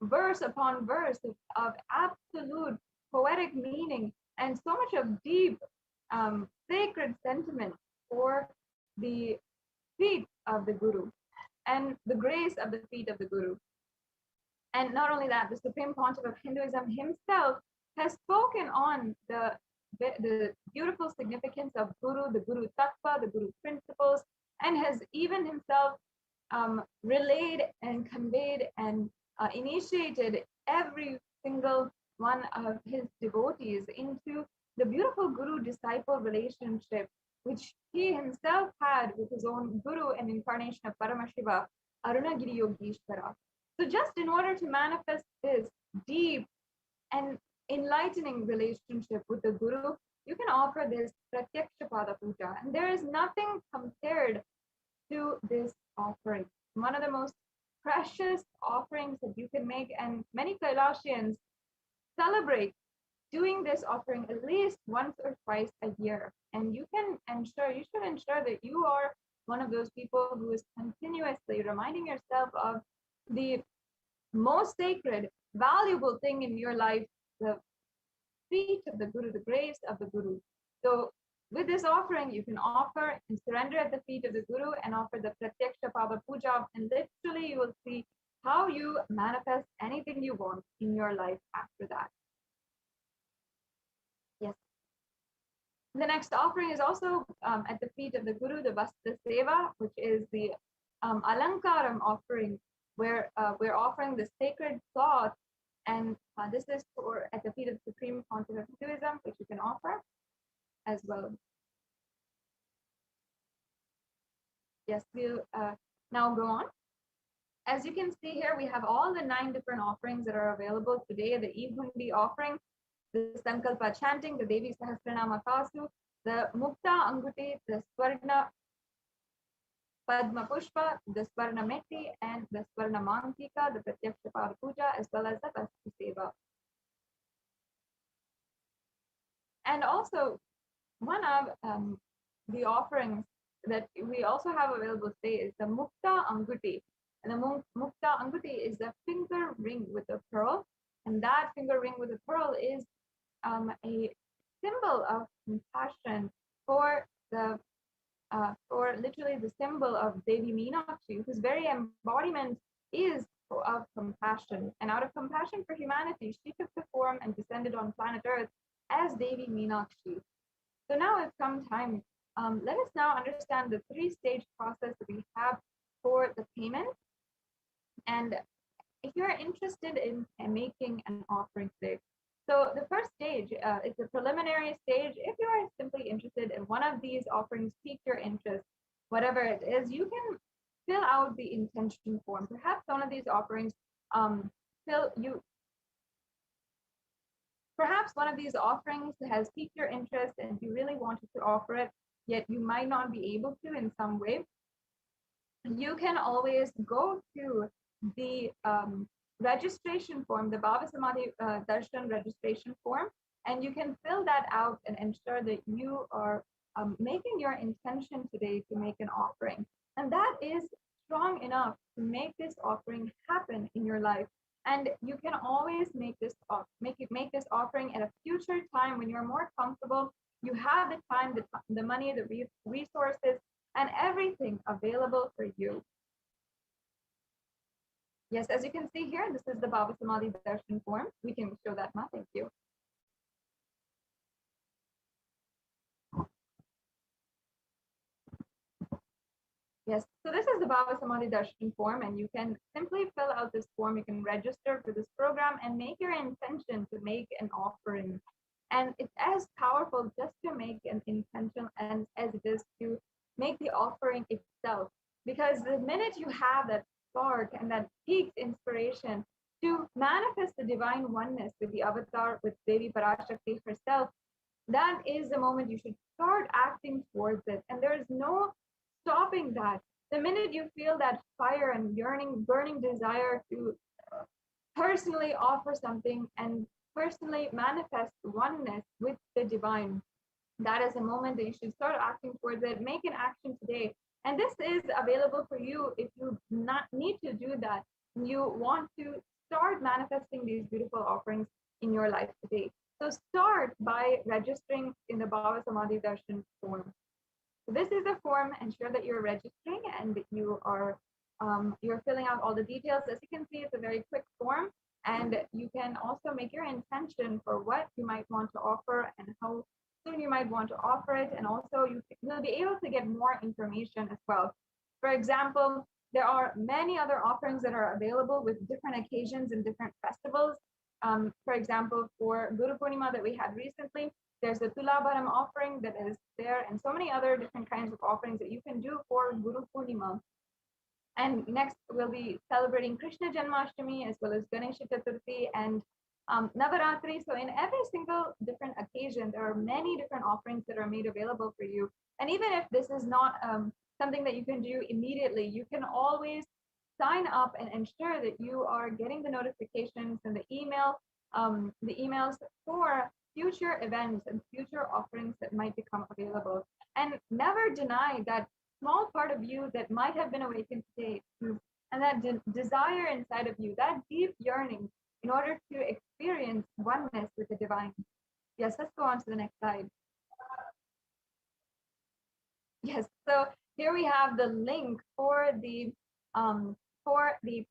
verse upon verse of absolute poetic meaning and so much of deep sacred sentiment for the feet of the Guru and the grace of the feet of the Guru. And not only that, the Supreme Pontiff of Hinduism himself has spoken on the beautiful significance of Guru, the Guru Tattva, the Guru principles, and has even himself relayed and conveyed and initiated every single one of his devotees into the beautiful Guru-disciple relationship, which he himself had with his own Guru and incarnation of Paramashiva, Arunagiri Yogeshwara. So just in order to manifest this deep and enlightening relationship with the Guru, you can offer this Pratyaksha Pada Puja. And there is nothing compared to this offering. One of the most precious offerings that you can make, and many Kailashians celebrate doing this offering at least once or twice a year. And you should ensure that you are one of those people who is continuously reminding yourself of the most sacred, valuable thing in your life, the feet of the Guru, the grace of the Guru. So with this offering, you can offer and surrender at the feet of the Guru and offer the Pratyaksha Pada Puja, and literally you will see how you manifest anything you want in your life after that. Yes. The next offering is also at the feet of the Guru, the Vastra Seva, which is the Alankaram offering, where we're offering the sacred cloth, and this is for at the feet of the Supreme Pontiff of Hinduism, which you can offer as well. Yes, we'll now go on. As you can see here, we have all the 9 different offerings that are available today: the Evehundi offering, the Sankalpa chanting, the Devi Sahasranama Kasu, the Mukta Anguti, the Swarna Padma Pushpa, the Swarna Meti, and the Swarna Mantika, the Pratyaksha Pada Puja, as well as the Vastra Seva. And also, one of the offerings that we also have available today is the Mukta Anguti. And the Mukta Anguti is the finger ring with a pearl. And that finger ring with a pearl is a symbol of compassion for literally the symbol of Devi Meenakshi, whose very embodiment is of compassion. And out of compassion for humanity, she took the form and descended on planet Earth as Devi Meenakshi. So now it's come time. Let us now understand the 3-stage process that we have for the payment. And if you're interested in making an offering today, so the first stage is the preliminary stage. If you are simply interested in one of these offerings, pique your interest, whatever it is, you can fill out the intention form. Perhaps one of these offerings Perhaps one of these offerings has piqued your interest and you really wanted to offer it, yet you might not be able to in some way. You can always go to the registration form, the Bhava Samadhi Darshan registration form, and you can fill that out and ensure that you are making your intention today to make an offering. And that is strong enough to make this offering happen in your life. And you can always make this offering at a future time when you're more comfortable. You have the time, the money, the resources, and everything available for you. Yes, as you can see here, this is the Bhava Samadhi Darshan form. We can show that now. Thank you. Yes, so this is the Bhava Samadhi Darshan form, and you can simply fill out this form. You can register for this program and make your intention to make an offering. And it's as powerful just to make an intention as it is to make the offering itself. Because the minute you have that spark and that peaked inspiration to manifest the divine oneness with the avatar, with Devi PARASHAKTI herself, that is the moment you should start acting towards it. And there is no stopping that. The minute you feel that fire and yearning, burning desire to personally offer something and personally manifest oneness with the divine, that is the moment that you should start acting towards it. Make an action today. And this is available for you if you not need to do that. You want to start manifesting these beautiful offerings in your life today. So start by registering in the Bhava Samadhi Darshan form. So this is the form. Ensure that you're registering and you are you're filling out all the details. As you can see, it's a very quick form, and you can also make your intention for what you might want to offer and how soon you might want to offer it, and also you'll be able to get more information as well. For example, there are many other offerings that are available with different occasions and different festivals. For example, for Guru Purnima that we had recently, there's a Tulabharam offering that is there, and so many other different kinds of offerings that you can do for Guru Purnima. And next, we'll be celebrating Krishna Janmashtami as well as Ganesha Chaturthi and Navaratri. So in every single different occasion, there are many different offerings that are made available for you. And even if this is not something that you can do immediately, you can always sign up and ensure that you are getting the notifications and the emails for future events and future offerings that might become available. And never deny that small part of you that might have been awakened today, and that desire inside of you, that deep yearning in order to experience oneness with the divine. Yes, let's go on to the next slide. Yes, so here we have the link for the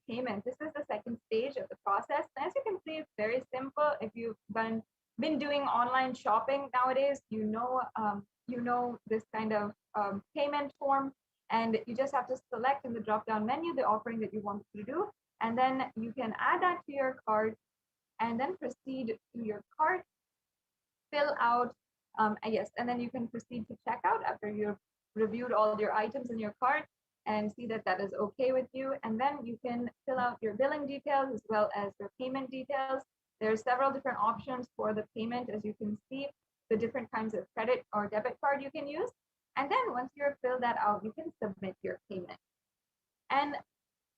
payment. This is the second stage of the process. As you can see, it's very simple. If you've been doing online shopping nowadays, you know this kind of payment form, and you just have to select in the drop-down menu the offering that you want to do, and then you can add that to your cart, and then proceed to your cart, fill out, yes, and then you can proceed to checkout after you've reviewed all your items in your cart and see that that is okay with you, and then you can fill out your billing details as well as your payment details. There are several different options for the payment, as you can see, the different kinds of credit or debit card you can use. And then once you've filled that out, you can submit your payment. And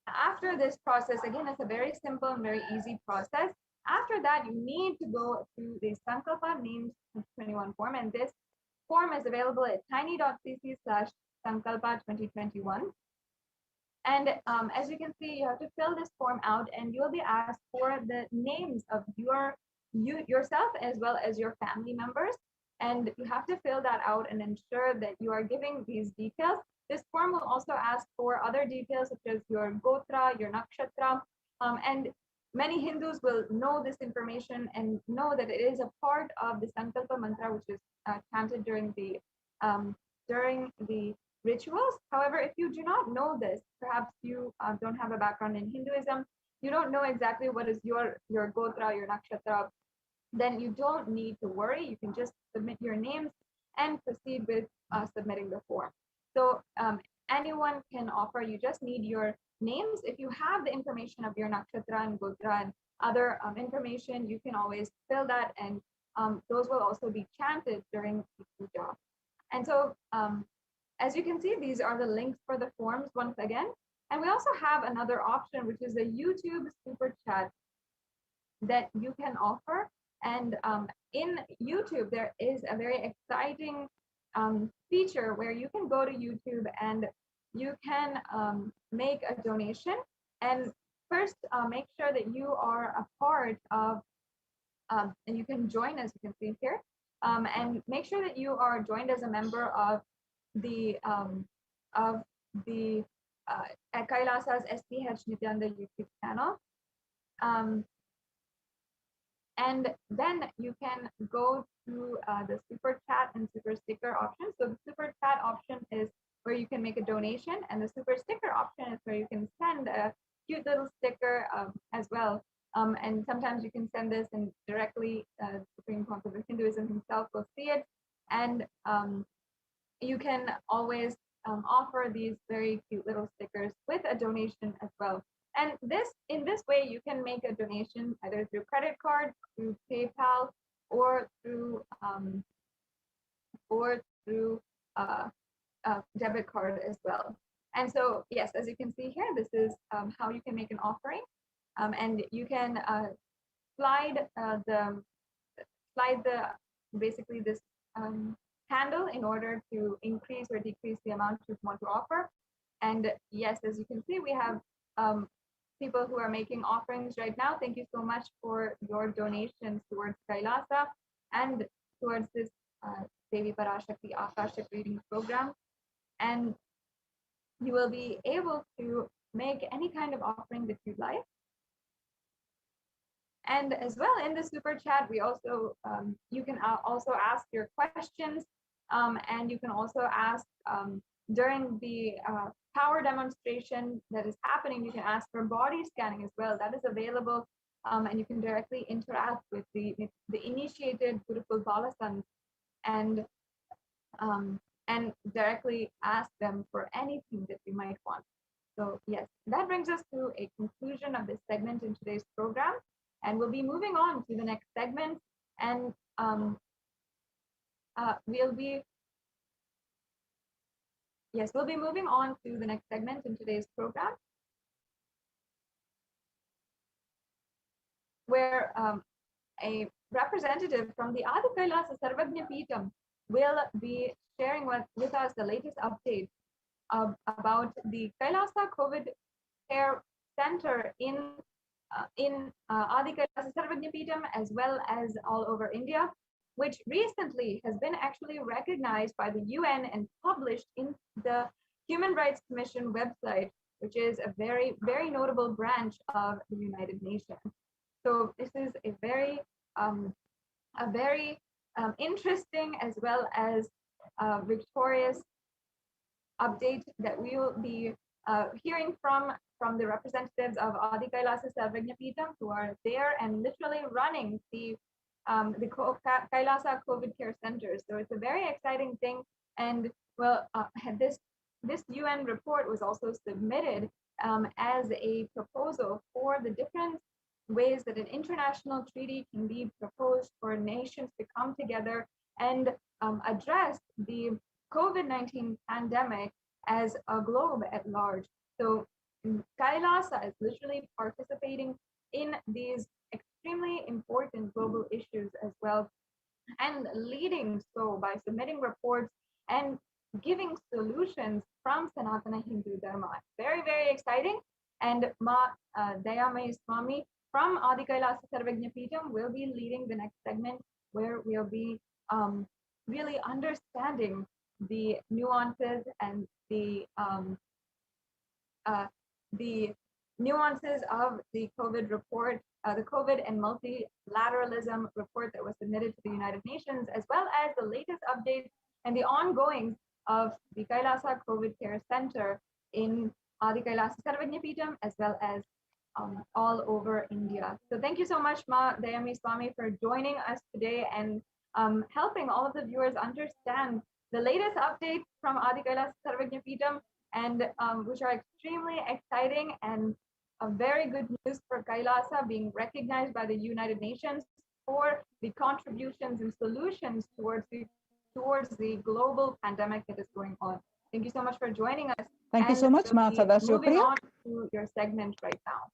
after this process, again, it's a very simple and very easy process. After that, you need to go to the Sankalpa Names 2021 form, and this form is available at tiny.cc/Sankalpa2021. And as you can see, you have to fill this form out, and you'll be asked for the names of yourself as well as your family members. And you have to fill that out and ensure that you are giving these details. This form will also ask for other details such as your gotra, your nakshatra, and many Hindus will know this information and know that it is a part of the Sankalpa mantra, which is chanted during the rituals. However, if you do not know this, perhaps you don't have a background in Hinduism, you don't know exactly what is your gotra, your nakshatra, then you don't need to worry. You can just submit your names and proceed with submitting the form. So anyone can offer, you just need your names. If you have the information of your nakshatra and gotra and other information, you can always fill that, and those will also be chanted during the puja. And so as you can see, these are the links for the forms once again. And we also have another option, which is a YouTube super chat that you can offer. And in YouTube, there is a very exciting feature where you can go to YouTube and you can make a donation. And first, make sure that you are a part of, and you can join, as you can see here, and make sure that you are joined as a member of the at Kailasa's SPH Nityananda YouTube channel. And then you can go to the super chat and super sticker option. So the super chat option is where you can make a donation, and the super sticker option is where you can send a cute little sticker as well. And sometimes you can send this and directly the Supreme Council of Hinduism himself will see it. And you can always offer these very cute little stickers with a donation as well. And in this way, you can make a donation either through credit card, through PayPal, or through debit card as well. And so, yes, as you can see here, this is how you can make an offering, and you can slide basically this handle in order to increase or decrease the amount you want to offer. And yes, as you can see, we have people who are making offerings right now. Thank you so much for your donations towards Kailasa and towards this Devi PARASHAKTI Akashic reading program. And you will be able to make any kind of offering that you'd like. And as well, in the super chat, we also you can also ask your questions, and you can also ask during the power demonstration that is happening. You can ask for body scanning as well. That is available, and you can directly interact with the initiated beautiful Balasans and directly ask them for anything that you might want. So yes, that brings us to a conclusion of this segment in today's program. And we'll be moving on to the next segment, and we'll be moving on to the next segment in today's program, where a representative from the Adi Kailasa Sarvagnya Peetham will be sharing with us the latest update about the Kailasa COVID Care Center in Adi Kailasa Sarvagnya Peetham, as well as all over India, which recently has been actually recognized by the UN and published in the Human Rights Commission website, which is a very, very notable branch of the United Nations. So this is a very interesting as well as victorious update that we will be hearing from the representatives of Adi Kailasa Sarvagnya Peetham, who are there and literally running the Kailasa COVID Care Center. So it's a very exciting thing. And well, this UN report was also submitted as a proposal for the different ways that an international treaty can be proposed for nations to come together and address the COVID-19 pandemic as a globe at large. So Kailasa is literally participating in these extremely important global issues as well, and leading so by submitting reports and giving solutions from Sanatana Hindu Dharma. Very, very exciting. And Ma Dayamay Swami from Adi Kailasa Sarvagnya Peetham will be leading the next segment, where we'll be really understanding the nuances and the nuances of the COVID report, the COVID and multilateralism report that was submitted to the United Nations, as well as the latest updates and the ongoing of the Kailasa COVID Care Center in Adi Kailasa Sarvagnya Peetham, as well as all over India. So thank you so much, Ma Dayami Swami, for joining us today and helping all of the viewers understand the latest updates from Adi Kailasa Sarvagnya Peetham, and which are extremely exciting and a very good news for Kailasa being recognized by the United Nations for the contributions and solutions towards the global pandemic that is going on. Thank you so much for joining us. Thank you so much, Ma Sadashiva. Moving on to your segment right now.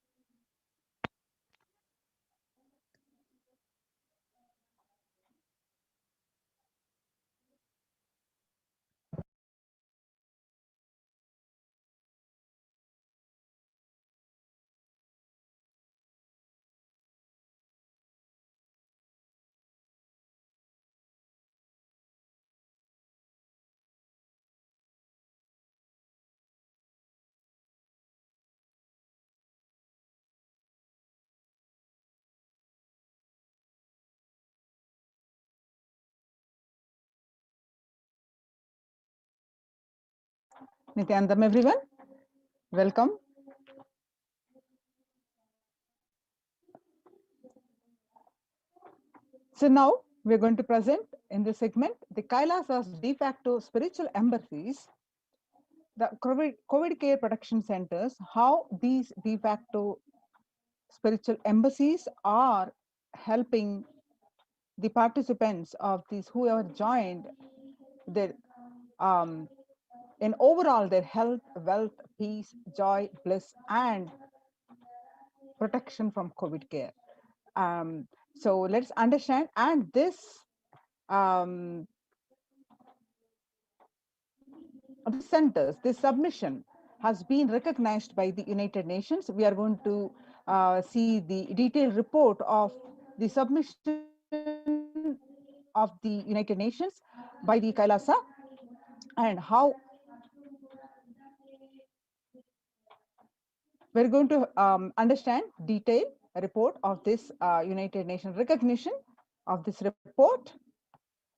Nityanandam, everyone. Welcome. So now we're going to present in this segment the Kailasa's de facto spiritual embassies, the COVID care protection centers, how these de facto spiritual embassies are helping the participants of these whoever joined their in overall their health, wealth, peace, joy, bliss, and protection from COVID care. So let's understand, and this centers, this submission has been recognized by the United Nations. We are going to see the detailed report of the submission of the United Nations by the Kailasa, and how we're going to understand detailed report of this United Nations recognition of this report.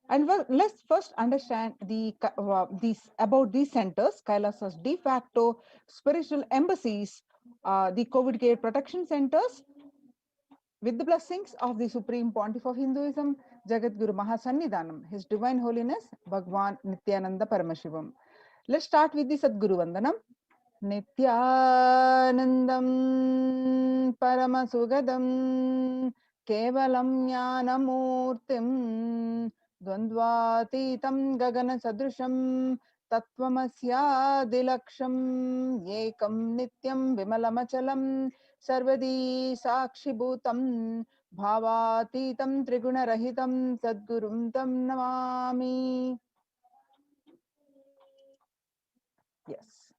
And well, let's first understand about these centers, Kailasa's de facto spiritual embassies, the COVID care protection centers, with the blessings of the Supreme Pontiff of Hinduism, Jagat Guru Mahasannidhanam, His Divine Holiness, Bhagwan Nityananda Paramashivam. Let's start with the Sadguru Vandanam. Nityanandam Paramasugadam Kevalam Jnanamurtim Dvandvatitam Gagana Sadrusham Tattvamasya Dilaksham Yekam Nityam Vimalamachalam Sarvadi Sakshibhutam Bhavatitam Triguna Rahitam Sadgurum Tam Namami. Yes.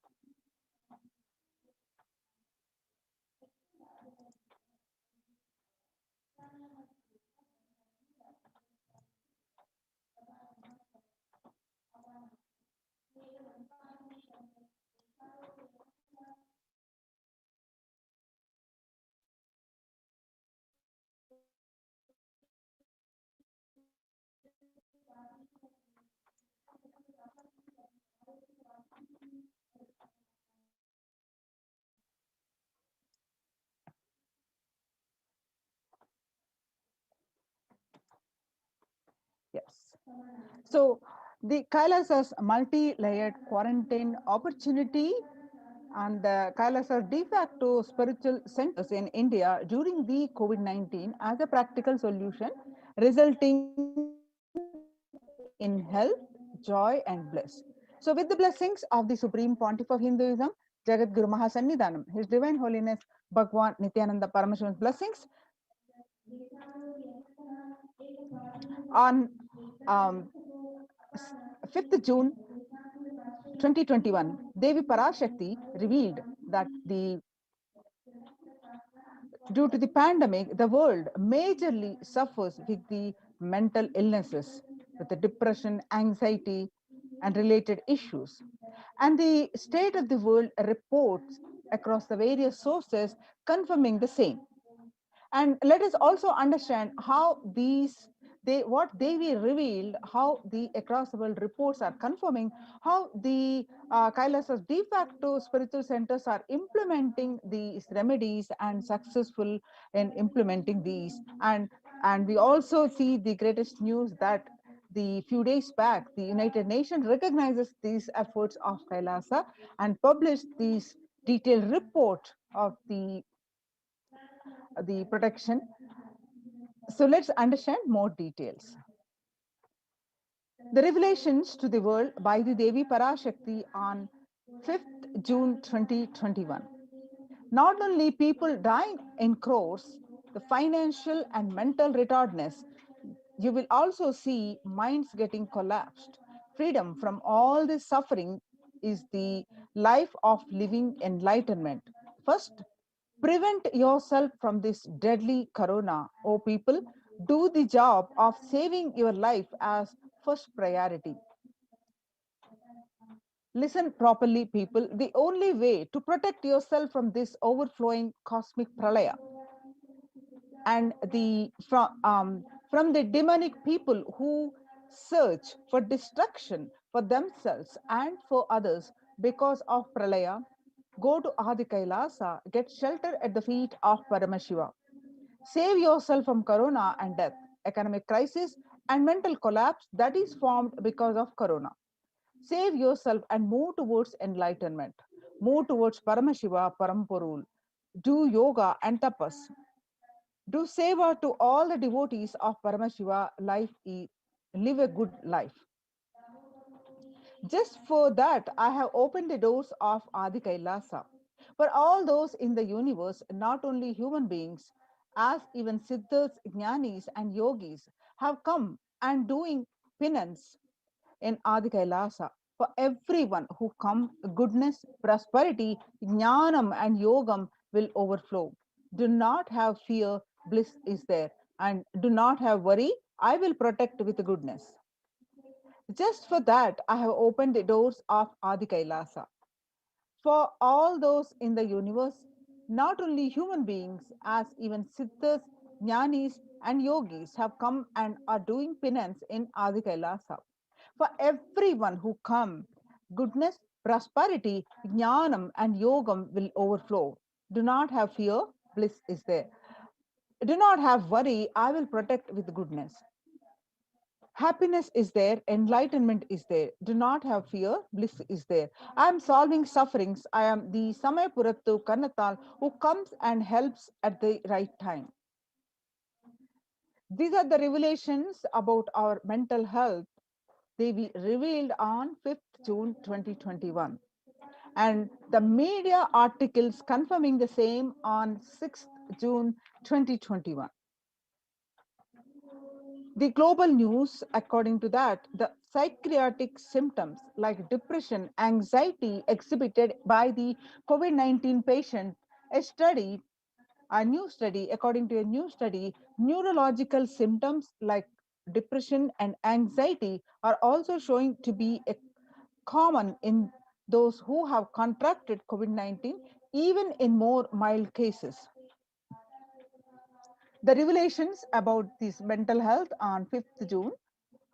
Yes. So the Kailasa's multi-layered quarantine opportunity and the Kailasa's de facto spiritual centers in India during the COVID-19 as a practical solution, resulting in health, joy, and bliss. So with the blessings of the Supreme Pontiff of Hinduism, Jagat Guru Mahasannidhanam, His Divine Holiness Bhagwan Nityananda Paramashivan's blessings, on 5th June 2021, Devi PARASHAKTI revealed that due to the pandemic, the world majorly suffers with the mental illnesses, with the depression, anxiety, and related issues. And the state of the world reports across the various sources confirming the same. And let us also understand how what Devi revealed, how the across the world reports are confirming how the Kailasa's de facto spiritual centers are implementing these remedies and successful in implementing these. And we also see the greatest news that the few days back, the United Nations recognizes these efforts of Kailasa and published this detailed report of the protection. So let's understand more details. The revelations to the world by the Devi PARASHAKTI on 5th June 2021. Not only people dying in crores, the financial and mental retardedness, you will also see minds getting collapsed. Freedom from all this suffering is the life of living enlightenment. First, prevent yourself from this deadly corona. Oh people, do the job of saving your life as first priority. Listen properly, people. The only way to protect yourself from this overflowing cosmic pralaya and from the demonic people who search for destruction for themselves and for others because of Pralaya, go to Adi Kailasa, get shelter at the feet of Paramashiva. Save yourself from corona and death, economic crisis, and mental collapse that is formed because of corona. Save yourself and move towards enlightenment. Move towards Paramashiva, Parampurul. Do yoga and tapas. Do seva to all the devotees of Paramashiva. Live a good life. Just for that, I have opened the doors of Adi Kailasa. For all those in the universe, not only human beings, as even Siddhas, Jnanis, and Yogis have come and doing penance in Adi Kailasa. For everyone who come, goodness, prosperity, Jnanam, and Yogam will overflow. Do not have fear, bliss is there. And do not have worry, I will protect with goodness. Just for that, I have opened the doors of Adi Kailasa. For all those in the universe, not only human beings, as even Siddhas, Jnanis, and Yogis have come and are doing penance in Adi Kailasa. For everyone who come, goodness, prosperity, Jnanam, and Yogam will overflow. Do not have fear, bliss is there. Do not have worry, I will protect with goodness. Happiness is there, enlightenment is there. Do not have fear, bliss is there. I am solving sufferings. I am the Samayapurattu Kannatal who comes and helps at the right time. These are the revelations about our mental health. They were revealed on 5th June 2021. And the media articles confirming the same on 6th June 2021. The global news, according to that, the psychiatric symptoms like depression, anxiety exhibited by the COVID-19 patient, a new study, according to a new study, neurological symptoms like depression and anxiety are also showing to be common in those who have contracted COVID-19, even in more mild cases. The revelations about this mental health on 5th June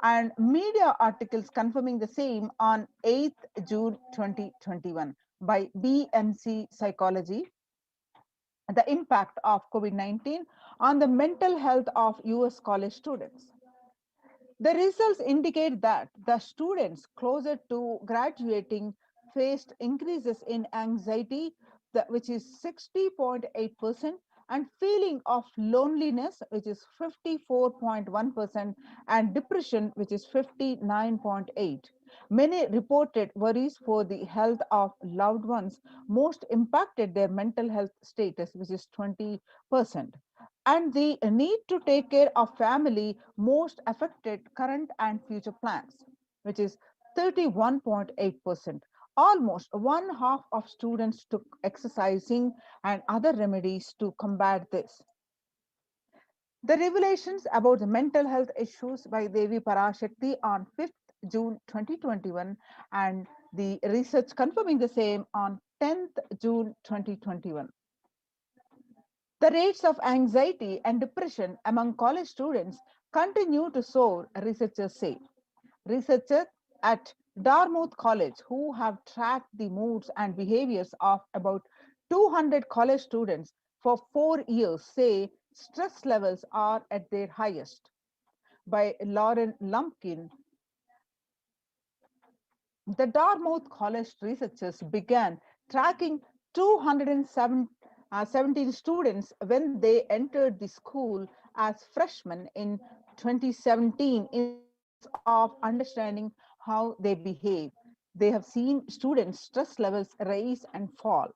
and media articles confirming the same on 8th June 2021 by BMC Psychology, the impact of COVID-19 on the mental health of US college students. The results indicate that the students closer to graduating faced increases in anxiety, which is 60.8%, and feeling of loneliness, which is 54.1%, and depression, which is 59.8%. Many reported worries for the health of loved ones most impacted their mental health status, which is 20%. And the need to take care of family most affected current and future plans, which is 31.8%. Almost one half of students took exercising and other remedies to combat this. The revelations about the mental health issues by Devi PARASHAKTI on 5th June 2021 and the research confirming the same on 10th June 2021. The rates of anxiety and depression among college students continue to soar, researchers say. Researchers at Dartmouth College, who have tracked the moods and behaviors of about 200 college students for 4 years, say stress levels are at their highest. By Lauren Lumpkin, the Dartmouth College researchers began tracking 217 students when they entered the school as freshmen in 2017 in of understanding how they behave. They have seen students' stress levels rise and fall,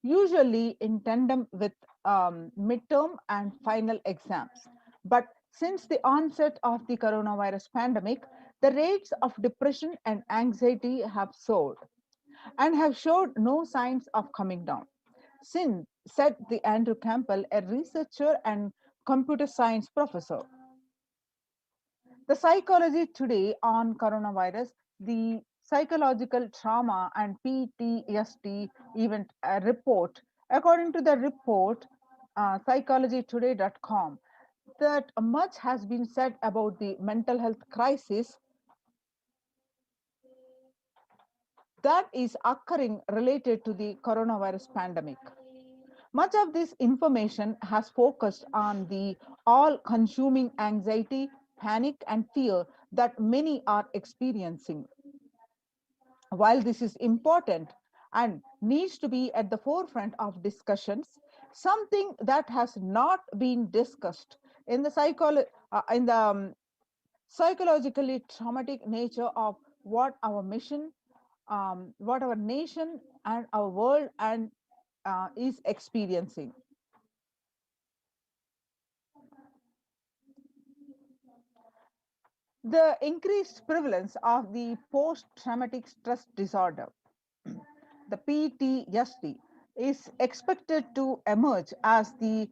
usually in tandem with midterm and final exams. But since the onset of the coronavirus pandemic, the rates of depression and anxiety have soared and have showed no signs of coming down. Since, said the Andrew Campbell, a researcher and computer science professor. The Psychology Today on coronavirus, the psychological trauma and PTSD event report. According to the report, psychologytoday.com, that much has been said about the mental health crisis that is occurring related to the coronavirus pandemic. Much of this information has focused on the all-consuming anxiety, panic, and fear that many are experiencing. While this is important and needs to be at the forefront of discussions, something that has not been discussed in the psychologically traumatic nature of what our mission, what our nation and our world and is experiencing. The increased prevalence of the post-traumatic stress disorder, the PTSD, is expected to emerge as a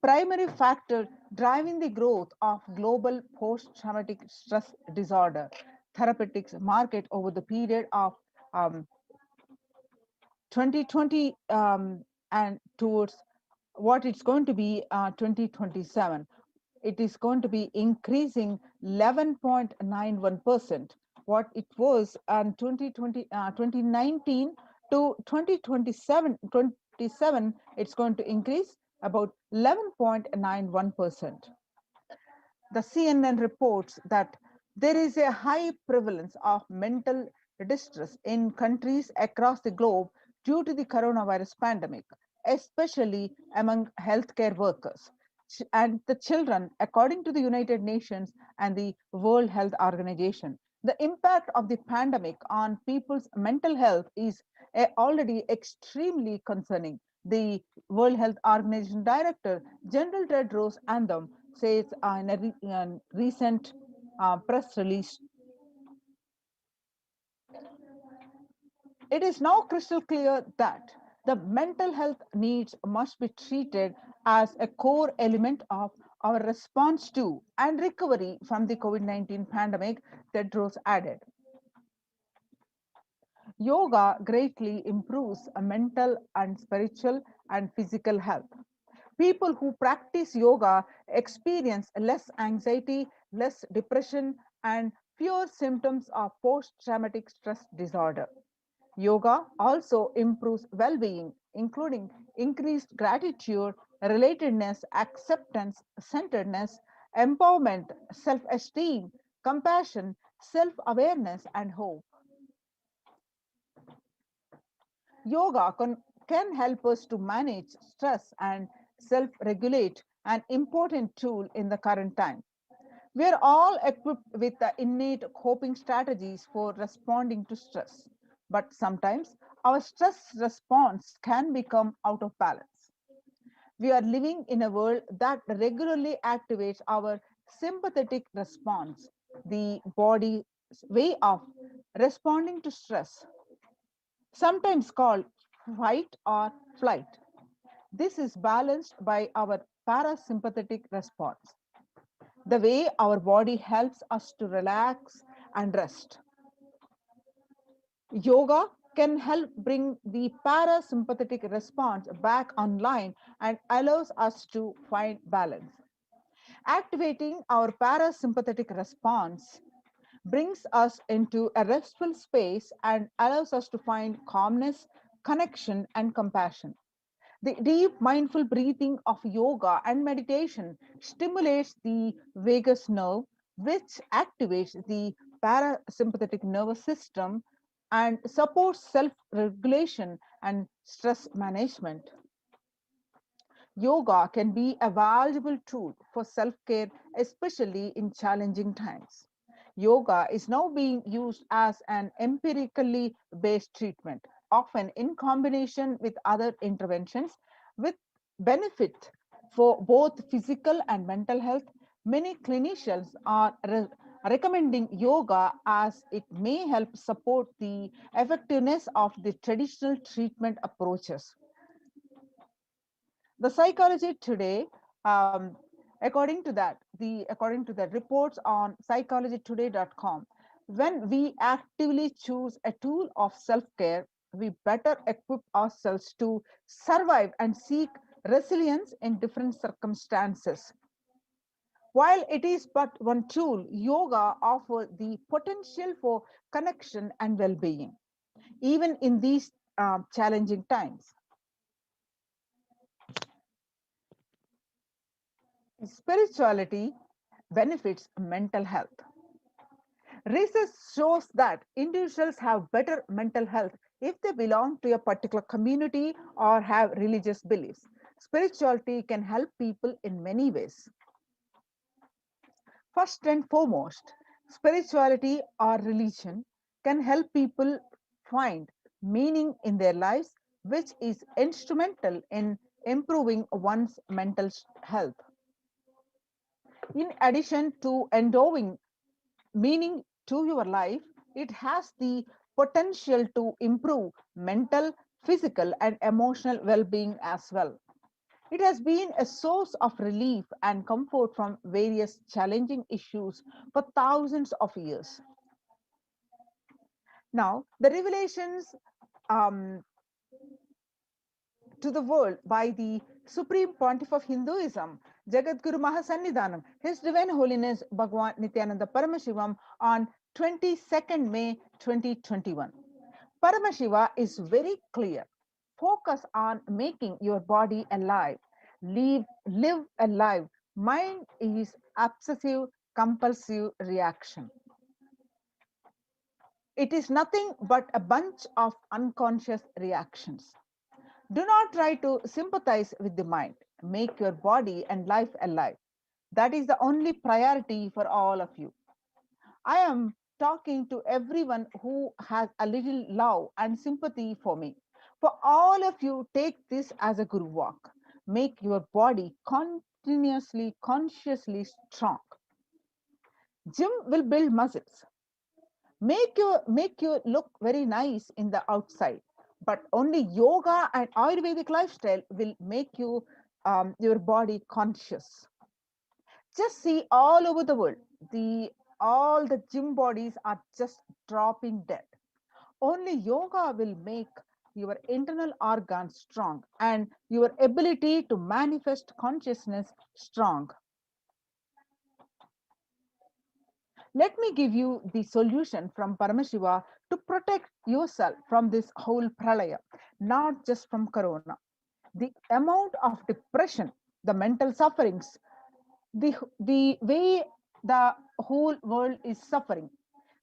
primary factor driving the growth of global post-traumatic stress disorder therapeutics market over the period of 2020 and towards what it's going to be 2027. It is going to be increasing 11.91%. What it was in 2019 to 2027, it's going to increase about 11.91%. The CNN reports that there is a high prevalence of mental distress in countries across the globe due to the coronavirus pandemic, especially among healthcare workers and the children, according to the United Nations and the World Health Organization. The impact of the pandemic on people's mental health is already extremely concerning. The World Health Organization Director, General Tedros Adhanom, says in a recent press release. It is now crystal clear that the mental health needs must be treated as a core element of our response to and recovery from the COVID-19 pandemic, Tedros added. Yoga greatly improves mental and spiritual and physical health. People who practice yoga experience less anxiety, less depression, and fewer symptoms of post-traumatic stress disorder. Yoga also improves well-being, including increased gratitude, relatedness, acceptance, centeredness, empowerment, self-esteem, compassion, self-awareness, and hope. Yoga can help us to manage stress and self-regulate, an important tool in the current time. We are all equipped with the innate coping strategies for responding to stress, but sometimes our stress response can become out of balance. We are living in a world that regularly activates our sympathetic response, the body's way of responding to stress, sometimes called fight or flight. This is balanced by our parasympathetic response, the way our body helps us to relax and rest. Yoga can help bring the parasympathetic response back online and allows us to find balance. Activating our parasympathetic response brings us into a restful space and allows us to find calmness, connection, and compassion. The deep mindful breathing of yoga and meditation stimulates the vagus nerve, which activates the parasympathetic nervous system and supports self-regulation and stress management. Yoga can be a valuable tool for self-care, especially in challenging times. Yoga is now being used as an empirically based treatment, often in combination with other interventions, with benefit for both physical and mental health. Many clinicians are recommending yoga as it may help support the effectiveness of the traditional treatment approaches. The psychology today, according to the reports on psychologytoday.com, when we actively choose a tool of self-care, we better equip ourselves to survive and seek resilience in different circumstances. While it is but one tool, yoga offers the potential for connection and well-being. even in these challenging times. Spirituality benefits mental health. Research shows that individuals have better mental health if they belong to a particular community or have religious beliefs. Spirituality can help people in many ways. First and foremost, spirituality or religion can help people find meaning in their lives, which is instrumental in improving one's mental health. In addition to endowing meaning to your life, it has the potential to improve mental, physical, and emotional well-being as well. It has been a source of relief and comfort from various challenging issues for thousands of years. Now, the revelations to the world by the Supreme Pontiff of Hinduism, Jagadguru Mahasannidhanam, His Divine Holiness Bhagwan Nityananda Paramashivam, on 22nd May 2021. Paramashiva is very clear. Focus on making your body alive. Live alive. Mind is obsessive compulsive reaction. It is nothing but a bunch of unconscious reactions. Do not try to sympathize with the mind. Make your body and life alive. That is the only priority for all of you. I am talking to everyone who has a little love and sympathy for me. For all of you, take this as a guru walk. Make your body continuously, consciously strong. Gym will build muscles. Make you look very nice in the outside. But only yoga and Ayurvedic lifestyle will make you your body conscious. Just see all over the world, all the gym bodies are just dropping dead. Only yoga will make your internal organs strong and your ability to manifest consciousness strong. Let me give you the solution from Paramashiva to protect yourself from this whole pralaya, not just from corona. The amount of depression, the mental sufferings, the way the whole world is suffering,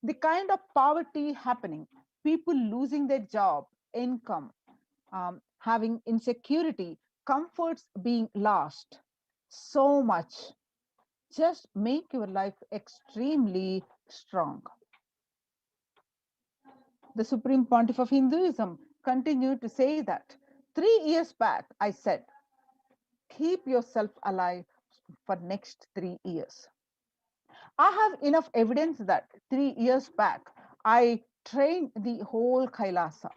the kind of poverty happening, people losing their job, income, having insecurity, comforts being lost, so much. Just make your life extremely strong. The Supreme Pontiff of Hinduism continued to say that 3 years back, I said, keep yourself alive for next 3 years. I have enough evidence that 3 years back, I trained the whole Kailasa.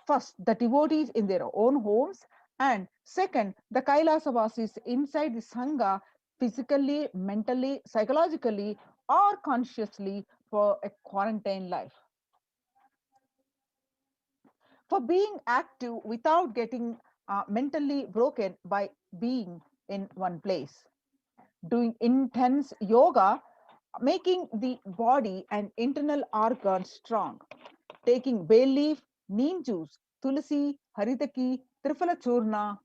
First, the devotees in their own homes, and second, the Kailasa-vasis inside the Sangha, physically, mentally, psychologically, or consciously for a quarantine life. For being active without getting mentally broken by being in one place. Doing intense yoga, making the body and internal organs strong. Taking bay leaf, neem juice, tulsi, haritaki, triphala churna.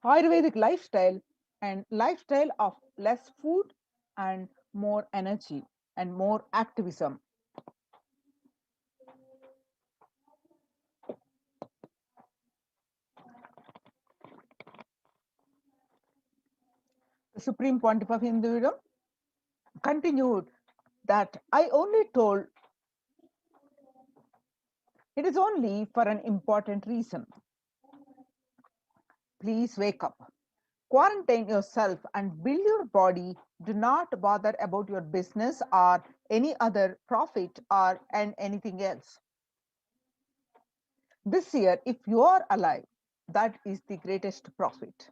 Ayurvedic lifestyle and lifestyle of less food and more energy and more activism. The Supreme Pontiff of Hinduism continued that I only told it is only for an important reason. Please wake up. Quarantine yourself and build your body. Do not bother about your business or any other profit or anything else. This year, if you are alive, that is the greatest profit.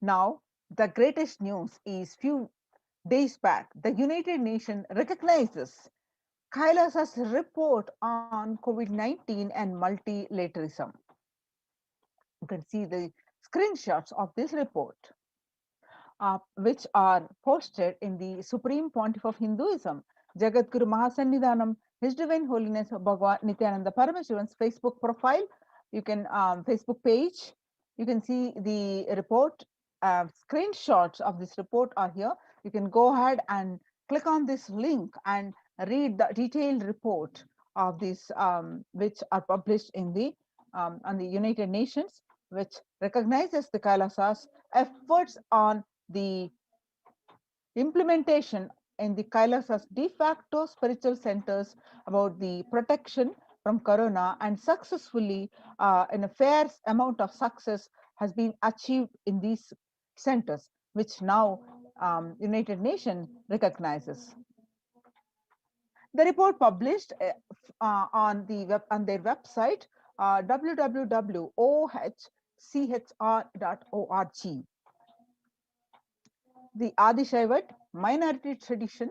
Now, the greatest news is few days back, the United Nations recognizes Kailasa's report on COVID-19 and multilateralism. You can see the screenshots of this report, which are posted in the Supreme Pontiff of Hinduism, Jagadguru Mahasannidhanam, His Divine Holiness Bhagavan Nityananda Parameswaran's Facebook profile. You can Facebook page. You can see the report. Screenshots of this report are here. You can go ahead and click on this link and read the detailed report of this, which are published in the on the United Nations, which recognizes the Kailasa's efforts on the implementation in the Kailasa's de facto spiritual centers about the protection from corona, and successfully in a fair amount of success has been achieved in these centers, which now United Nations recognizes. The report published on their website www.ohchr.org. The Adi Shaivat minority tradition,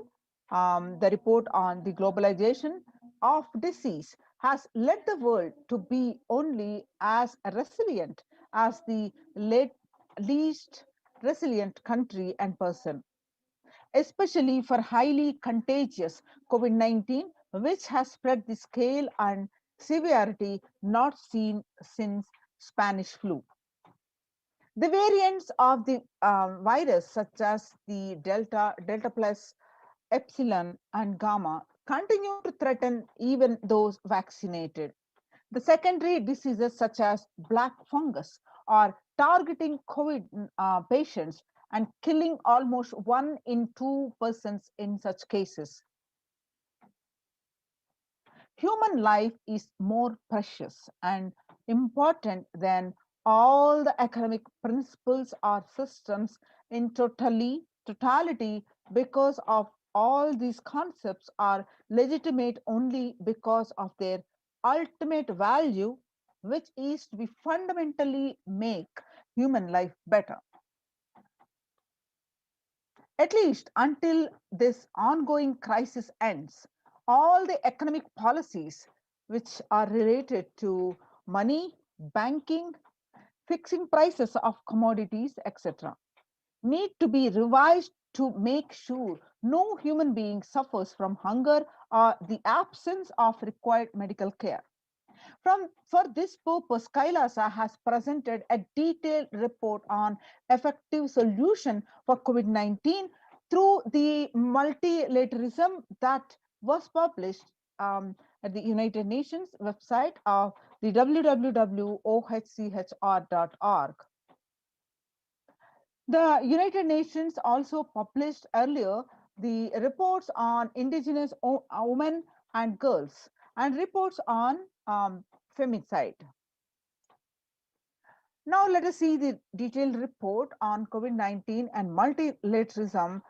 the report on the globalization of disease has led the world to be only as resilient as the least resilient country and person, especially for highly contagious COVID-19, which has spread the scale and severity not seen since Spanish flu. The variants of the virus, such as the Delta, Delta plus, Epsilon, and Gamma, continue to threaten even those vaccinated. The secondary diseases, such as black fungus, are targeting COVID patients and killing almost 1 in 2 persons in such cases. Human life is more precious and important than all the economic principles or systems in totality, because of all these concepts are legitimate only because of their ultimate value, which is to be fundamentally make human life better. At least until this ongoing crisis ends, all the economic policies which are related to money, banking, fixing prices of commodities, etc., need to be revised to make sure no human being suffers from hunger or the absence of required medical care. For this purpose, Kailasa has presented a detailed report on effective solution for COVID-19 through the multilateralism that was published at the United Nations website of the www.ohchr.org. The United Nations also published earlier the reports on indigenous women and girls and reports on femicide. Now let us see the detailed report on COVID-19 and multilateralism,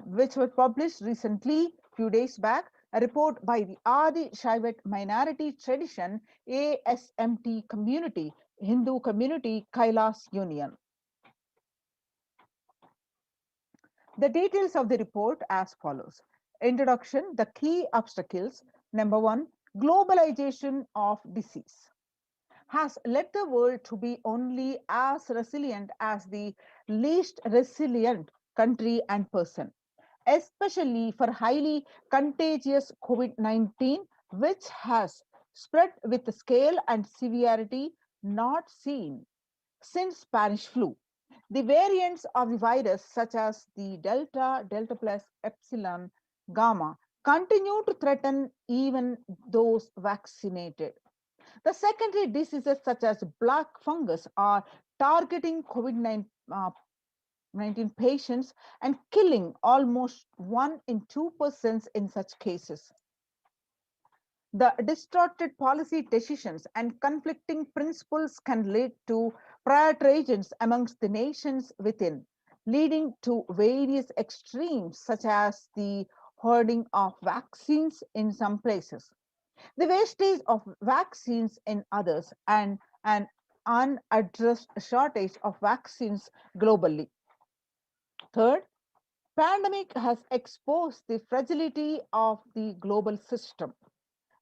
which was published recently, few days back, a report by the Adi Shaivat Minority Tradition ASMT community, Hindu community, Kailas Union. The details of the report as follows. Introduction, the key obstacles. Number 1, globalization of disease has led the world to be only as resilient as the least resilient country and person, especially for highly contagious COVID-19, which has spread with a scale and severity not seen since Spanish flu. The variants of the virus, such as the Delta, Delta plus, Epsilon, Gamma, continue to threaten even those vaccinated. The secondary diseases, such as black fungus, are targeting COVID-19 patients and killing almost 1 in 2 persons in such cases. The distorted policy decisions and conflicting principles can lead to prioritizations amongst the nations within, leading to various extremes, such as the hoarding of vaccines in some places, the wastage of vaccines in others, and an unaddressed shortage of vaccines globally. Third, pandemic has exposed the fragility of the global system.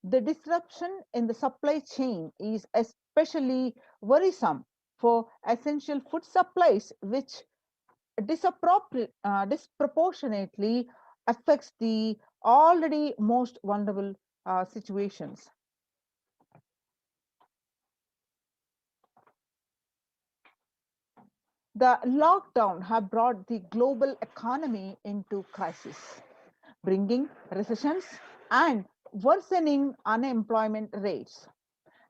The disruption in the supply chain is especially worrisome for essential food supplies, which disproportionately affects the already most vulnerable situations. The lockdown have brought the global economy into crisis, bringing recessions and worsening unemployment rates.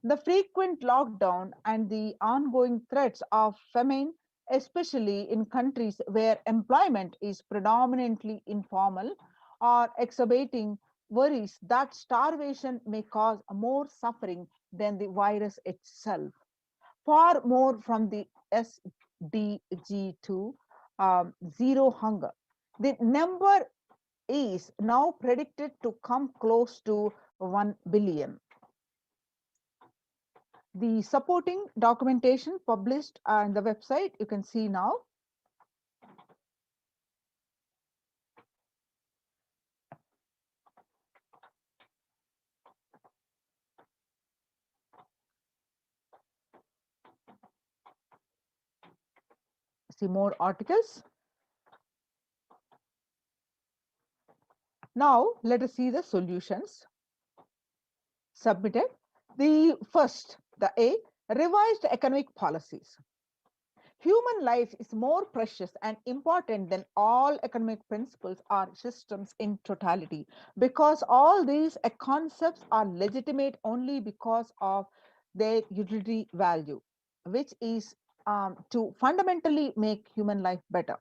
The frequent lockdown and the ongoing threats of famine, especially in countries where employment is predominantly informal, are exacerbating worries that starvation may cause more suffering than the virus itself. Far more from the SDG2, zero hunger. The number is now predicted to come close to 1 billion. The supporting documentation published on the website, you can see now. See more articles. Now let us see the solutions submitted. The first, the A, revised economic policies. Human life is more precious and important than all economic principles or systems in totality, because all these concepts are legitimate only because of their utility value, which is to fundamentally make human life better.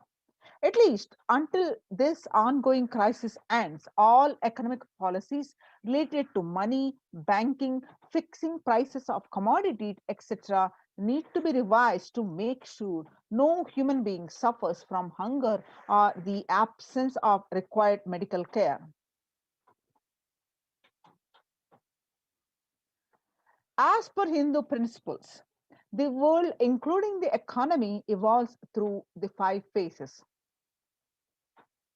At least until this ongoing crisis ends, all economic policies related to money, banking, fixing prices of commodities, etc., need to be revised to make sure no human being suffers from hunger or the absence of required medical care. As per Hindu principles, the world, including the economy, evolves through the 5 phases.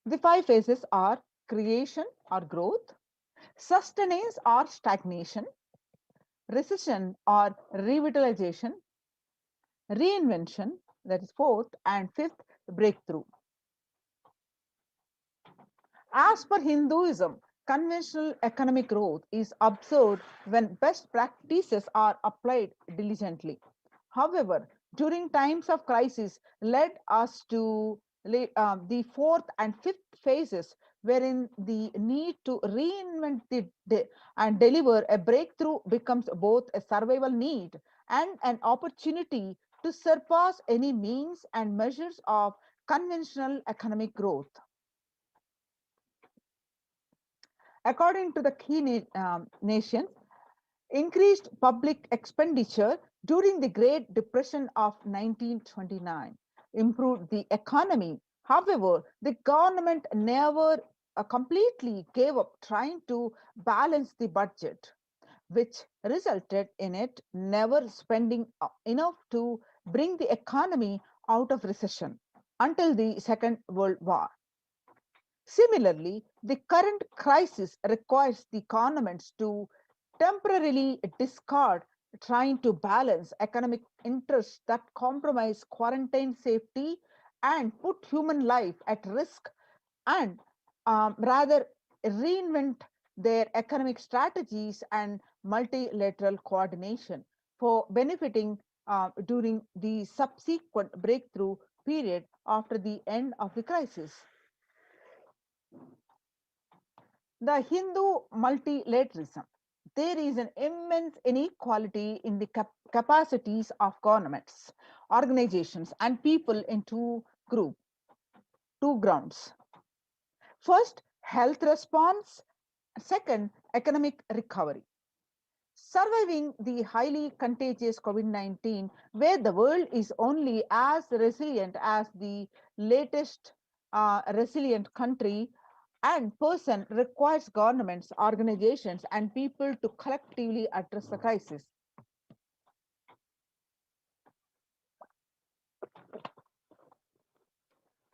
The 5 phases are creation or growth, sustenance or stagnation, recession or revitalization, reinvention, that is 4th, and 5th, breakthrough. As per Hinduism, conventional economic growth is observed when best practices are applied diligently. However, during times of crisis led us to the 4th and 5th phases, wherein the need to reinvent and deliver a breakthrough becomes both a survival need and an opportunity to surpass any means and measures of conventional economic growth. According to the key nations, increased public expenditure during the Great Depression of 1929 improved the economy. However, the government never completely gave up trying to balance the budget, which resulted in it never spending enough to bring the economy out of recession until the Second World War. Similarly, the current crisis requires the governments to temporarily discard trying to balance economic interests that compromise quarantine safety and put human life at risk, and rather reinvent their economic strategies and multilateral coordination for benefiting during the subsequent breakthrough period after the end of the crisis. The Hindu multilateralism. There is an immense inequality in the capacities of governments, organizations, and people in two grounds. First, health response. Second, economic recovery. Surviving the highly contagious COVID-19, where the world is only as resilient as the latest resilient country and person, requires governments, organizations, and people to collectively address the crisis.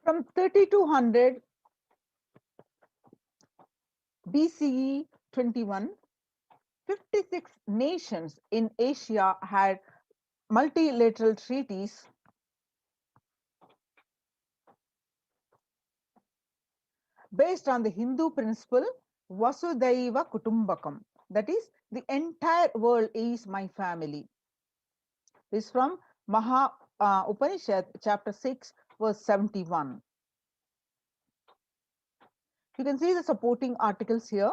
From 3200 BCE 21, 56 nations in Asia had multilateral treaties based on the Hindu principle Vasudhaiva Kutumbakam, that is, the entire world is my family. This is from Maha Upanishad, chapter 6, verse 71. You can see the supporting articles here.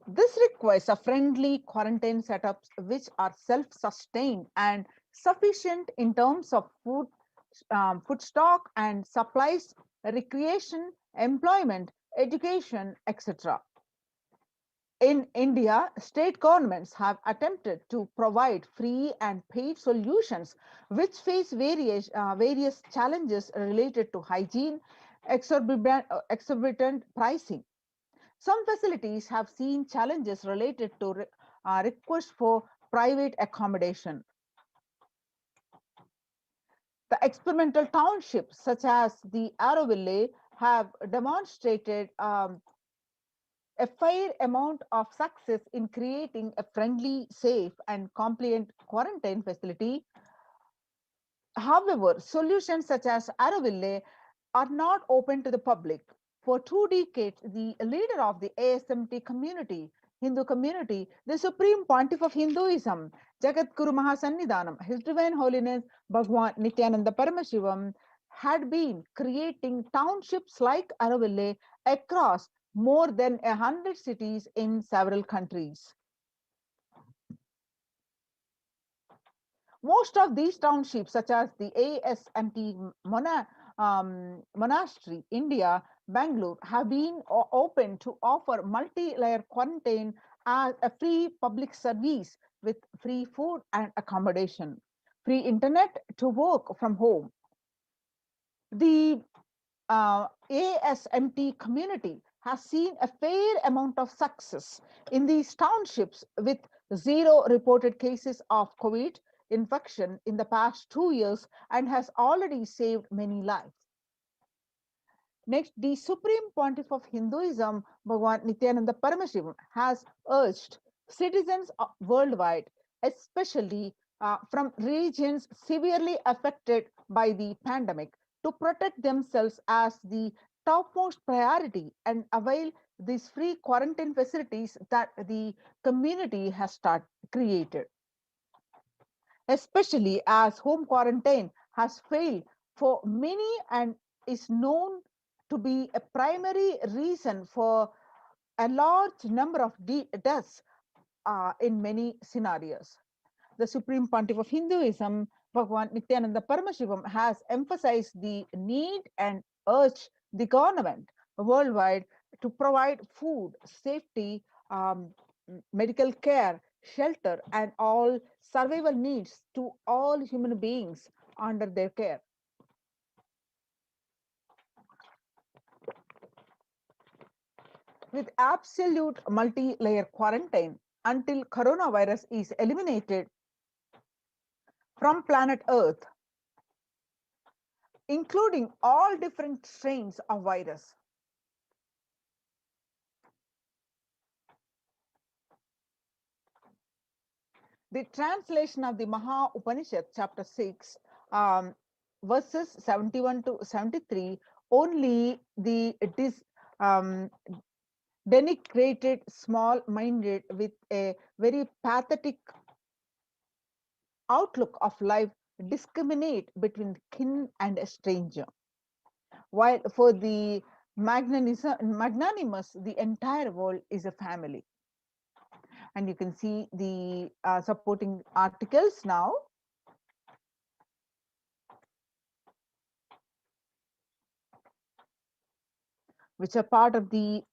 This requires a friendly quarantine setups which are self-sustained and sufficient in terms of food stock and supplies, recreation, employment, education, etc. In India, state governments have attempted to provide free and paid solutions which face various challenges related to hygiene, exorbitant pricing. Some facilities have seen challenges related to requests for private accommodation. The experimental townships, such as the Auroville, have demonstrated a fair amount of success in creating a friendly, safe, and compliant quarantine facility. However, solutions such as Auroville are not open to the public. For 2 decades, the leader of the ASMT community, Hindu community, the Supreme Pontiff of Hinduism, Jagadguru Mahasannidhanam, His Divine Holiness Bhagwan Nityananda Paramashivam, had been creating townships like Auroville across more than 100 cities in several countries. Most of these townships, such as the ASMT Monastery, India, Bangalore, have been open to offer multi-layer quarantine as a free public service with free food and accommodation, free internet to work from home. The ASMT community has seen a fair amount of success in these townships with 0 reported cases of COVID infection in the past 2 years and has already saved many lives. Next, the Supreme Pontiff of Hinduism, Bhagwan Nityananda Paramashivam, has urged citizens worldwide, especially from regions severely affected by the pandemic, to protect themselves as the topmost priority and avail these free quarantine facilities that the community has created. Especially as home quarantine has failed for many and is known to be a primary reason for a large number of deaths in many scenarios. The Supreme Pontiff of Hinduism, Bhagwan Nityananda Paramashivam, has emphasized the need and urged the government worldwide to provide food, safety, medical care, shelter, and all survival needs to all human beings under their care. With absolute multi-layer quarantine until coronavirus is eliminated from planet Earth, including all different strains of virus. The translation of the Maha Upanishad, chapter 6, verses 71 to 73, only the denigrated, small-minded, with a very pathetic outlook of life, discriminate between kin and a stranger. While for the magnanimous, the entire world is a family. And you can see the supporting articles now. Which are part of the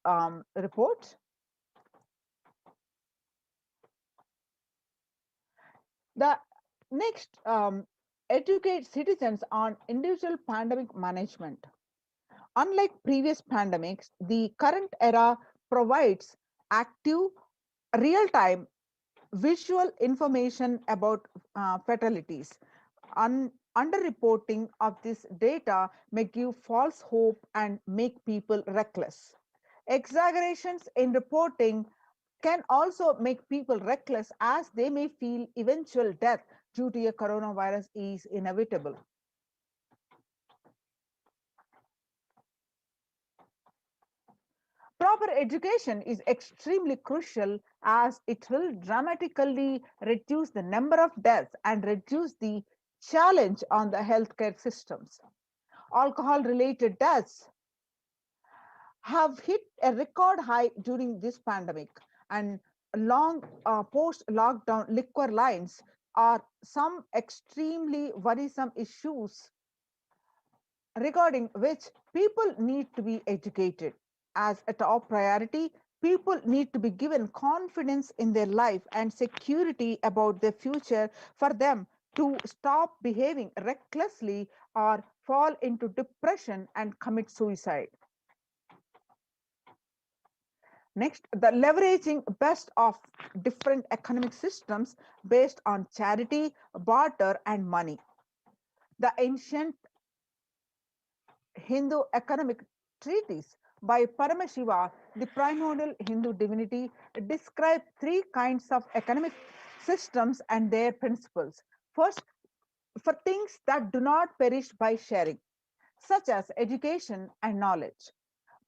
report. The next, educate citizens on individual pandemic management. Unlike previous pandemics, the current era provides active, real-time visual information about fatalities. Underreporting of this data may give false hope and make people reckless. Exaggerations in reporting can also make people reckless, as they may feel eventual death due to a coronavirus is inevitable. Proper education is extremely crucial, as it will dramatically reduce the number of deaths and reduce the challenge on the healthcare systems. Alcohol-related deaths have hit a record high during this pandemic, and long post-lockdown liquor lines are some extremely worrisome issues regarding which people need to be educated. As a top priority, people need to be given confidence in their life and security about their future for them to stop behaving recklessly or fall into depression and commit suicide. Next, the leveraging best of different economic systems based on charity, barter, and money. The ancient Hindu economic treatise by Paramashiva, the primordial Hindu divinity, describe three kinds of economic systems and their principles. First, for things that do not perish by sharing, such as education and knowledge,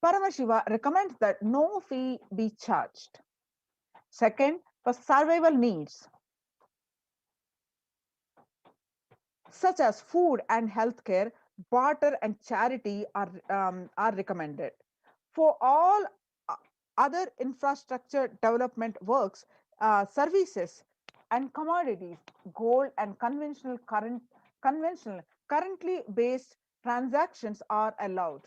Paramashiva recommends that no fee be charged. Second, for survival needs, such as food and healthcare, barter and charity are recommended. For all other infrastructure development works, services and commodities, gold and conventional currently based transactions are allowed.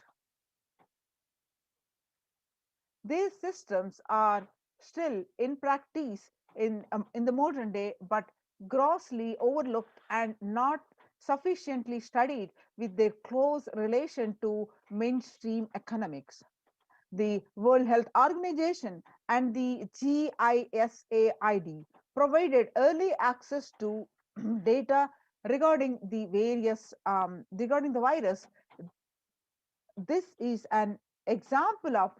These systems are still in practice in the modern day, but grossly overlooked and not sufficiently studied with their close relation to mainstream economics. The World Health Organization and the GISAID provided early access to data regarding the virus. This is an example of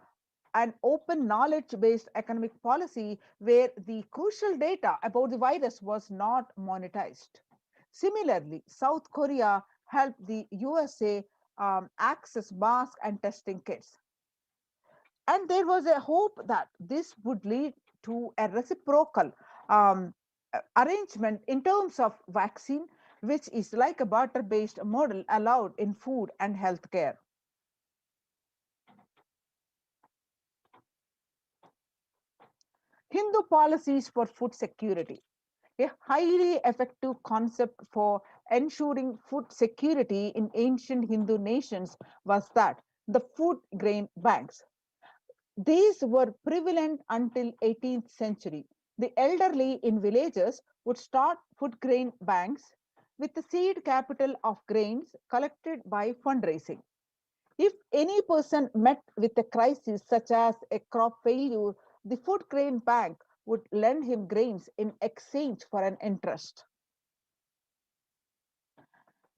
an open knowledge-based economic policy where the crucial data about the virus was not monetized. Similarly, South Korea helped the USA access masks and testing kits. And there was a hope that this would lead to a reciprocal arrangement in terms of vaccine, which is like a barter-based model allowed in food and healthcare. Hindu policies for food security. A highly effective concept for ensuring food security in ancient Hindu nations was that the food grain banks. These were prevalent until 18th century. The elderly in villages would start food grain banks with the seed capital of grains collected by fundraising. If any person met with a crisis such as a crop failure, the food grain bank would lend him grains in exchange for an interest.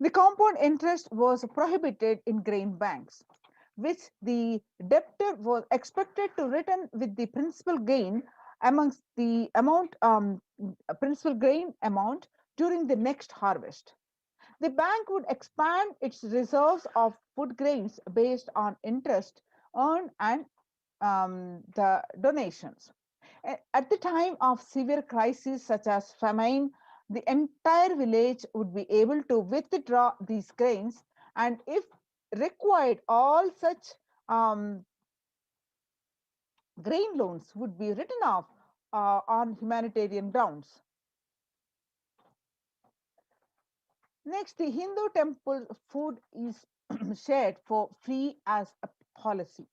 The compound interest was prohibited in grain banks, which the debtor was expected to return with the principal gain amongst the principal grain amount during the next harvest. The bank would expand its reserves of food grains based on interest earned and the donations. At the time of severe crises such as famine, the entire village would be able to withdraw these grains, and if required, all such grain loans would be written off on humanitarian grounds. Next, the Hindu temple food is shared for free as a policy.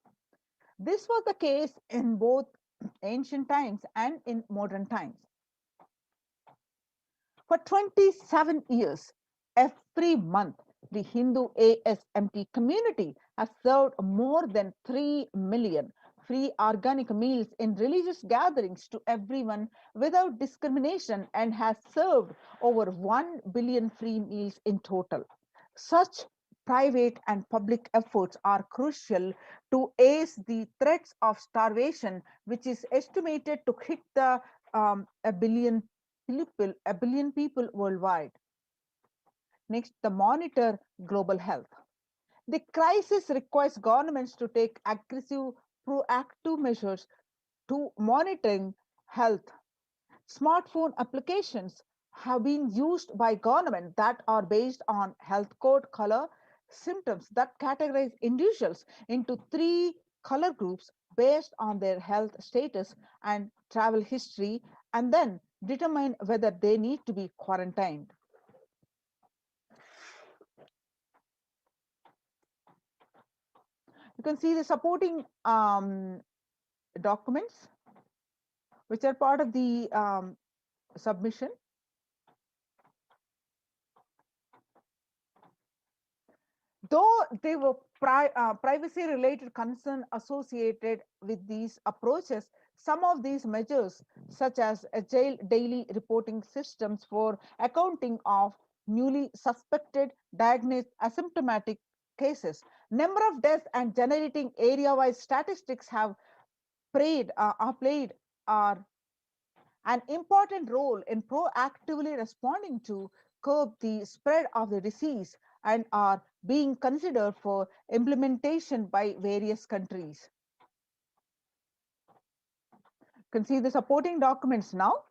This was the case in both ancient times and in modern times. For 27 years, every month, the Hindu ASMT community has served more than 3 million free organic meals in religious gatherings to everyone without discrimination, and has served over 1 billion free meals in total. Such private and public efforts are crucial to ease the threats of starvation, which is estimated to hit a billion people worldwide. Next, the monitor global health. The crisis requires governments to take aggressive, proactive measures to monitoring health. Smartphone applications have been used by government that are based on health code color symptoms that categorize individuals into 3 color groups based on their health status and travel history, and then determine whether they need to be quarantined. You can see the supporting documents which are part of the submission. Though there were privacy-related concerns associated with these approaches, some of these measures, such as agile daily reporting systems for accounting of newly suspected, diagnosed asymptomatic cases, number of deaths, and generating area-wise statistics have played an important role in proactively responding to curb the spread of the disease and are being considered for implementation by various countries. You can see the supporting documents now.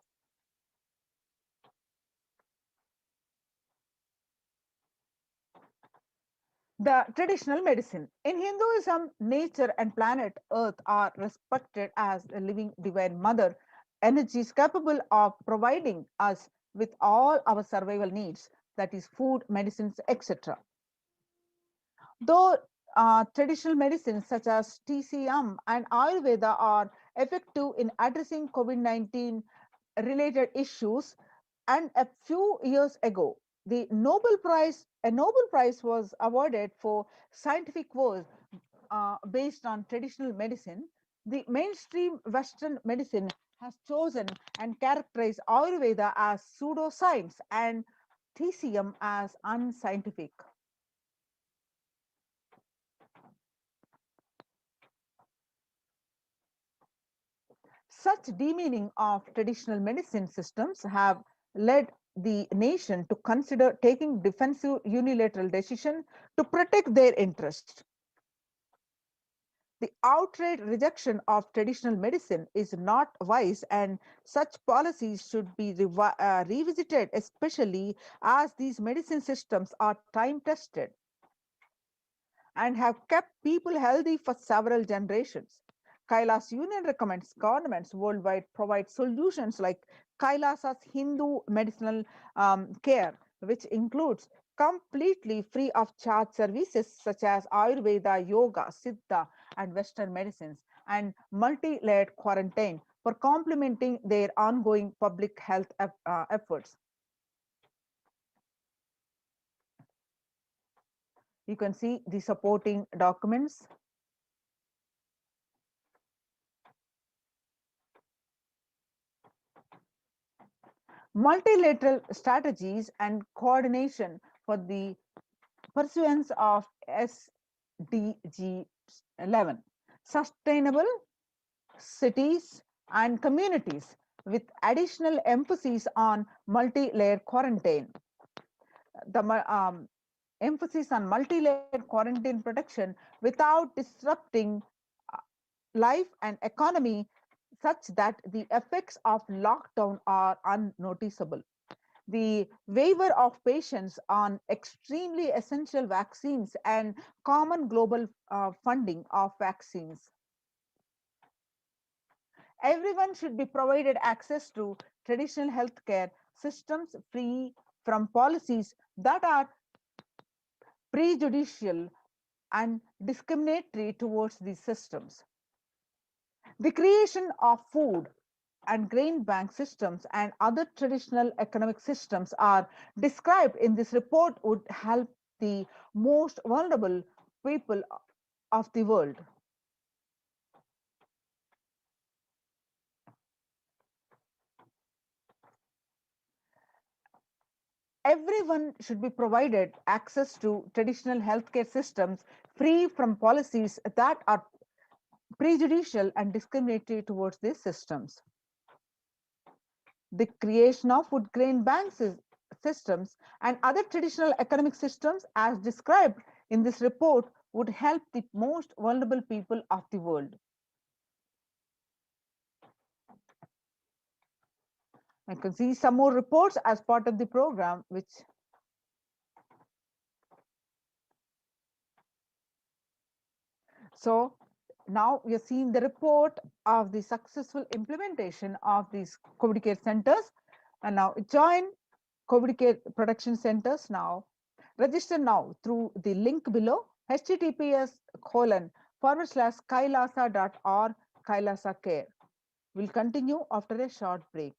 The traditional medicine. In Hinduism, nature and planet Earth are respected as a living divine mother, energies capable of providing us with all our survival needs, that is food, medicines, etc. Though traditional medicines such as TCM and Ayurveda are effective in addressing COVID-19 related issues, and a few years ago, a Nobel Prize was awarded for scientific work based on traditional medicine. The mainstream Western medicine has chosen and characterized Ayurveda as pseudoscience and TCM as unscientific. Such demeaning of traditional medicine systems have led the nation to consider taking defensive unilateral decision to protect their interests. The outright rejection of traditional medicine is not wise, and such policies should be revisited, especially as these medicine systems are time-tested and have kept people healthy for several generations. Kailas Union recommends governments worldwide provide solutions like Kailasa's Hindu medicinal care, which includes completely free of charge services such as Ayurveda, Yoga, Siddha, and Western medicines, and multi-layered quarantine for complementing their ongoing public health efforts. You can see the supporting documents. Multilateral strategies and coordination for the pursuance of SDG 11, sustainable cities and communities, with additional emphasis on multi-layered quarantine. The emphasis on multi-layered quarantine protection without disrupting life and economy, such that the effects of lockdown are unnoticeable. The waiver of patients on extremely essential vaccines and common global funding of vaccines. Everyone should be provided access to traditional healthcare systems free from policies that are prejudicial and discriminatory towards these systems. The creation of food and grain bank systems and other traditional economic systems are described in this report would help the most vulnerable people of the world. everyone should be provided access to traditional healthcare systems free from policies that are prejudicial and discriminatory towards these systems. The creation of food grain bank systems and other traditional economic systems as described in this report would help the most vulnerable people of the world. I can see some more reports as part of the program, which so now we are seeing the report of the successful implementation of these COVID care centers, and now join COVID care production centers now. Register now through the link below, https://kailasa.org Kailasa Care. We'll continue after a short break.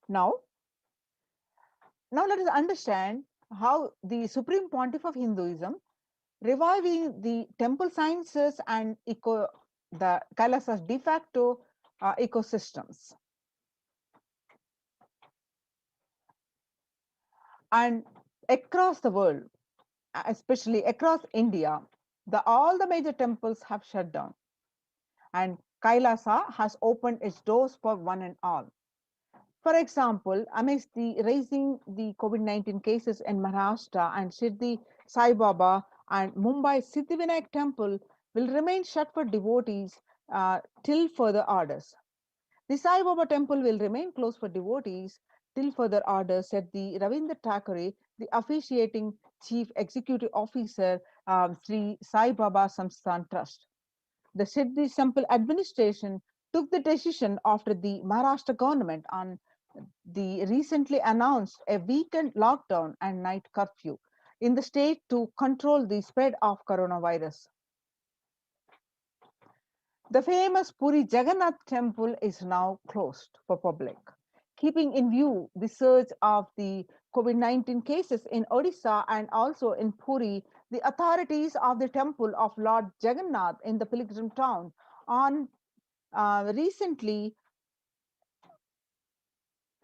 Now let us understand how the Supreme Pontiff of Hinduism, reviving the temple sciences and the Kailasa's de facto ecosystems. And across the world, especially across India, all the major temples have shut down. And Kailasa has opened its doors for one and all. For example, amidst the raising the COVID-19 cases in Maharashtra, and Shirdi Sai Baba and Mumbai Siddhivinayak temple will remain shut for devotees till further orders. The Sai Baba temple will remain closed for devotees till further orders, said the Ravindra Thakore, the officiating chief executive officer, Sri Sai Baba Samsthan Trust. The Shirdi temple administration took the decision after the Maharashtra government on the recently announced a weekend lockdown and night curfew in the state to control the spread of coronavirus. The famous Puri Jagannath temple is now closed for public. Keeping in view the surge of the COVID-19 cases in Odisha and also in Puri, the authorities of the temple of Lord Jagannath in the pilgrim town recently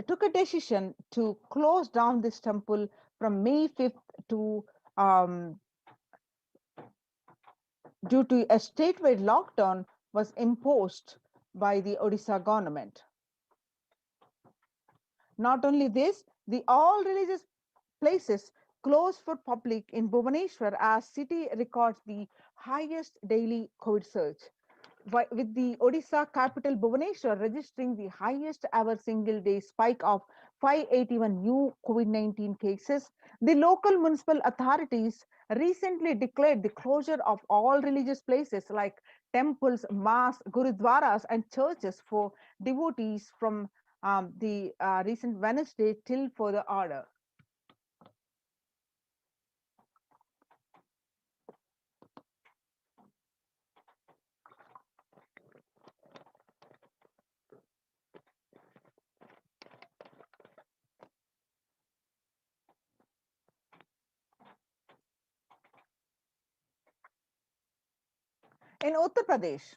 took a decision to close down this temple from May 5th to due to a statewide lockdown was imposed by the Odisha government. Not only this, the all religious places closed for public in Bhubaneswar as city records the highest daily COVID surge, with the Odisha capital Bhubaneswar registering the highest ever single day spike of 581 new COVID-19 cases. The local municipal authorities recently declared the closure of all religious places like temples, mosques, gurudwaras, and churches for devotees from the recent Wednesday till further order. In Uttar Pradesh,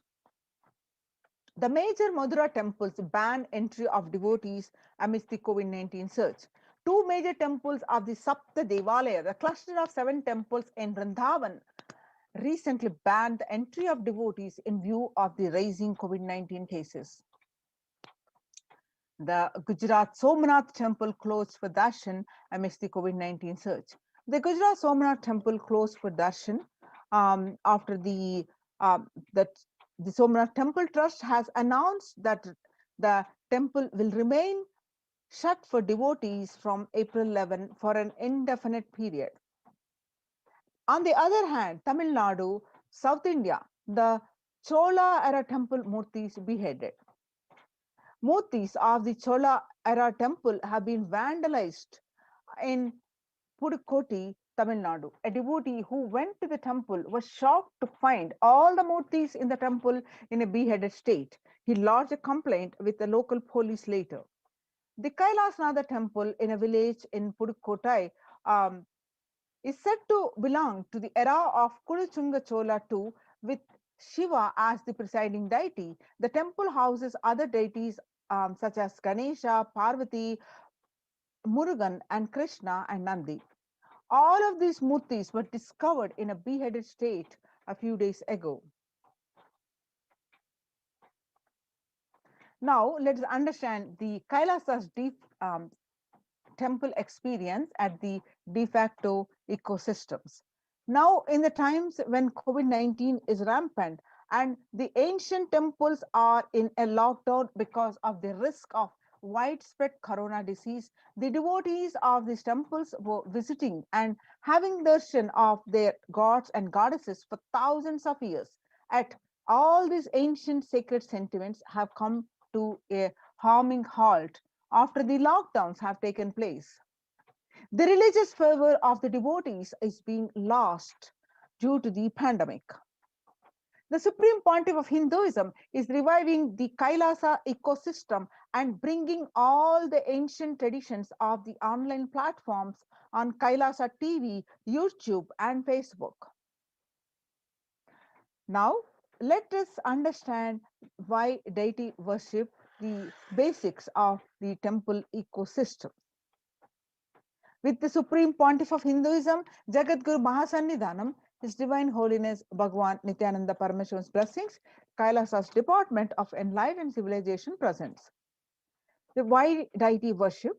the major Madura temples ban entry of devotees amidst the COVID-19 surge. Two major temples of the Sapta Devalaya, the cluster of 7 temples in Vrindavan, recently banned the entry of devotees in view of the rising COVID-19 cases. The Gujarat Somnath temple closed for darshan amidst the COVID-19 surge. The Gujarat Somnath temple closed for darshan after the the Somnath Temple Trust has announced that the temple will remain shut for devotees from April 11 for an indefinite period. On the other hand, Tamil Nadu, South India, the Chola era temple murtis beheaded. Murtis of the Chola era temple have been vandalized in Pudukkottai, Tamil Nadu. A devotee who went to the temple was shocked to find all the murtis in the temple in a beheaded state. He lodged a complaint with the local police later. The Kailasnatha temple in a village in Pudukkottai is said to belong to the era of Kuluchunga Chola II, with Shiva as the presiding deity. The temple houses other deities such as Ganesha, Parvati, Murugan, and Krishna and Nandi. All of these murtis were discovered in a beheaded state a few days ago. Now, let's understand the Kailasa's deep temple experience at the de facto ecosystems. Now, in the times when COVID-19 is rampant and the ancient temples are in a lockdown because of the risk of widespread corona disease, the devotees of these temples were visiting and having darshan of their gods and goddesses for thousands of years. At all these ancient sacred sentiments have come to a harming halt after the lockdowns have taken place. The religious fervor of the devotees is being lost due to the pandemic. The Supreme Pontiff of Hinduism is reviving the Kailasa ecosystem and bringing all the ancient traditions of the online platforms on Kailasa TV, YouTube, and Facebook. Now, let us understand why deity worship, the basics of the temple ecosystem. With the Supreme Pontiff of Hinduism, Jagadguru Mahasannidhanam, His Divine Holiness Bhagwan Nityananda Parameshwar's blessings, Kailasa's Department of Enlightened Civilization presents. The why deity worship?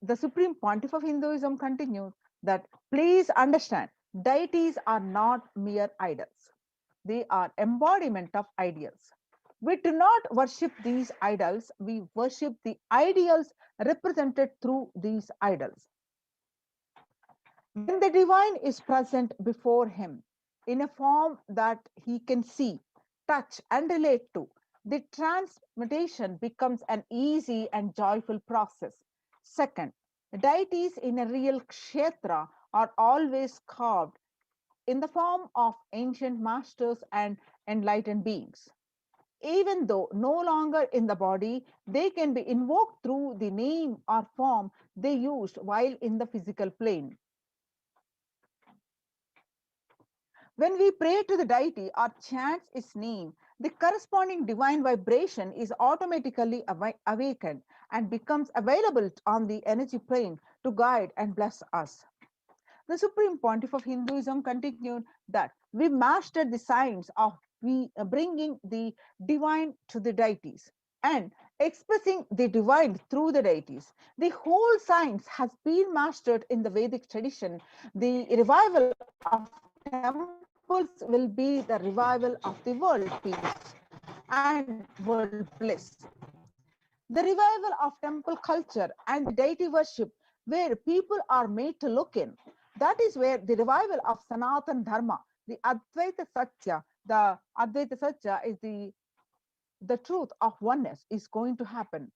The Supreme Pontiff of Hinduism continued that, please understand, deities are not mere idols. They are embodiment of ideals. We do not worship these idols, we worship the ideals represented through these idols. When the divine is present before him in a form that he can see, touch, and relate to, the transmutation becomes an easy and joyful process. Second, deities in a real kshetra are always carved in the form of ancient masters and enlightened beings. Even though no longer in the body, they can be invoked through the name or form they used while in the physical plane. When we pray to the deity or chant its name, the corresponding divine vibration is automatically awakened and becomes available on the energy plane to guide and bless us. The Supreme Pontiff of Hinduism continued that we mastered the science of bringing the divine to the deities and expressing the divine through the deities. The whole science has been mastered in the Vedic tradition. The revival of temples will be the revival of the world peace and world bliss. The revival of temple culture and the deity worship, where people are made to look in. That is where the revival of Sanatana Dharma, the Advaita Satya is the truth of oneness, is going to happen.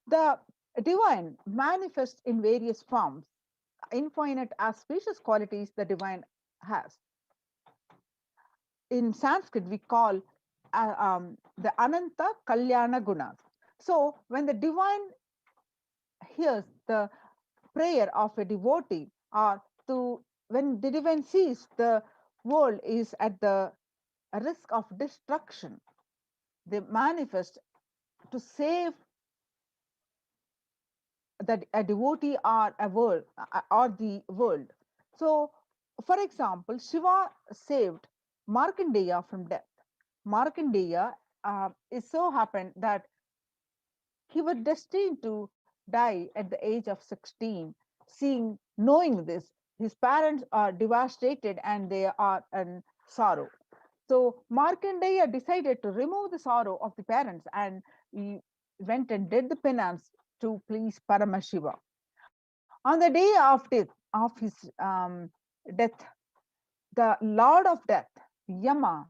The divine manifests in various forms, infinite auspicious qualities the divine has. In Sanskrit, we call the Ananta Kalyana Gunas. So when the divine hears the prayer of a devotee, or when the divine sees the world is at the risk of destruction, they manifest to save that a devotee or a world or the world. So, for example, Shiva saved Markandeya from death. Markandeya is so happened that he was destined to die at the age of 16. Knowing this, his parents are devastated and they are sorrow. So Markandeya decided to remove the sorrow of the parents, and he went and did the penance to please Paramashiva. On the day of his death, the Lord of Death, Yama,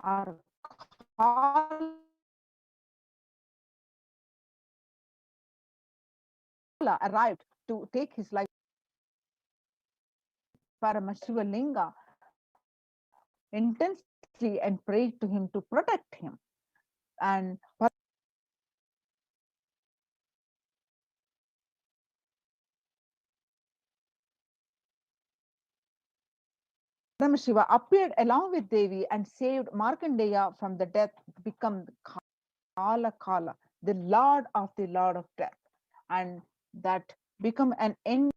or arrived to take his life. Paramashiva Linga intensely and prayed to him to protect him. And Paramashiva appeared along with Devi and saved Markandeya from the death, become Kala, the Lord of Death, and that become an end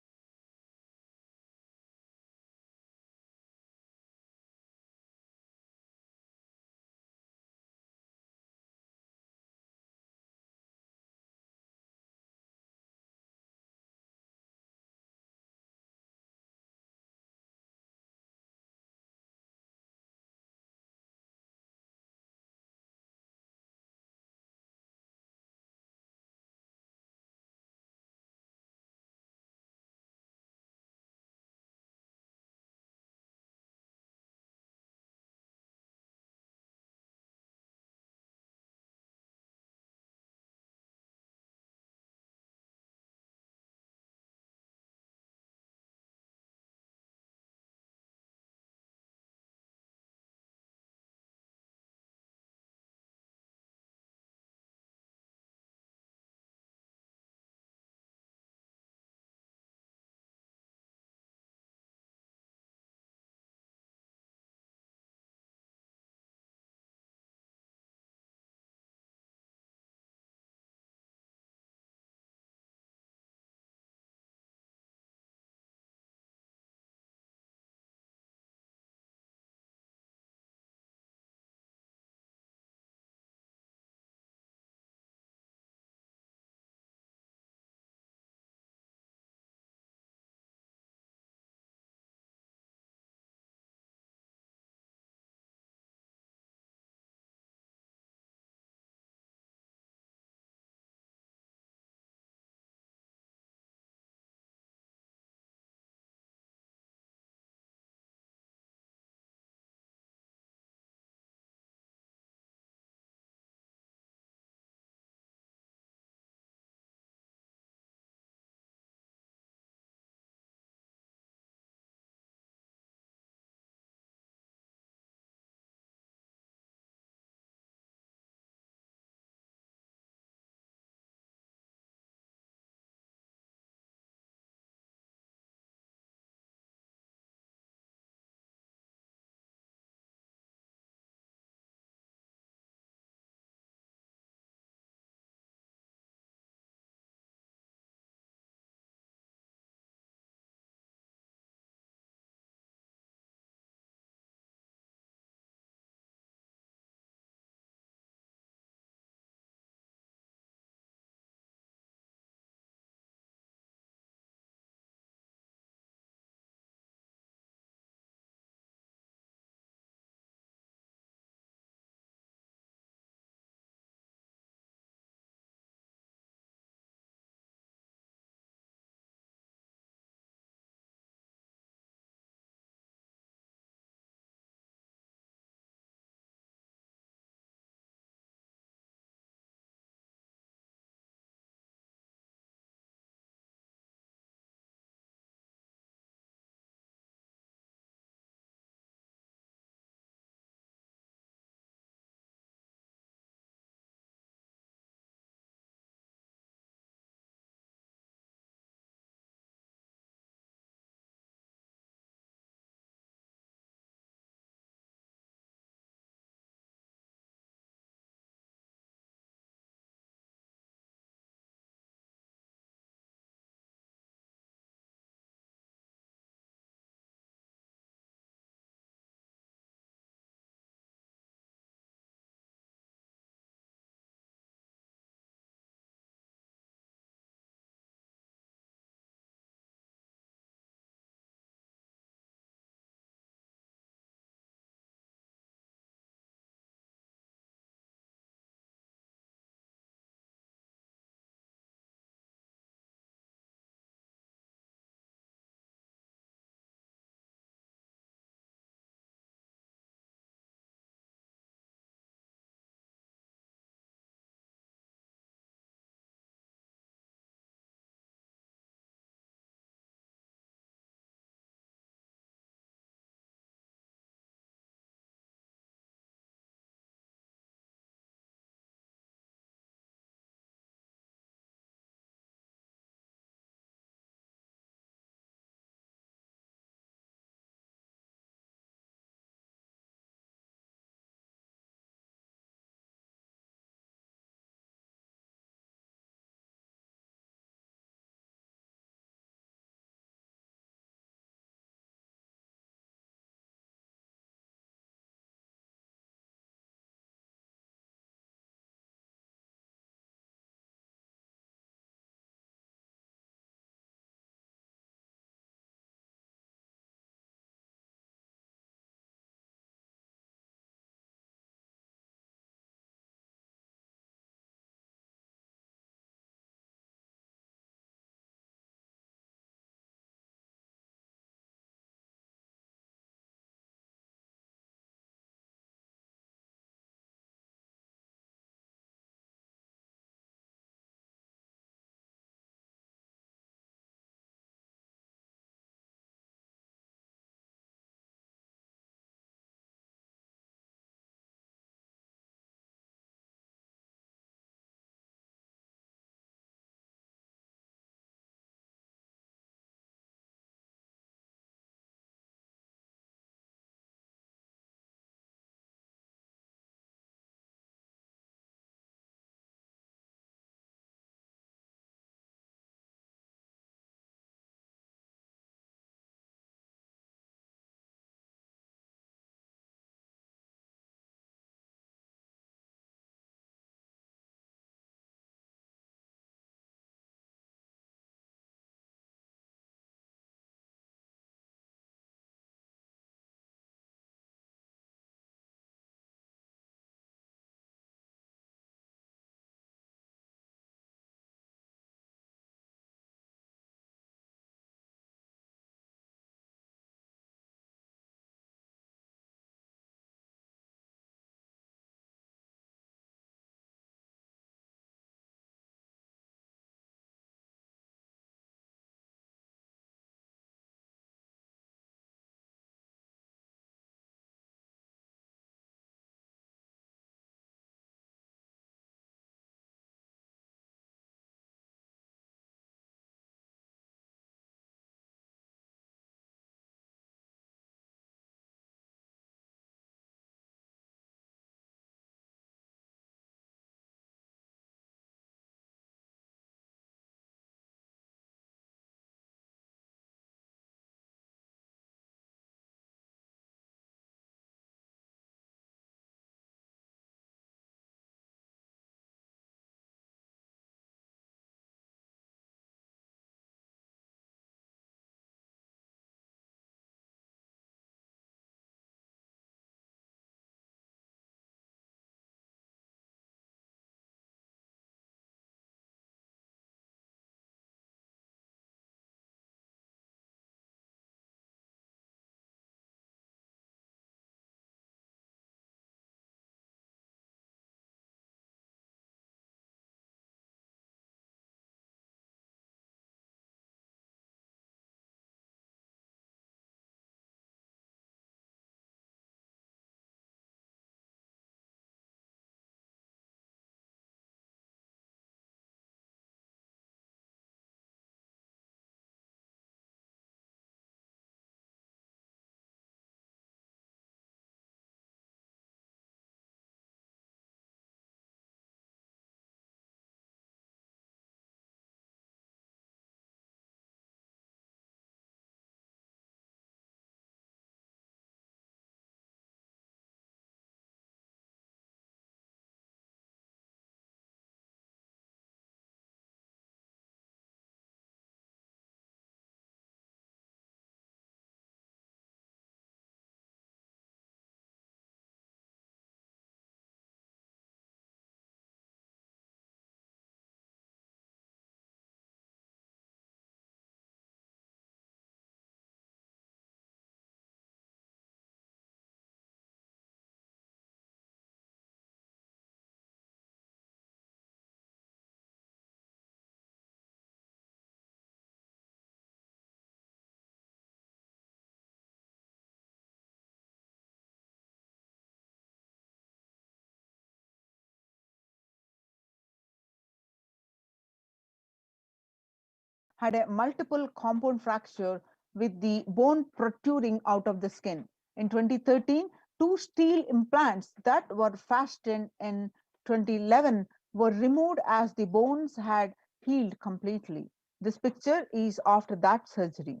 had a multiple compound fracture with the bone protruding out of the skin. In 2013, 2 steel implants that were fastened in 2011 were removed as the bones had healed completely. This picture is after that surgery.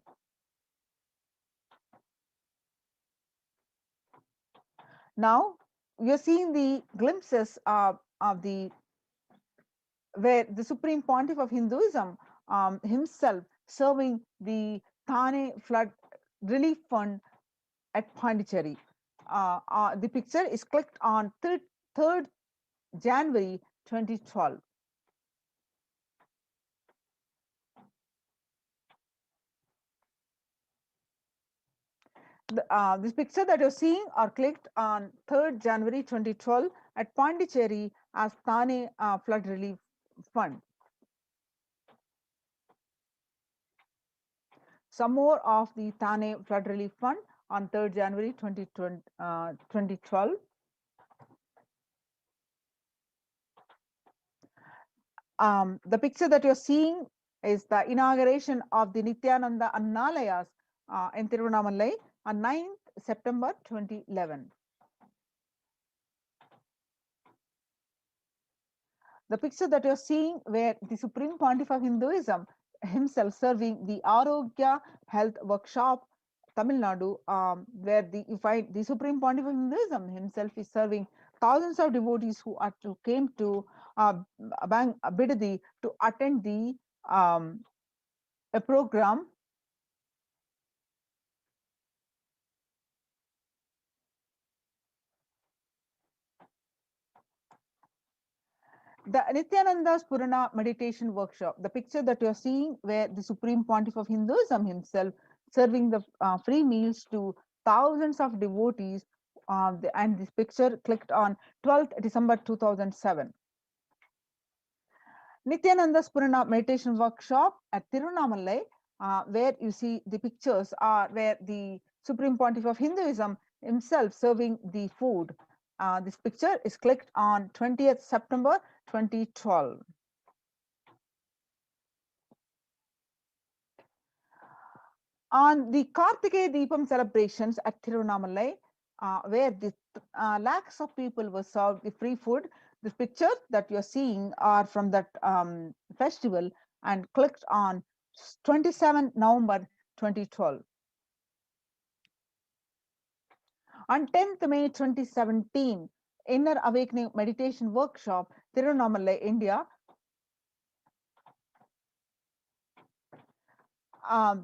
Now we are seeing the glimpses of where the Supreme Pontiff of Hinduism himself serving the Thane Flood Relief Fund at Pondicherry. The picture is clicked on 3rd January 2012. This picture that you're seeing are clicked on 3rd January 2012 at Pondicherry as Thane Flood Relief Fund. Some more of the Thane Flood Relief Fund on 3rd January 2012. The picture that you're seeing is the inauguration of the Nityananda Annalayas in Tiruvannamalai on 9th September 2011. The picture that you're seeing where the Supreme Pontiff of Hinduism himself serving the Arogya Health Workshop, Tamil Nadu, where you find the Supreme Pontiff of Hinduism himself is serving thousands of devotees who came to Bidadi to attend the a program. The Nityananda Spurana meditation workshop, the picture that you're seeing where the Supreme Pontiff of Hinduism himself serving the free meals to thousands of devotees, and this picture clicked on 12th December 2007. Nityananda Spurana meditation workshop at Tiruvannamalai, where you see the pictures are where the Supreme Pontiff of Hinduism himself serving the food. This picture is clicked on 20th September 2012. On the Kartikeya Deepam celebrations at Tiruvannamalai, where the lakhs of people were served the free food, the pictures that you're seeing are from that festival and clicked on 27 November 2012. On 10th May 2017, Inner Awakening Meditation Workshop, Tiruvannamalai, India.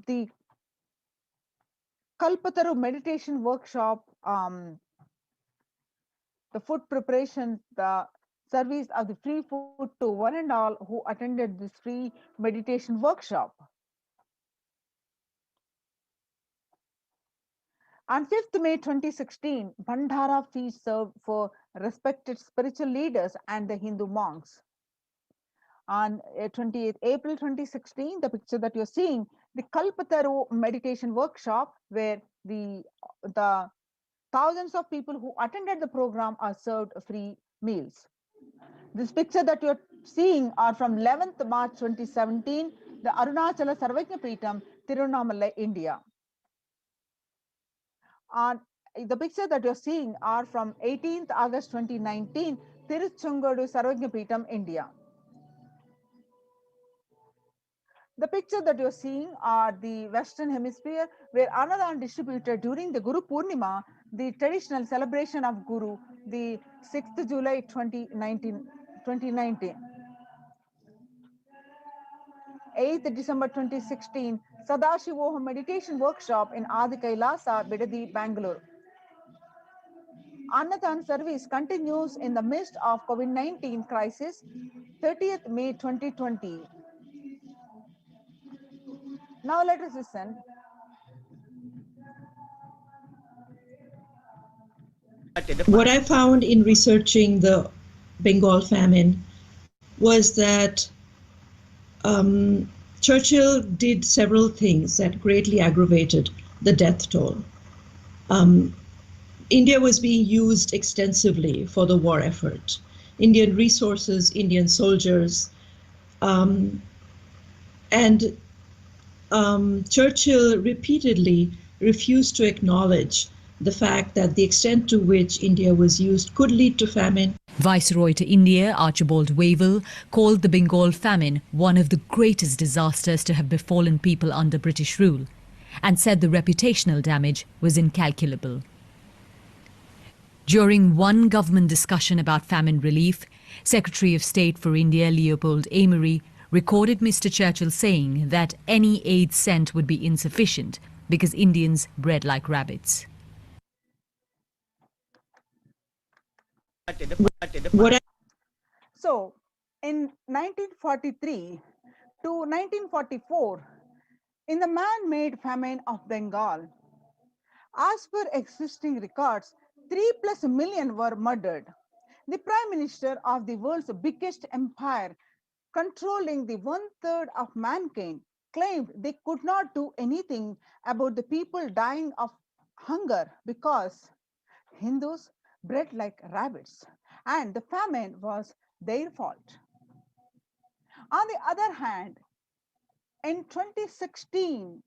The Kalpataru Meditation Workshop, the food preparation, the service of the free food to one and all who attended this free meditation workshop. On 5th May 2016, Bhandara feast served for respected spiritual leaders and the Hindu monks. On 28th April 2016, the picture that you're seeing, the Kalpataru meditation workshop, where the thousands of people who attended the program are served free meals. This picture that you're seeing are from 11th March 2017, the Arunachala Sarvajna Peetam, Tiruvannamalai, India. The picture that you're seeing are from 18th August 2019, Tiruchungodu Sarvajna Peetam, India. The picture that you're seeing are the Western Hemisphere, where Annadan distributed during the Guru Purnima, the traditional celebration of Guru, the 6th July 2019. 8th December 2016, Sadashivoham meditation workshop in Adi Kailasa, Bidadi, Bangalore. Annadan service continues in the midst of COVID-19 crisis, 30th May 2020. Now let us listen. What I found in researching the Bengal famine was that Churchill did several things that greatly aggravated the death toll. India was being used extensively for the war effort. Indian resources, Indian soldiers, and Churchill repeatedly refused to acknowledge the fact that the extent to which India was used could lead to famine. Viceroy to India, Archibald Wavell, called the Bengal famine one of the greatest disasters to have befallen people under British rule, and said the reputational damage was incalculable. During one government discussion about famine relief, Secretary of State for India Leopold Amery recorded Mr. Churchill saying that any aid sent would be insufficient because Indians bred like rabbits. So, in 1943 to 1944, in the man-made famine of Bengal, as per existing records, 3+ million were murdered. The Prime Minister of the world's biggest empire, controlling the 1/3 of mankind, claimed they could not do anything about the people dying of hunger because Hindus bred like rabbits, and the famine was their fault. On the other hand, in 2016,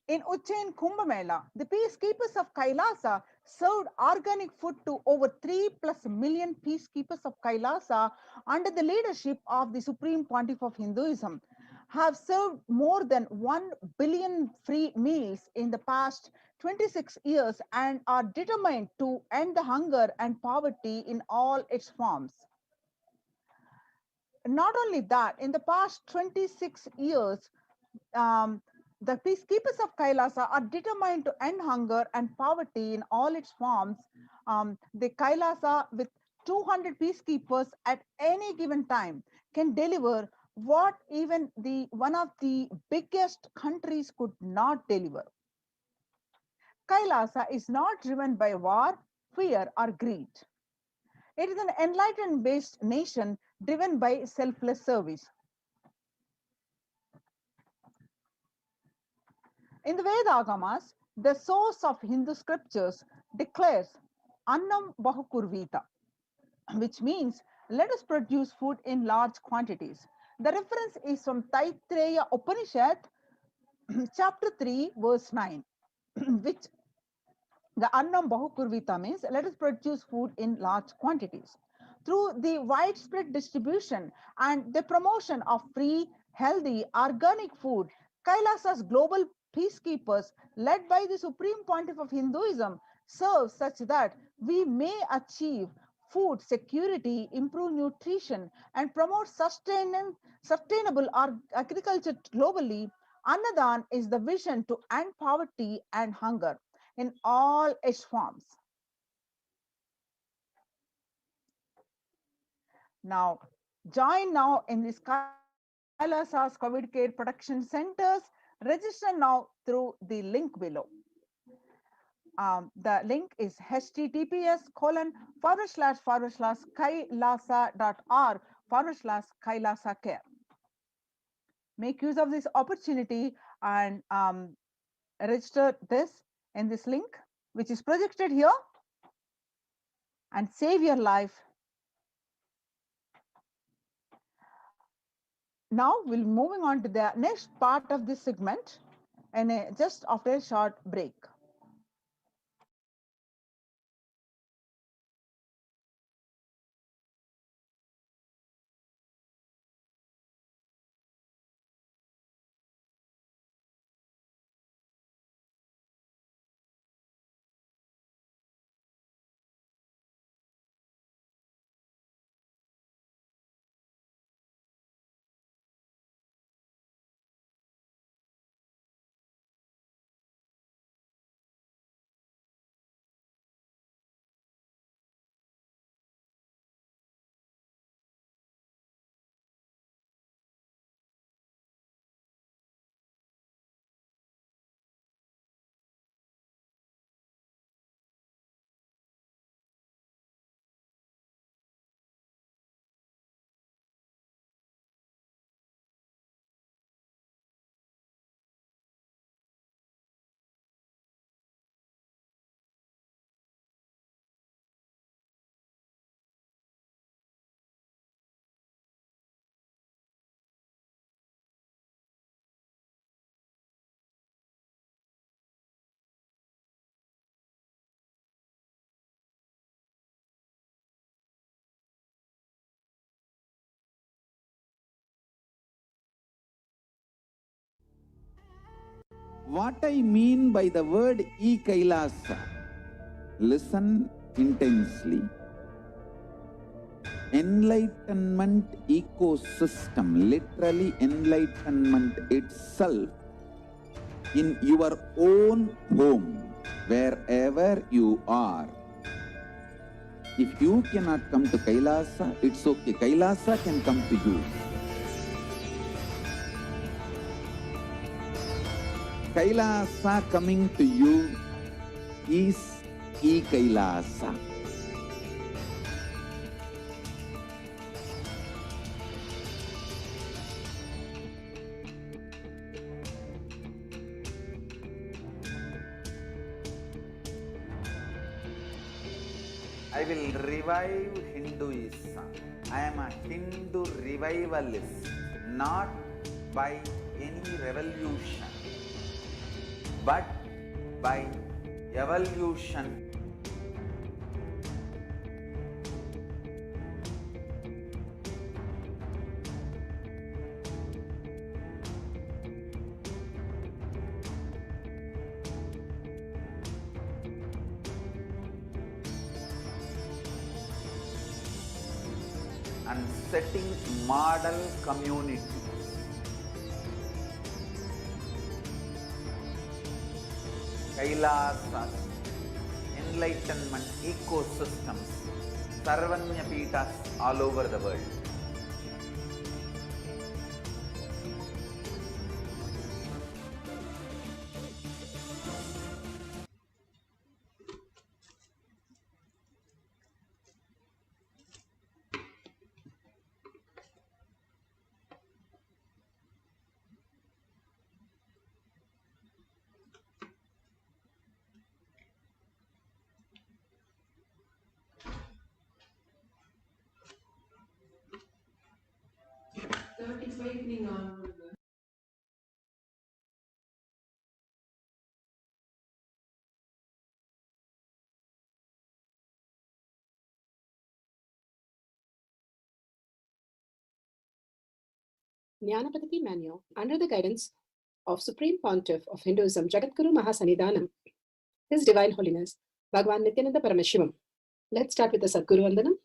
in Ujjain Kumbh Mela, the peacekeepers of Kailasa served organic food to over 3+ million peacekeepers of Kailasa under the leadership of the Supreme Pontiff of Hinduism, have served more than 1 billion free meals in the past 26 years and are determined to end the hunger and poverty in all its forms. Not only that, in the past 26 years, the peacekeepers of Kailasa are determined to end hunger and poverty in all its forms. The Kailasa, with 200 peacekeepers at any given time, can deliver what even one of the biggest countries could not deliver. Kailasa is not driven by war, fear, or greed. It is an enlightened-based nation driven by selfless service. In the Vedagamas, the source of Hindu scriptures declares Annam Bahukurvita, which means let us produce food in large quantities. The reference is from Taittiriya Upanishad, chapter 3, verse 9, which the Annam Bahukurvita means let us produce food in large quantities. Through the widespread distribution and the promotion of free, healthy, organic food, Kailasa's global peacekeepers, led by the Supreme Pontiff of Hinduism, serve such that we may achieve food security, improve nutrition, and promote sustainable agriculture globally. Annadan is the vision to end poverty and hunger in all its forms. Now, join now in this Kailasa's COVID care production centers. Register now through the link below. The link is https://kailasa.org/kailasa Make use of this opportunity and register this in this link, which is projected here, and save your life. Now we'll moving on to the next part of this segment, and just after a short break. What I mean by the word e-Kailasa, listen intensely. Enlightenment ecosystem, literally enlightenment itself, in your own home, wherever you are. If you cannot come to Kailasa, it's okay. Kailasa can come to you. Kailasa coming to you is e-Kailasa. I will revive Hinduism. I am a Hindu revivalist, not by any revolution, but by evolution. And setting model communities. Kailasas, enlightenment ecosystems, Sarvanya Pitas all over the world. Jnanapadati Manual, under the guidance of Supreme Pontiff of Hinduism, Jagadguru Mahasannidhanam, His Divine Holiness, Bhagavan Nityananda Paramashivam. Let's start with the Sadguru Vandanam.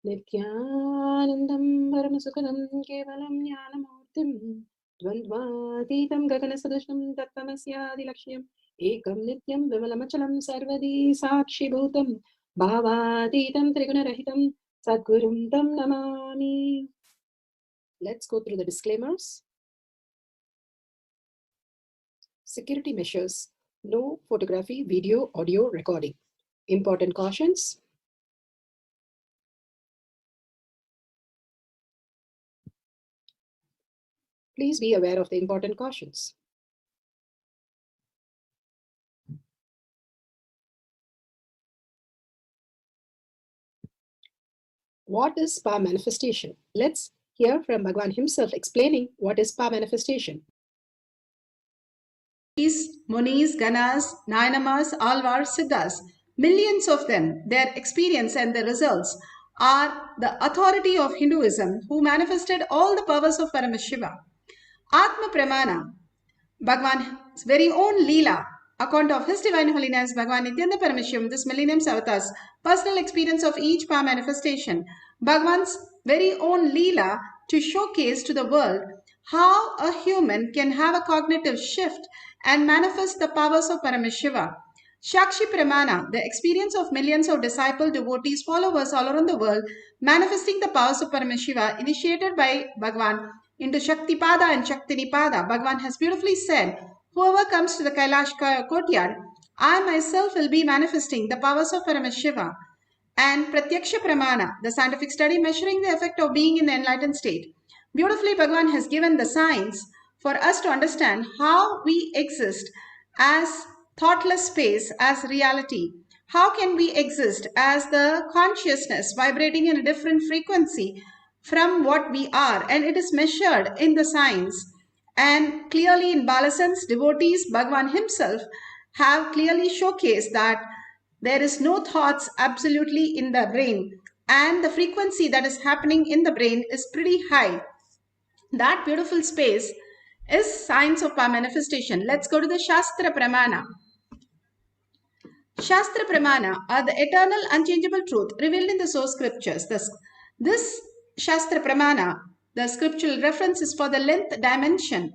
Nityanandam Paramasukhanam Kevalam Jnanamurtim Dvandvatitam Gaganasadusham Tattvamasya Lakshmam Ekam Nityam Vimalamachalam Sarvadi Sakshi Bhutam Bhavatitam Trigunarahitam Sadgurum Tam Namami. Let's go through the disclaimers. Security measures. No photography, video, audio recording. Important cautions. Please be aware of the important cautions. What is Pa manifestation? Let's hear from Bhagavan himself explaining what is Pa manifestation. Munis, Ganas, Nayanamas, Alvar, Siddhas, millions of them, their experience and the results are the authority of Hinduism who manifested all the powers of Paramashiva. Atma Pramana, Bhagavan's very own Leela, account of His Divine Holiness Bhagavan Nityananda Paramashivam, this millennium avatars, personal experience of each Pa manifestation, Bhagavan's very own Leela to showcase to the world how a human can have a cognitive shift and manifest the powers of Paramashiva. Shakshi Pramana, the experience of millions of disciples, devotees, followers all around the world, manifesting the powers of Paramashiva, initiated by Bhagavan into Shaktipada and Shaktinipada. Bhagavan has beautifully said, whoever comes to the Kailash courtyard, I myself will be manifesting the powers of Paramashiva. And Pratyaksha Pramana, the scientific study measuring the effect of being in the enlightened state. Beautifully, Bhagavan has given the science for us to understand how we exist as thoughtless space, as reality. How can we exist as the consciousness vibrating in a different frequency from what we are? And it is measured in the science. And clearly in Balasan's devotees, Bhagavan himself have clearly showcased that there is no thoughts absolutely in the brain. And the frequency that is happening in the brain is pretty high. That beautiful space is science of manifestation. Let's go to the Shastra Pramana. Shastra Pramana are the eternal unchangeable truth revealed in the source scriptures. This Shastra Pramana, the scriptural reference is for the length dimension.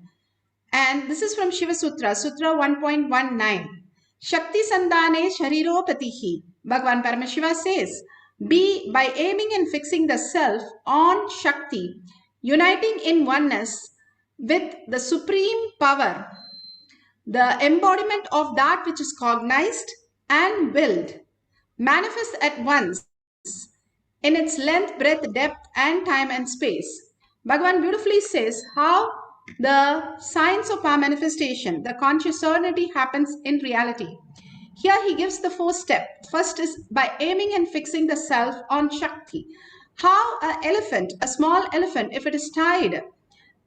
And this is from Shiva Sutra, Sutra 1.19. Shakti Sandhane Shariropatihi. Bhagavan Paramashiva says, be by aiming and fixing the self on Shakti, uniting in oneness with the supreme power, the embodiment of that which is cognized and willed, manifest at once in its length, breadth, depth, and time and space. Bhagavan beautifully says how the science of our manifestation, the conscious sovereignty, happens in reality. Here he gives the 4 steps. First is by aiming and fixing the self on Shakti. How an elephant, a small elephant, if it is tied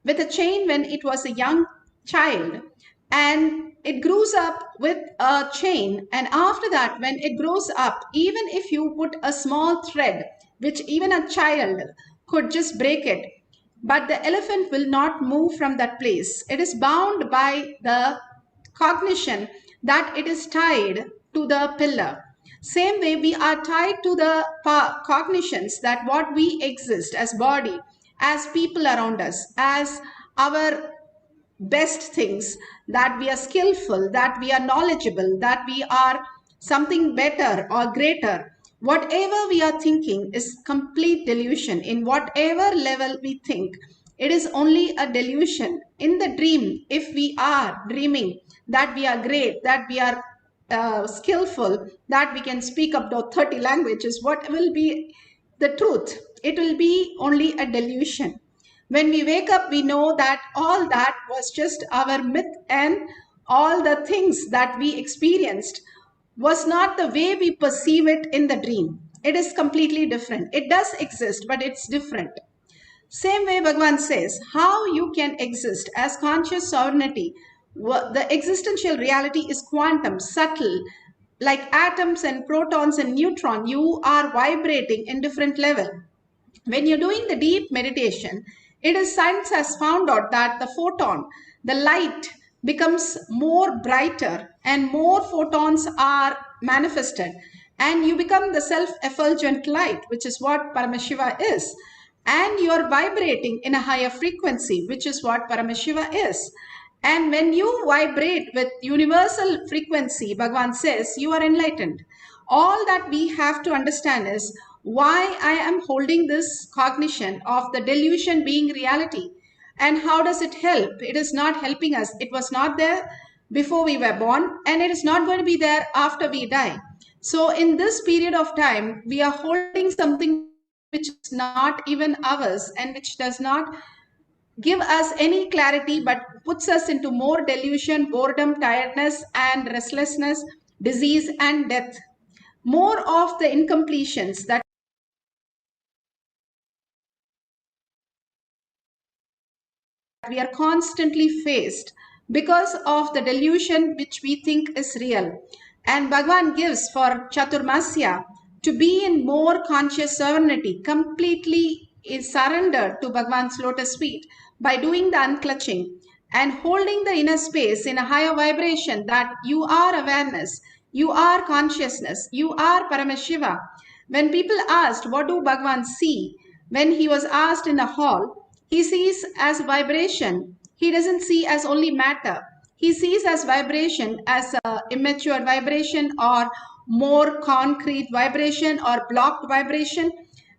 with a chain when it was a young child, and it grows up with a chain, and after that when it grows up, even if you put a small thread, which even a child could just break it, but the elephant will not move from that place. It is bound by the cognition that it is tied to the pillar. Same way we are tied to the cognitions that what we exist as body, as people around us, as our best things, that we are skillful, that we are knowledgeable, that we are something better or greater. Whatever we are thinking is complete delusion. In whatever level we think, it is only a delusion. In the dream, if we are dreaming that we are great, that we are skillful, that we can speak up to 30 languages, what will be the truth? It will be only a delusion. When we wake up, we know that all that was just our myth, and all the things that we experienced was not the way we perceive it in the dream. It is completely different. It does exist, but it's different. Same way Bhagavan says, how you can exist as conscious sovereignty. The existential reality is quantum, subtle, like atoms and protons and neutrons. You are vibrating in different level. When you're doing the deep meditation, it is science has found out that the photon, the light, becomes more brighter and more photons are manifested, and you become the self-effulgent light, which is what Paramashiva is, and you are vibrating in a higher frequency, which is what Paramashiva is. And when you vibrate with universal frequency, Bhagavan says, you are enlightened. All that we have to understand is why I am holding this cognition of the delusion being reality. And how does it help? It is not helping us. It was not there before we were born, and it is not going to be there after we die. So in this period of time, we are holding something which is not even ours and which does not give us any clarity, but puts us into more delusion, boredom, tiredness, and restlessness, disease, and death. More of the incompletions that we are constantly faced because of the delusion which we think is real. And Bhagavan gives for Chaturmasya to be in more conscious serenity, completely is surrendered to Bhagavan's lotus feet by doing the unclutching and holding the inner space in a higher vibration that you are awareness, you are consciousness, you are Paramashiva. When people asked, what do Bhagavan see? When he was asked in a hall, he sees as vibration. He doesn't see as only matter. He sees as vibration, as a immature vibration or more concrete vibration or blocked vibration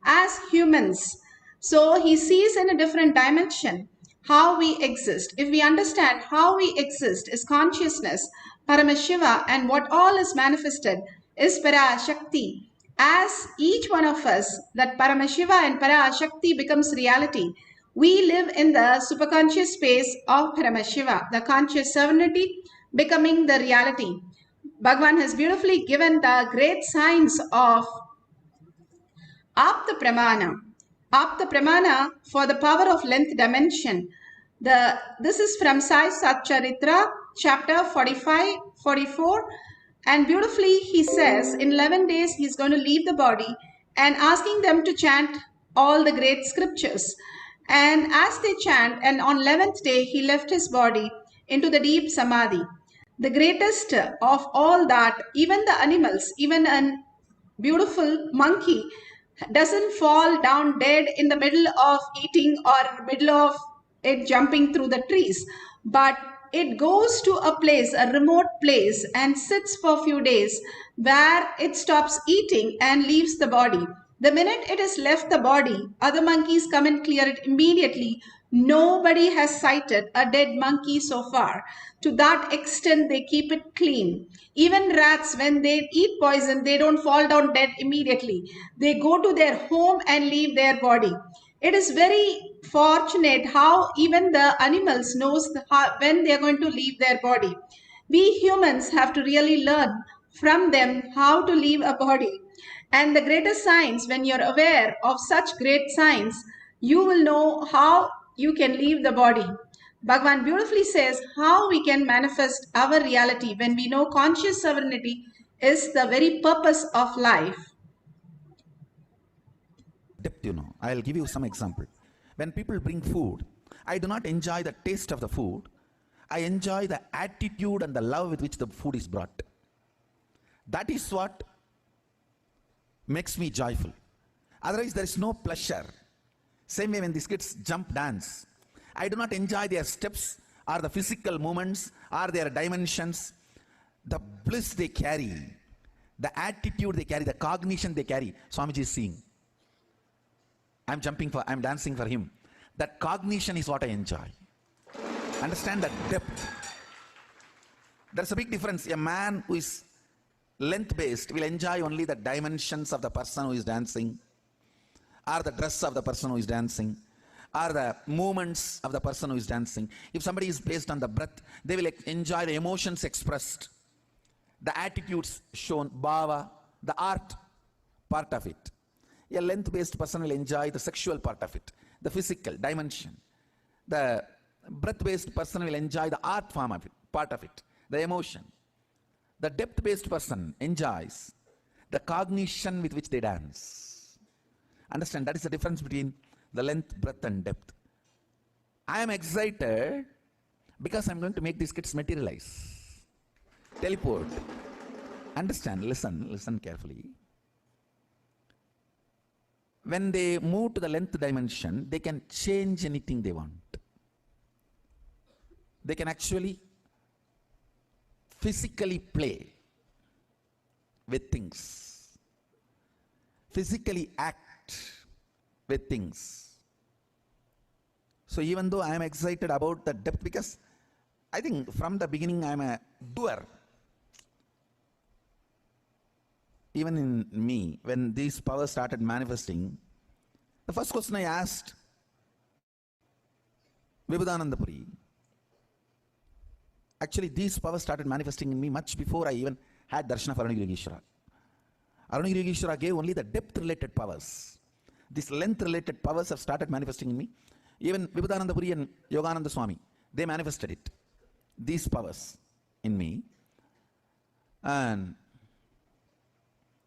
as humans. So he sees in a different dimension how we exist. If we understand how we exist is consciousness, Paramashiva, and what all is manifested is PARASHAKTI. As each one of us, that Paramashiva and PARASHAKTI becomes reality, we live in the superconscious space of Paramashiva, the conscious serenity becoming the reality. Bhagavan has beautifully given the great science of Apta Pramana. Apta Pramana for the power of length dimension. This is from Sai Satcharitra, chapter 45-44. And beautifully he says, in 11 days he is going to leave the body and asking them to chant all the great scriptures. And as they chant, and on 11th day, he left his body into the deep samadhi. The greatest of all that, even the animals, even a beautiful monkey doesn't fall down dead in the middle of eating or middle of it jumping through the trees, but it goes to a place, a remote place, and sits for a few days where it stops eating and leaves the body. The minute it has left the body, other monkeys come and clear it immediately. Nobody has sighted a dead monkey so far. To that extent, they keep it clean. Even rats, when they eat poison, they don't fall down dead immediately. They go to their home and leave their body. It is very fortunate how even the animals knows when they are going to leave their body. We humans have to really learn from them how to leave a body. And the greatest science, when you're aware of such great science, you will know how you can leave the body. Bhagavan beautifully says how we can manifest our reality when we know conscious sovereignty is the very purpose of life. Depth, I'll give you some example. When people bring food, I do not enjoy the taste of the food. I enjoy the attitude and the love with which the food is brought. That is what makes me joyful. Otherwise, there is no pleasure. Same way when these kids jump dance, I do not enjoy their steps or the physical movements or their dimensions. The bliss they carry, the attitude they carry, the cognition they carry. Swamiji is seeing. I'm dancing for him. That cognition is what I enjoy. Understand that depth. There's a big difference. A man who is length-based will enjoy only the dimensions of the person who is dancing, or the dress of the person who is dancing, or the movements of the person who is dancing. If somebody is based on the breath, they will enjoy the emotions expressed, the attitudes shown, bhava, the art part of it. A length-based person will enjoy the sexual part of it, the physical dimension. The breath-based person will enjoy the art form of it, part of it, the emotion. The depth-based person enjoys the cognition with which they dance. Understand, that is the difference between the length, breadth, and depth. I am excited because I'm going to make these kids materialize, teleport. Understand, listen carefully. When they move to the length dimension, they can change anything they want. They can actually physically play with things, physically act with things. So even though I am excited about the depth, because I think from the beginning I am a doer. Even in me, when these powers started manifesting, the first question I asked Vibhudanandapuri, actually these powers started manifesting in me much before I even had darshan of Arunagiri Yogeshwara. Arunagiri Yogeshwara gave only the depth related powers. These length related powers have started manifesting in me. Even Vibhudanandapuri and Yogananda Swami, they manifested it, these powers in me. And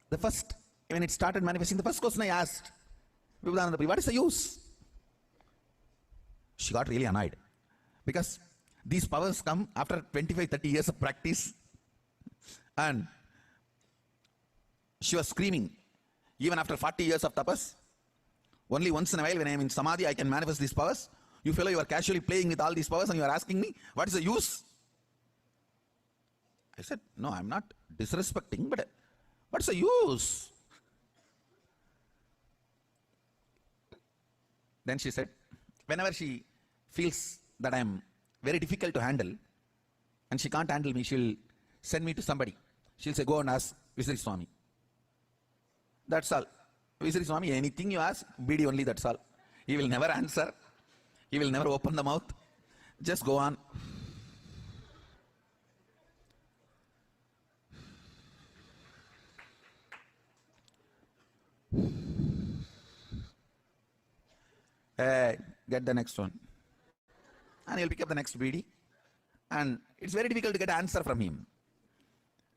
the first, when it started manifesting, the first question I asked Vibhudanandapuri, what is the use? She got really annoyed because these powers come after 25-30 years of practice, and she was screaming, even after 40 years of tapas, only once in a while when I am in samadhi I can manifest these powers. You fellow, you are casually playing with all these powers and you are asking me what is the use? I said, no, I am not disrespecting, but what's the use? Then she said, whenever she feels that I am very difficult to handle and she can't handle me, she'll send me to somebody. She'll say, go and ask Visri Swami. That's all. Visri Swami, anything you ask, BD only, that's all. He will never answer. He will never open the mouth. Just go on. Get the next one. And he'll pick up the next BD. And it's very difficult to get an answer from him.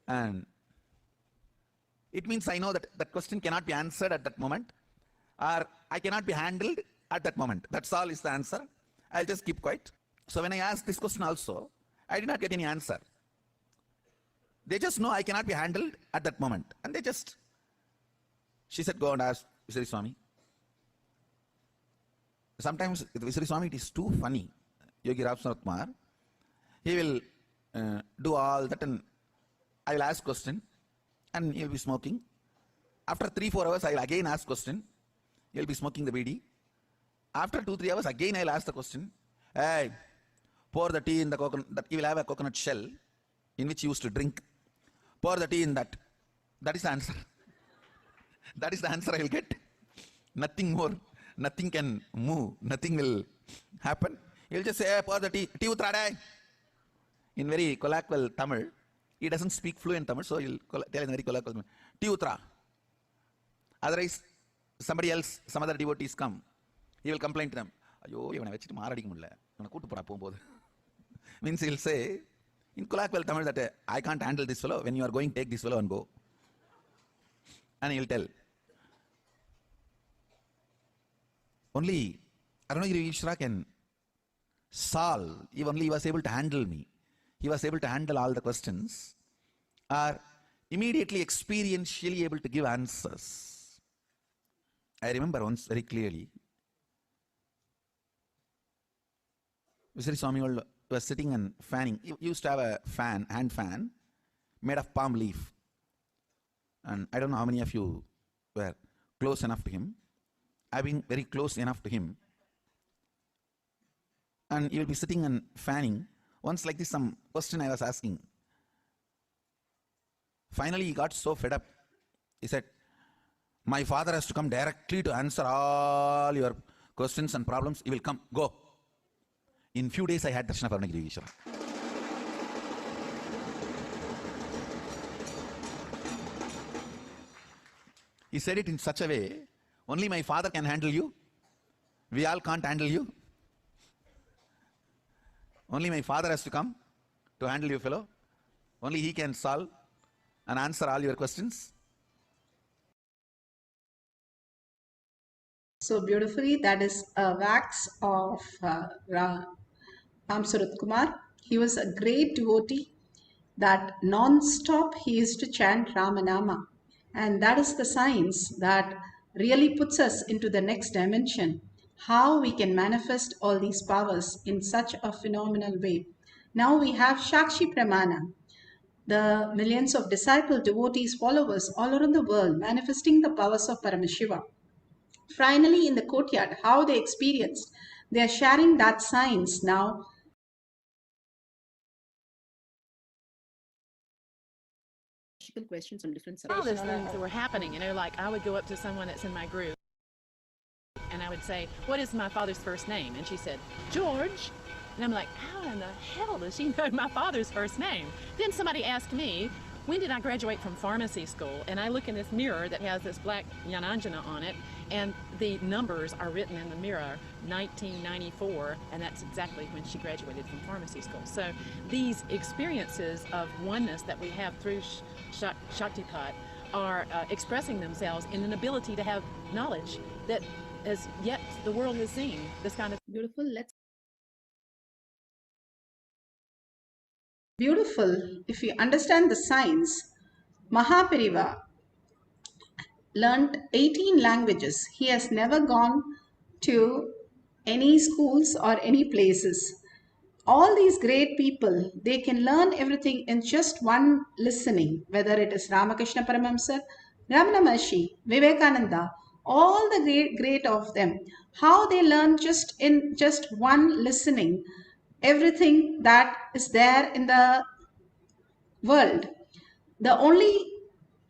And it means I know that that question cannot be answered at that moment, or I cannot be handled, at that moment. That's all is the answer. I'll just keep quiet. So when I asked this question also, I did not get any answer. They just know I cannot be handled at that moment. And she said, go and ask Visari Swami. Sometimes with Visari Swami it is too funny. Yogi Ravsanath Kumar, he will do all that, and I will ask question and he will be smoking. After 3-4 hours I will again ask question. He will be smoking the bidi. After 2-3 hours again I will ask the question. Hey, pour the tea in the coconut. That he will have a coconut shell in which he used to drink. Pour the tea in that. That is the answer. That is the answer I will get. Nothing more. Nothing can move. Nothing will happen. He will just say, hey, pour the tea. Tea utrade. In very colloquial Tamil. He doesn't speak fluent Tamil, so he will tell in very colloquial Tamil. Tea utra. Otherwise, somebody else, some other devotees come. He will complain to them. Means he will say, in colloquial Tamil, that I can't handle this fellow. When you are going, take this fellow and go. And he will tell. Only Arunagiri Ishra can solve. If only he was able to handle me. He was able to handle all the questions. Or immediately experientially able to give answers. I remember once very clearly. Visari Swami was sitting and fanning. He used to have a fan, hand fan, made of palm leaf. And I don't know how many of you were close enough to him. I've been very close enough to him. And he will be sitting and fanning. Once like this, some question I was asking. Finally, he got so fed up. He said, my father has to come directly to answer all your questions and problems. He will come. Go. In few days, I had darshan of Arunagiri Ishra. He said it in such a way, only my father can handle you. We all can't handle you. Only my father has to come to handle you, fellow. Only he can solve and answer all your questions. So beautifully, that is a wax of Ram Surat Kumar. He was a great devotee that non-stop he used to chant Ramanama. And that is the science that really puts us into the next dimension. How we can manifest all these powers in such a phenomenal way. Now we have Shakshi Pramana, the millions of disciple devotees, followers all around the world manifesting the powers of Paramashiva. Finally, in the courtyard, how they experienced, they are sharing that science now. Questions on different subjects. All those things that were happening, like I would go up to someone that's in my group and I would say, what is my father's first name? And she said, George. And I'm like, how in the hell does she know my father's first name? Then somebody asked me, when did I graduate from pharmacy school? And I look in this mirror that has this black Jnananjana on it, and the numbers are written in the mirror, 1994, and that's exactly when she graduated from pharmacy school. So these experiences of oneness that we have through Shaktipat are expressing themselves in an ability to have knowledge that as yet the world has seen. This kind of beautiful. Beautiful. If you understand the science, Mahapariva learned 18 languages. He has never gone to any schools or any places. All these great people, they can learn everything in just one listening, whether it is Ramakrishna Paramahamsa, Ramana Maharshi, Vivekananda, all the great of them, how they learn in just one listening everything that is there in the world. The only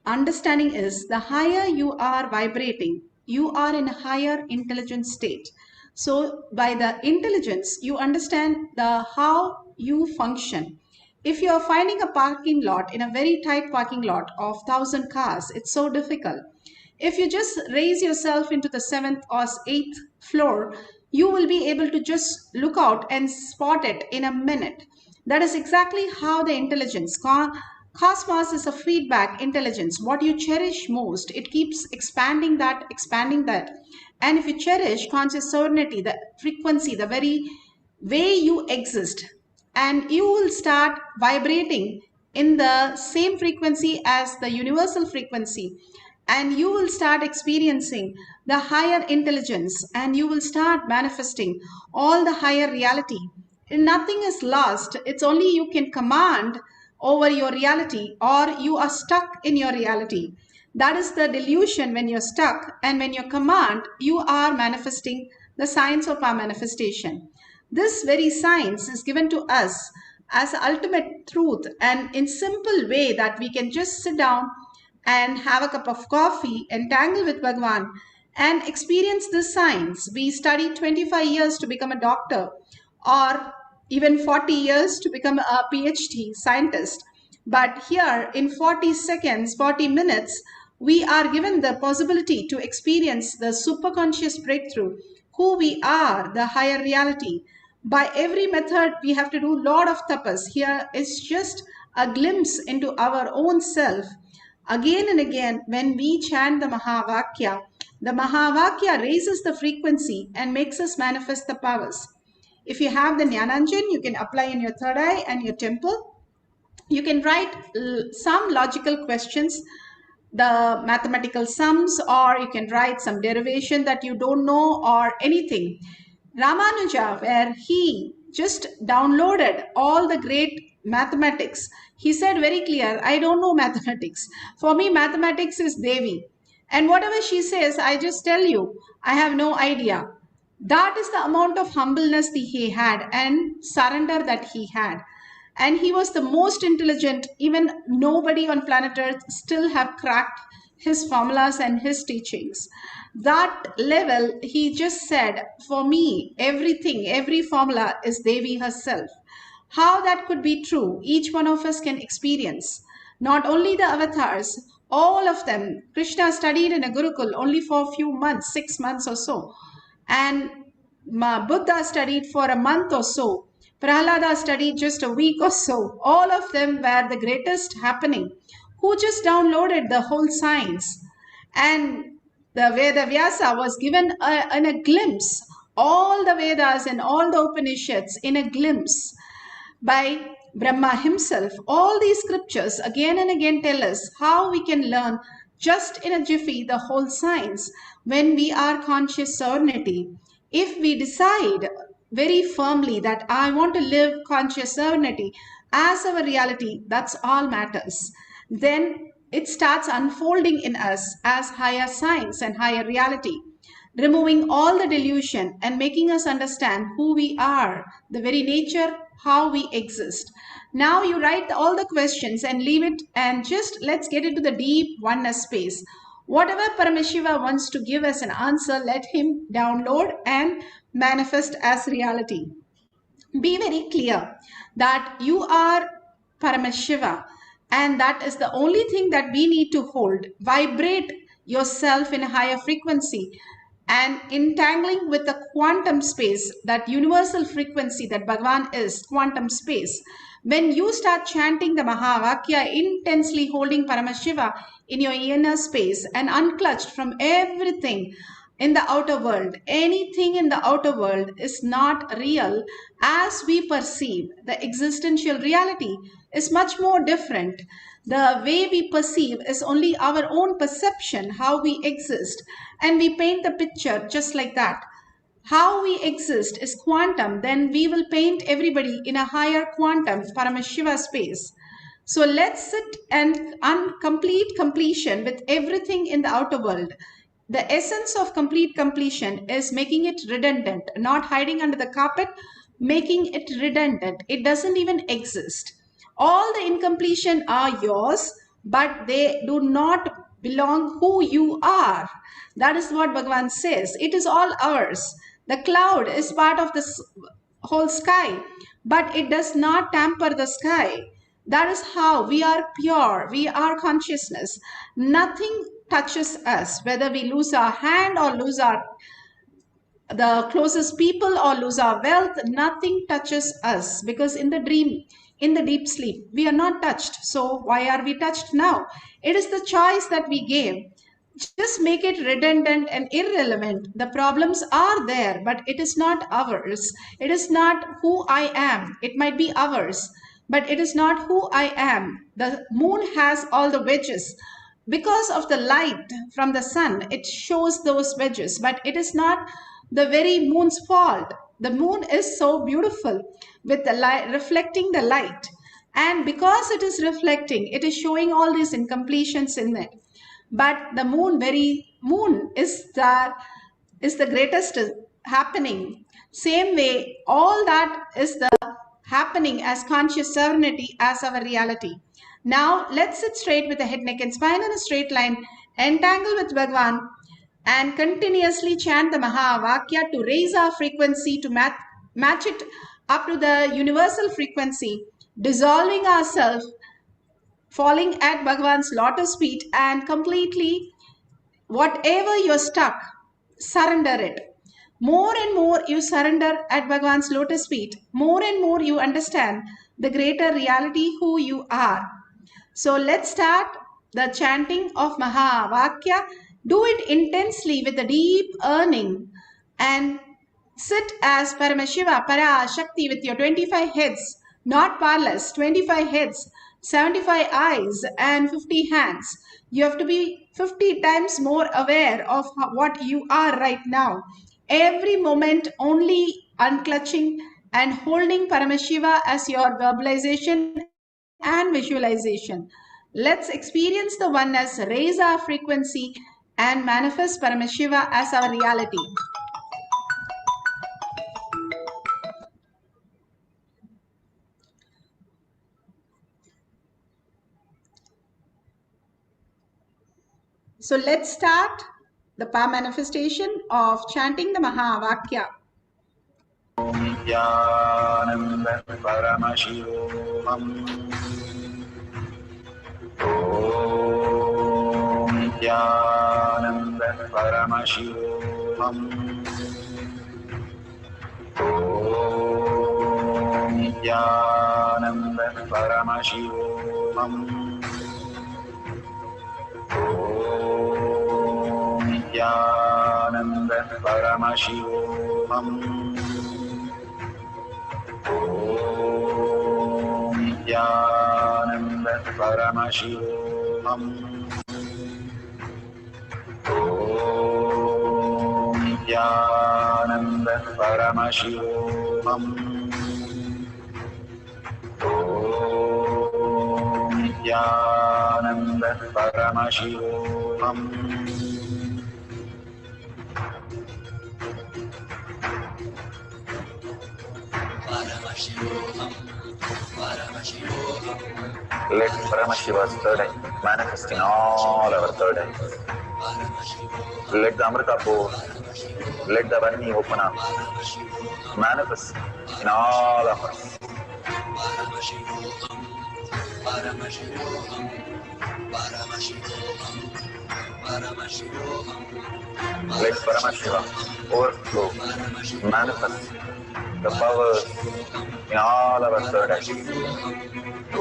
understanding is the higher you are vibrating, you are in a higher intelligence state. So by the intelligence, you understand how you function. If you are finding a parking lot in a very tight parking lot of 1,000 cars, it's so difficult. If you just raise yourself into the 7th or 8th floor, you will be able to just look out and spot it in a minute. That is exactly how the intelligence, Cosmos is a feedback intelligence. What you cherish most, it keeps expanding that, expanding that. And if you cherish conscious sovereignty, the frequency, the very way you exist, and you will start vibrating in the same frequency as the universal frequency, and you will start experiencing the higher intelligence, and you will start manifesting all the higher reality. And nothing is lost. It's only you can command over your reality, or you are stuck in your reality. That is the delusion when you're stuck, and when you command, you are manifesting the science of our manifestation. This very science is given to us as ultimate truth, and in simple way that we can just sit down and have a cup of coffee, entangle with Bhagwan, and experience this science. We study 25 years to become a doctor, or even 40 years to become a PhD scientist. But here in 40 seconds, 40 minutes, we are given the possibility to experience the superconscious breakthrough, who we are, the higher reality. By every method, we have to do a lot of tapas. Here is just a glimpse into our own self. Again and again, when we chant the Mahavakya raises the frequency and makes us manifest the powers. If you have the Jnananjan, you can apply in your third eye and your temple. You can write some logical questions, the mathematical sums, or you can write some derivation that you don't know, or anything. Ramanuja, where he just downloaded all the great mathematics, he said very clear, I don't know mathematics. For me, mathematics is Devi. And whatever she says, I just tell you, I have no idea. That is the amount of humbleness that he had and surrender that he had. And he was the most intelligent. Even nobody on planet Earth still have cracked his formulas and his teachings. That level, he just said, for me, everything, every formula is Devi herself. How that could be true, each one of us can experience. Not only the avatars, all of them. Krishna studied in a Gurukul only for a few months, 6 months or so. And Buddha studied for a month or so. Prahlada studied just a week or so. All of them were the greatest happening, who just downloaded the whole science. And the Veda Vyasa was given in a glimpse, all the Vedas and all the Upanishads in a glimpse by Brahma himself. All these scriptures again and again tell us how we can learn just in a jiffy the whole science when we are conscious sovereignty. If we decide very firmly that I want to live conscious sovereignty as our reality, that's all matters. Then it starts unfolding in us as higher science and higher reality, removing all the delusion and making us understand who we are, the very nature, how we exist. Now you write all the questions and leave it, and just let's get into the deep oneness space. Whatever Paramashiva wants to give us an answer, let him download and manifest as reality. Be very clear that you are Paramashiva, and that is the only thing that we need to hold. Vibrate yourself in a higher frequency and entangling with the quantum space, that universal frequency that Bhagavan is, quantum space. When you start chanting the Mahavakya, intensely holding Paramashiva in your inner space and unclutched from everything in the outer world, anything in the outer world is not real as we perceive. The existential reality is much more different. The way we perceive is only our own perception, how we exist, and we paint the picture just like that. How we exist is quantum, then we will paint everybody in a higher quantum, Paramashiva space. So let's sit and complete completion with everything in the outer world. The essence of complete completion is making it redundant, not hiding under the carpet, making it redundant. It doesn't even exist. All the incompletion are yours, but they do not belong who you are. That is what Bhagavan says. It is all ours. The cloud is part of the whole sky, but it does not tamper the sky. That is how we are pure. We are consciousness. Nothing touches us, whether we lose our hand or lose the closest people or lose our wealth. Nothing touches us, because in the dream in the deep sleep. We are not touched. So why are we touched now? It is the choice that we gave. Just make it redundant and irrelevant. The problems are there, but it is not ours. It is not who I am. It might be ours, but it is not who I am. The moon has all the wedges. Because of the light from the sun, it shows those wedges, but it is not the very moon's fault. The moon is so beautiful with the light, reflecting the light. And because it is reflecting, it is showing all these incompletions in it. But the moon, very moon is the greatest happening. Same way, all that is the happening as conscious serenity as our reality. Now let's sit straight with the head, neck and spine in a straight line, entangle with Bhagwan and continuously chant the Mahavakya to raise our frequency to match it up to the universal frequency, dissolving ourselves, falling at Bhagwan's lotus feet, and completely whatever you're stuck, surrender it. More and more you surrender at Bhagwan's lotus feet, more and more you understand the greater reality who you are. So let's start the chanting of Mahavakya. Do it intensely with a deep earning and sit as Paramashiva, PARASHAKTI with your 25 heads, not powerless, 25 heads, 75 eyes and 50 hands. You have to be 50 times more aware of what you are right now. Every moment only unclutching and holding Paramashiva as your verbalization and visualization. Let's experience the oneness, raise our frequency and manifest Paramashiva as our reality. So let's start the power manifestation of chanting the Mahavakya. Let Paramashiva's third eye manifest in all our third eyes. Let the Amrita pour, let the Vani open up, manifest in all of us. Let Paramashiva overflow, manifest the powers in all our third eyes. Om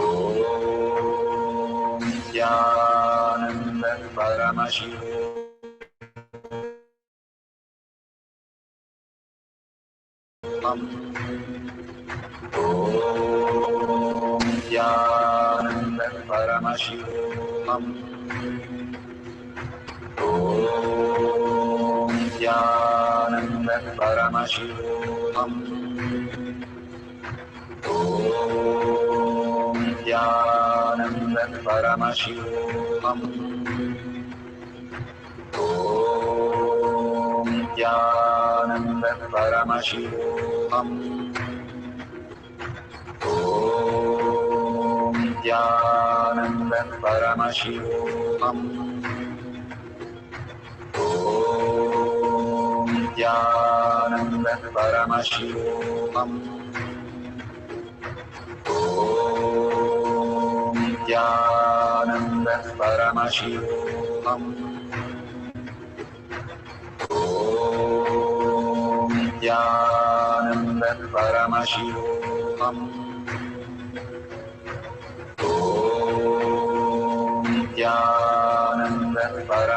Jnananda Paramashiva. Om Jnananda Paramashiva. Om Jnananda Paramashiva. Om Jnananda Paramashiva. Om Jnananda Paramashiva. Om Jnananda Paramashiva. Om Jnananda Paramashiva. Om Jnananda Paramashiva. Om Jnananda Paramashiva. Om Jnananda Paramashiva. Om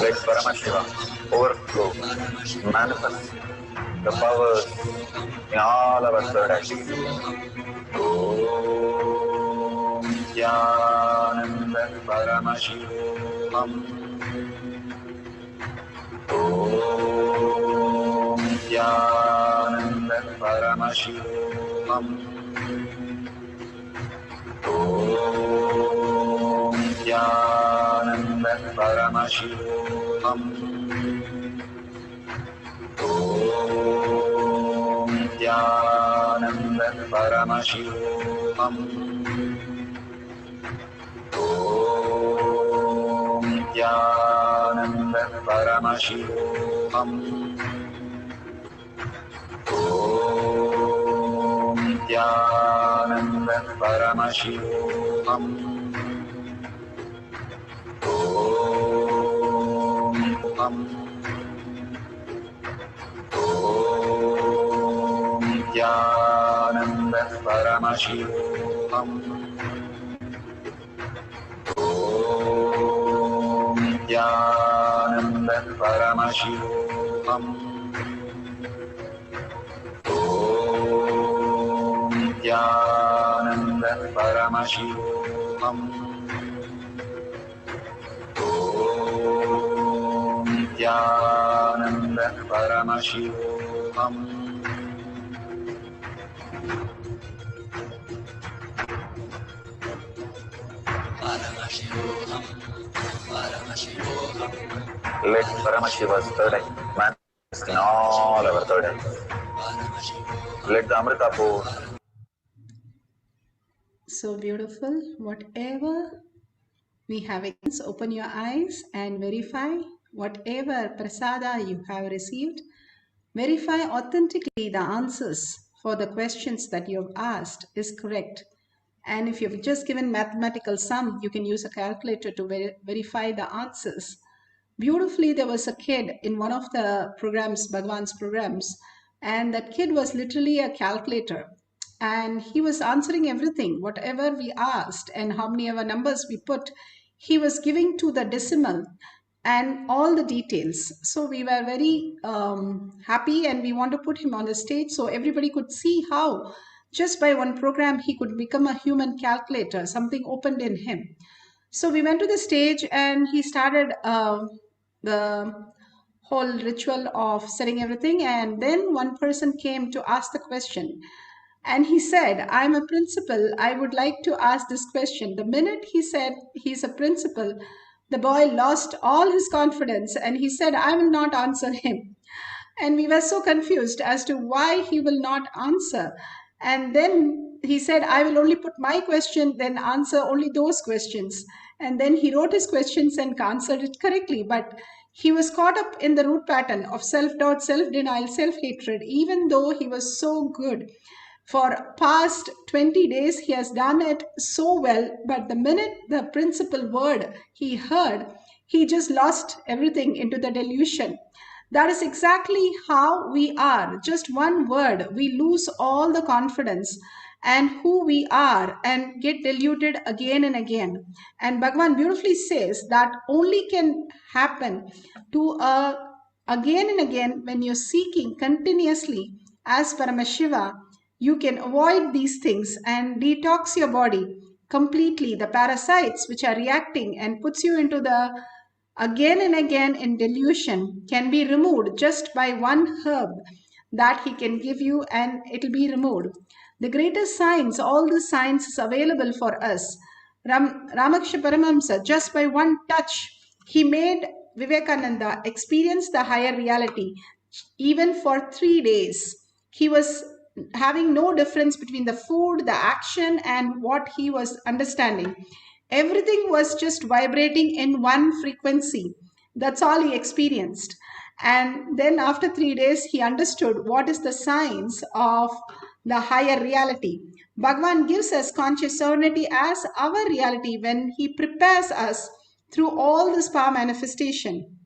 Let Paramashiva overflow, manifest the powers in all our third activities. Om Jnananda Paramashivam. Om Jnananda Paramashivam. Om Jnananda Paramashivam. Om Jnananda Paramashivam. Om Jnananda Paramashivam. Om Jnananda Paramashivam. Om Jnananda Paramashivam. Om Jnananda Paramashivam. Om Jnananda Paramashivam. Om Jnananda Paramashivam. Let Paramashiva's third eye manifest in all our third eyes. Let the Amrita pour. So beautiful. Whatever we have experienced, open your eyes and verify whatever prasada you have received. Verify authentically the answers for the questions that you have asked is correct. And if you've just given mathematical sum, you can use a calculator to verify the answers. Beautifully, there was a kid in one of the programs, Bhagwan's programs, and that kid was literally a calculator. And he was answering everything, whatever we asked and how many ever numbers we put, he was giving to the decimal and all the details. So we were very happy, and we want to put him on the stage so everybody could see how just by one program he could become a human calculator. Something opened in him. So we went to the stage and he started the whole ritual of setting everything, and then one person came to ask the question. And he said, I'm a principal, I would like to ask this question. The minute he said he's a principal, the boy lost all his confidence and he said, I will not answer him. And we were so confused as to why he will not answer. And then he said, I will only put my question, then answer only those questions. And then he wrote his questions and answered it correctly. But he was caught up in the root pattern of self-doubt, self-denial, self-hatred, even though he was so good. For past 20 days, he has done it so well. But the minute the principal word he heard, he just lost everything into the delusion. That is exactly how we are. Just one word, we lose all the confidence and who we are and get deluded again and again. And Bhagavan beautifully says that only can happen to again and again when you're seeking continuously as Paramashiva. You can avoid these things and detox your body completely. The parasites which are reacting and puts you into the again and again in delusion can be removed just by one herb that he can give you, and it will be removed. The greatest science, all the science is available for us. Ramakrishna Paramahamsa, just by one touch, he made Vivekananda experience the higher reality. Even for 3 days, he was having no difference between the food, the action, and what he was understanding. Everything was just vibrating in one frequency. That's all he experienced. And then after 3 days, he understood what is the science of the higher reality. Bhagavan gives us conscious sovereignty as our reality when he prepares us through all this power manifestation.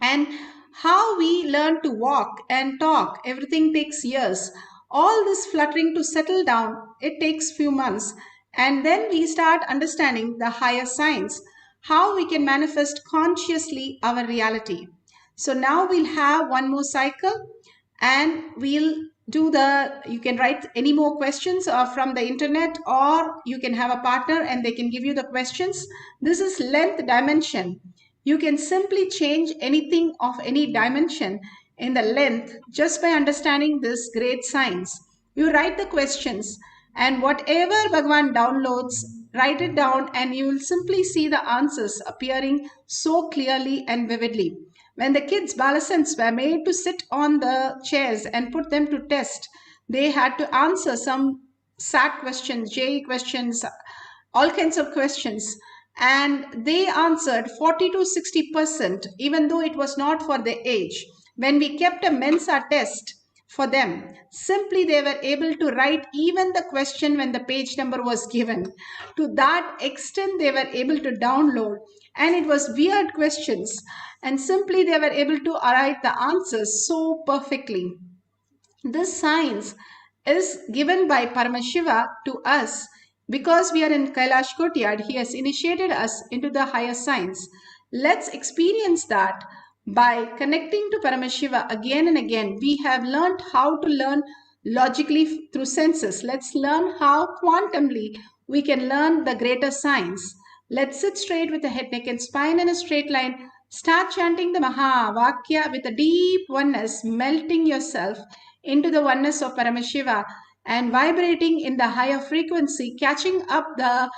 And how we learn to walk and talk, everything takes years. all this fluttering to settle down, it takes few months. And then we start understanding the higher science, how we can manifest consciously our reality. So now we'll have one more cycle and we'll do you can write any more questions from the internet, or you can have a partner and they can give you the questions. This is length dimension. You can simply change anything of any dimension in the length just by understanding this great science. You write the questions and whatever Bhagavan downloads, write it down and you will simply see the answers appearing so clearly and vividly. When the kids, Balasants, were made to sit on the chairs and put them to test, they had to answer some SAT questions, JE questions, all kinds of questions. And they answered 40 to 60%, even though it was not for their age. When we kept a Mensa test for them, simply they were able to write even the question when the page number was given. To that extent, they were able to download. And it was weird questions. And simply they were able to write the answers so perfectly. This science is given by Paramashiva to us because we are in Kailash Courtyard. He has initiated us into the higher science. Let's experience that by connecting to Paramashiva again and again. We have learned how to learn logically through senses. Let's learn how quantumly we can learn the greater science. Let's sit straight with the head, neck and spine in a straight line. Start chanting the Maha Vakya with a deep oneness, melting yourself into the oneness of Paramashiva and vibrating in the higher frequency, catching up the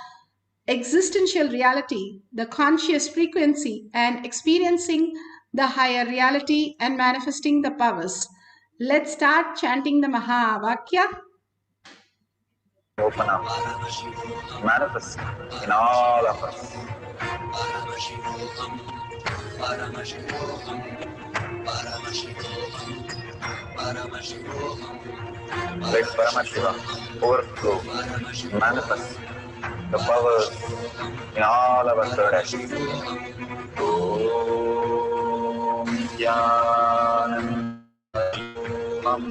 existential reality, the conscious frequency, and experiencing the higher reality and manifesting the powers. Let's start chanting the Maha Vakya. Open up, manifest in all of us. Let Paramashiva overflow, manifest the powers in all our third eye. Om Jnanam Om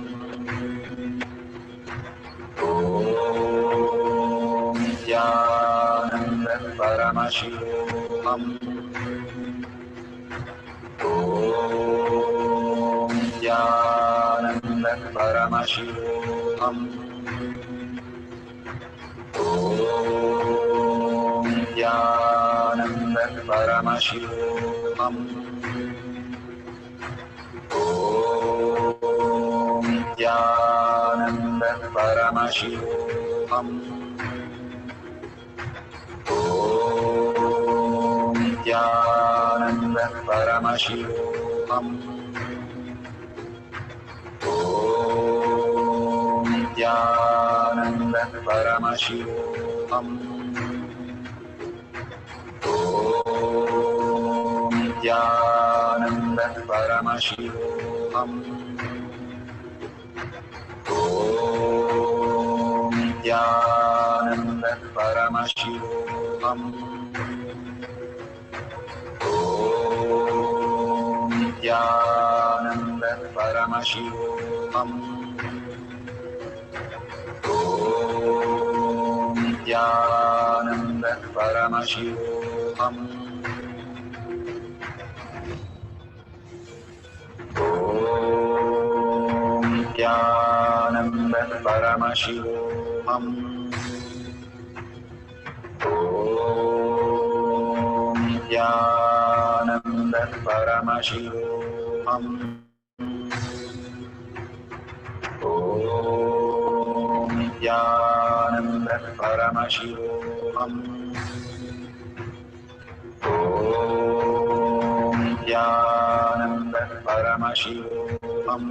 Jnanam Paramashivam Om Jnanam Paramashivam Om Jnanam Paramashivam Om Jnanam Paramashivam Om Jnanam Paramashivam Om Jnanam Paramashivam Om Jnanam Paramashivam Om Jnanam Paramashivam Om Jnanam Paramashivam Om Jnanam Paramashivam Om Jnanam Paramashivam Om Jnanam Paramashivam Om Jnanam Paramashivam Om Jnanam Paramashivam Om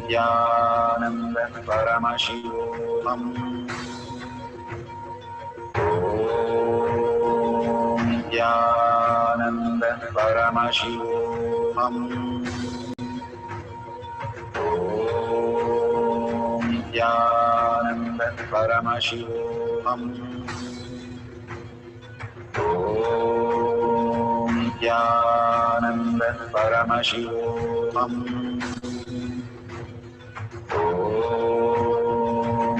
Jnanam Paramashivam Om Jnanam Paramashivam Om Jnanam Paramashivam Om Jnanam परमशिवोऽहम् ॐ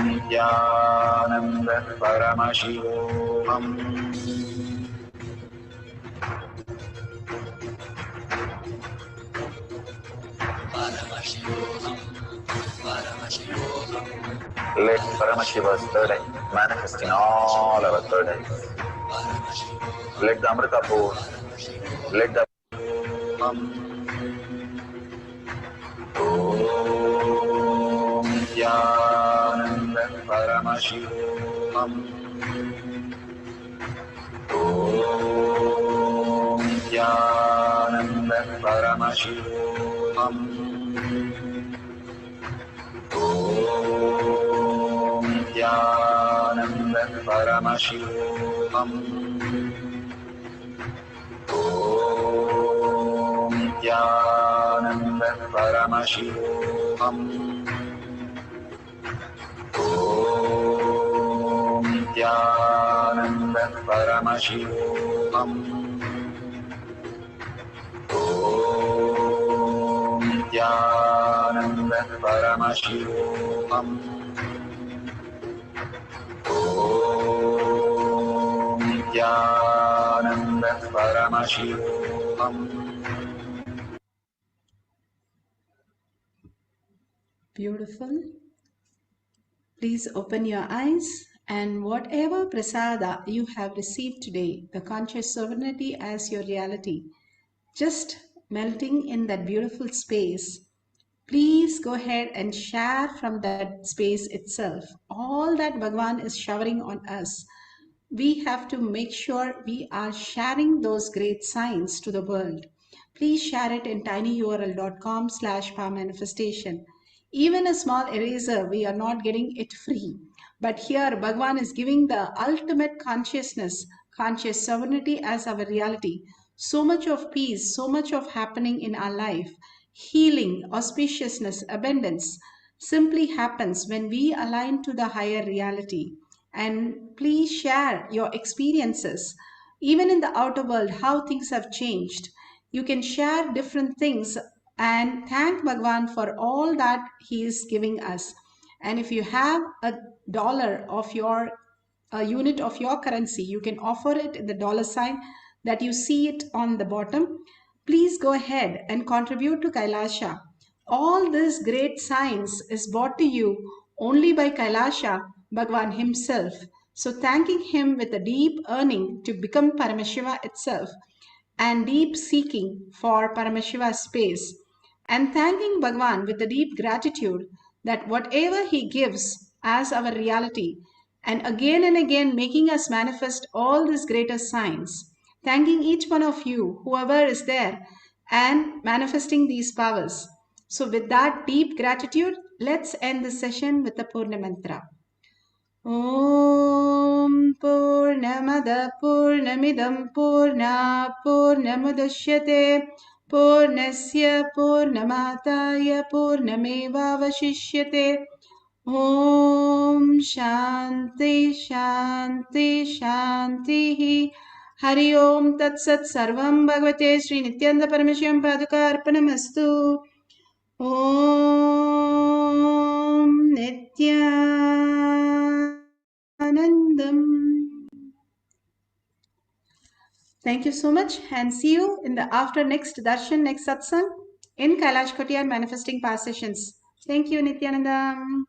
नित्यानन्द परमशिवोऽहम् Let Paramashiva's third eye manifest in all our third eyes. Let the Amrita pour, let the Om Nityananda Paramashivam Om Nityananda Paramashivam Om Nityananda Paramashivam Om Nityananda Paramashivam Om Nityananda Paramashivam Om Nityananda Paramashivam Om Nityananda Paramashivam. Beautiful. Please open your eyes, and whatever prasada you have received today, the conscious sovereignty as your reality, just melting in that beautiful space, please go ahead and share from that space itself. All that Bhagavan is showering on us, we have to make sure we are sharing those great signs to the world. Please share it in tinyurl.com/powermanifestation. Even a small eraser, we are not getting it free. But here, Bhagavan is giving the ultimate consciousness, conscious sovereignty as our reality. So much of peace, so much of happening in our life, healing, auspiciousness, abundance simply happens when we align to the higher reality. And please share your experiences, even in the outer world, how things have changed. You can share different things and thank Bhagavan for all that he is giving us. And if you have $1 of your unit of your currency, you can offer it in the $sign that you see it on the bottom. Please go ahead and contribute to Kailasha. All this great science is brought to you only by Kailasha, Bhagavan himself. So thanking him with a deep yearning to become Paramashiva itself and deep seeking for Paramashiva's space, and thanking Bhagavan with a deep gratitude that whatever he gives as our reality, and again making us manifest all these greater signs. Thanking each one of you, whoever is there, and manifesting these powers. So with that deep gratitude, let's end the session with the Purna Mantra. Om Purnamada Purnamidam Purna Purnamudashyate Purnasya Purnamataya Purnameva Vashishyate. Om Shanti Shanti Shanti. Hari Om Tat Sat Sarvam Bhagavate Sri Nityananda Paramashivam Paduka Arpanamastu. Om Nityanandam. Thank you so much, and see you in the after next darshan, next satsang in Kailash Kotiyar manifesting past sessions. Thank you, Nityanandam.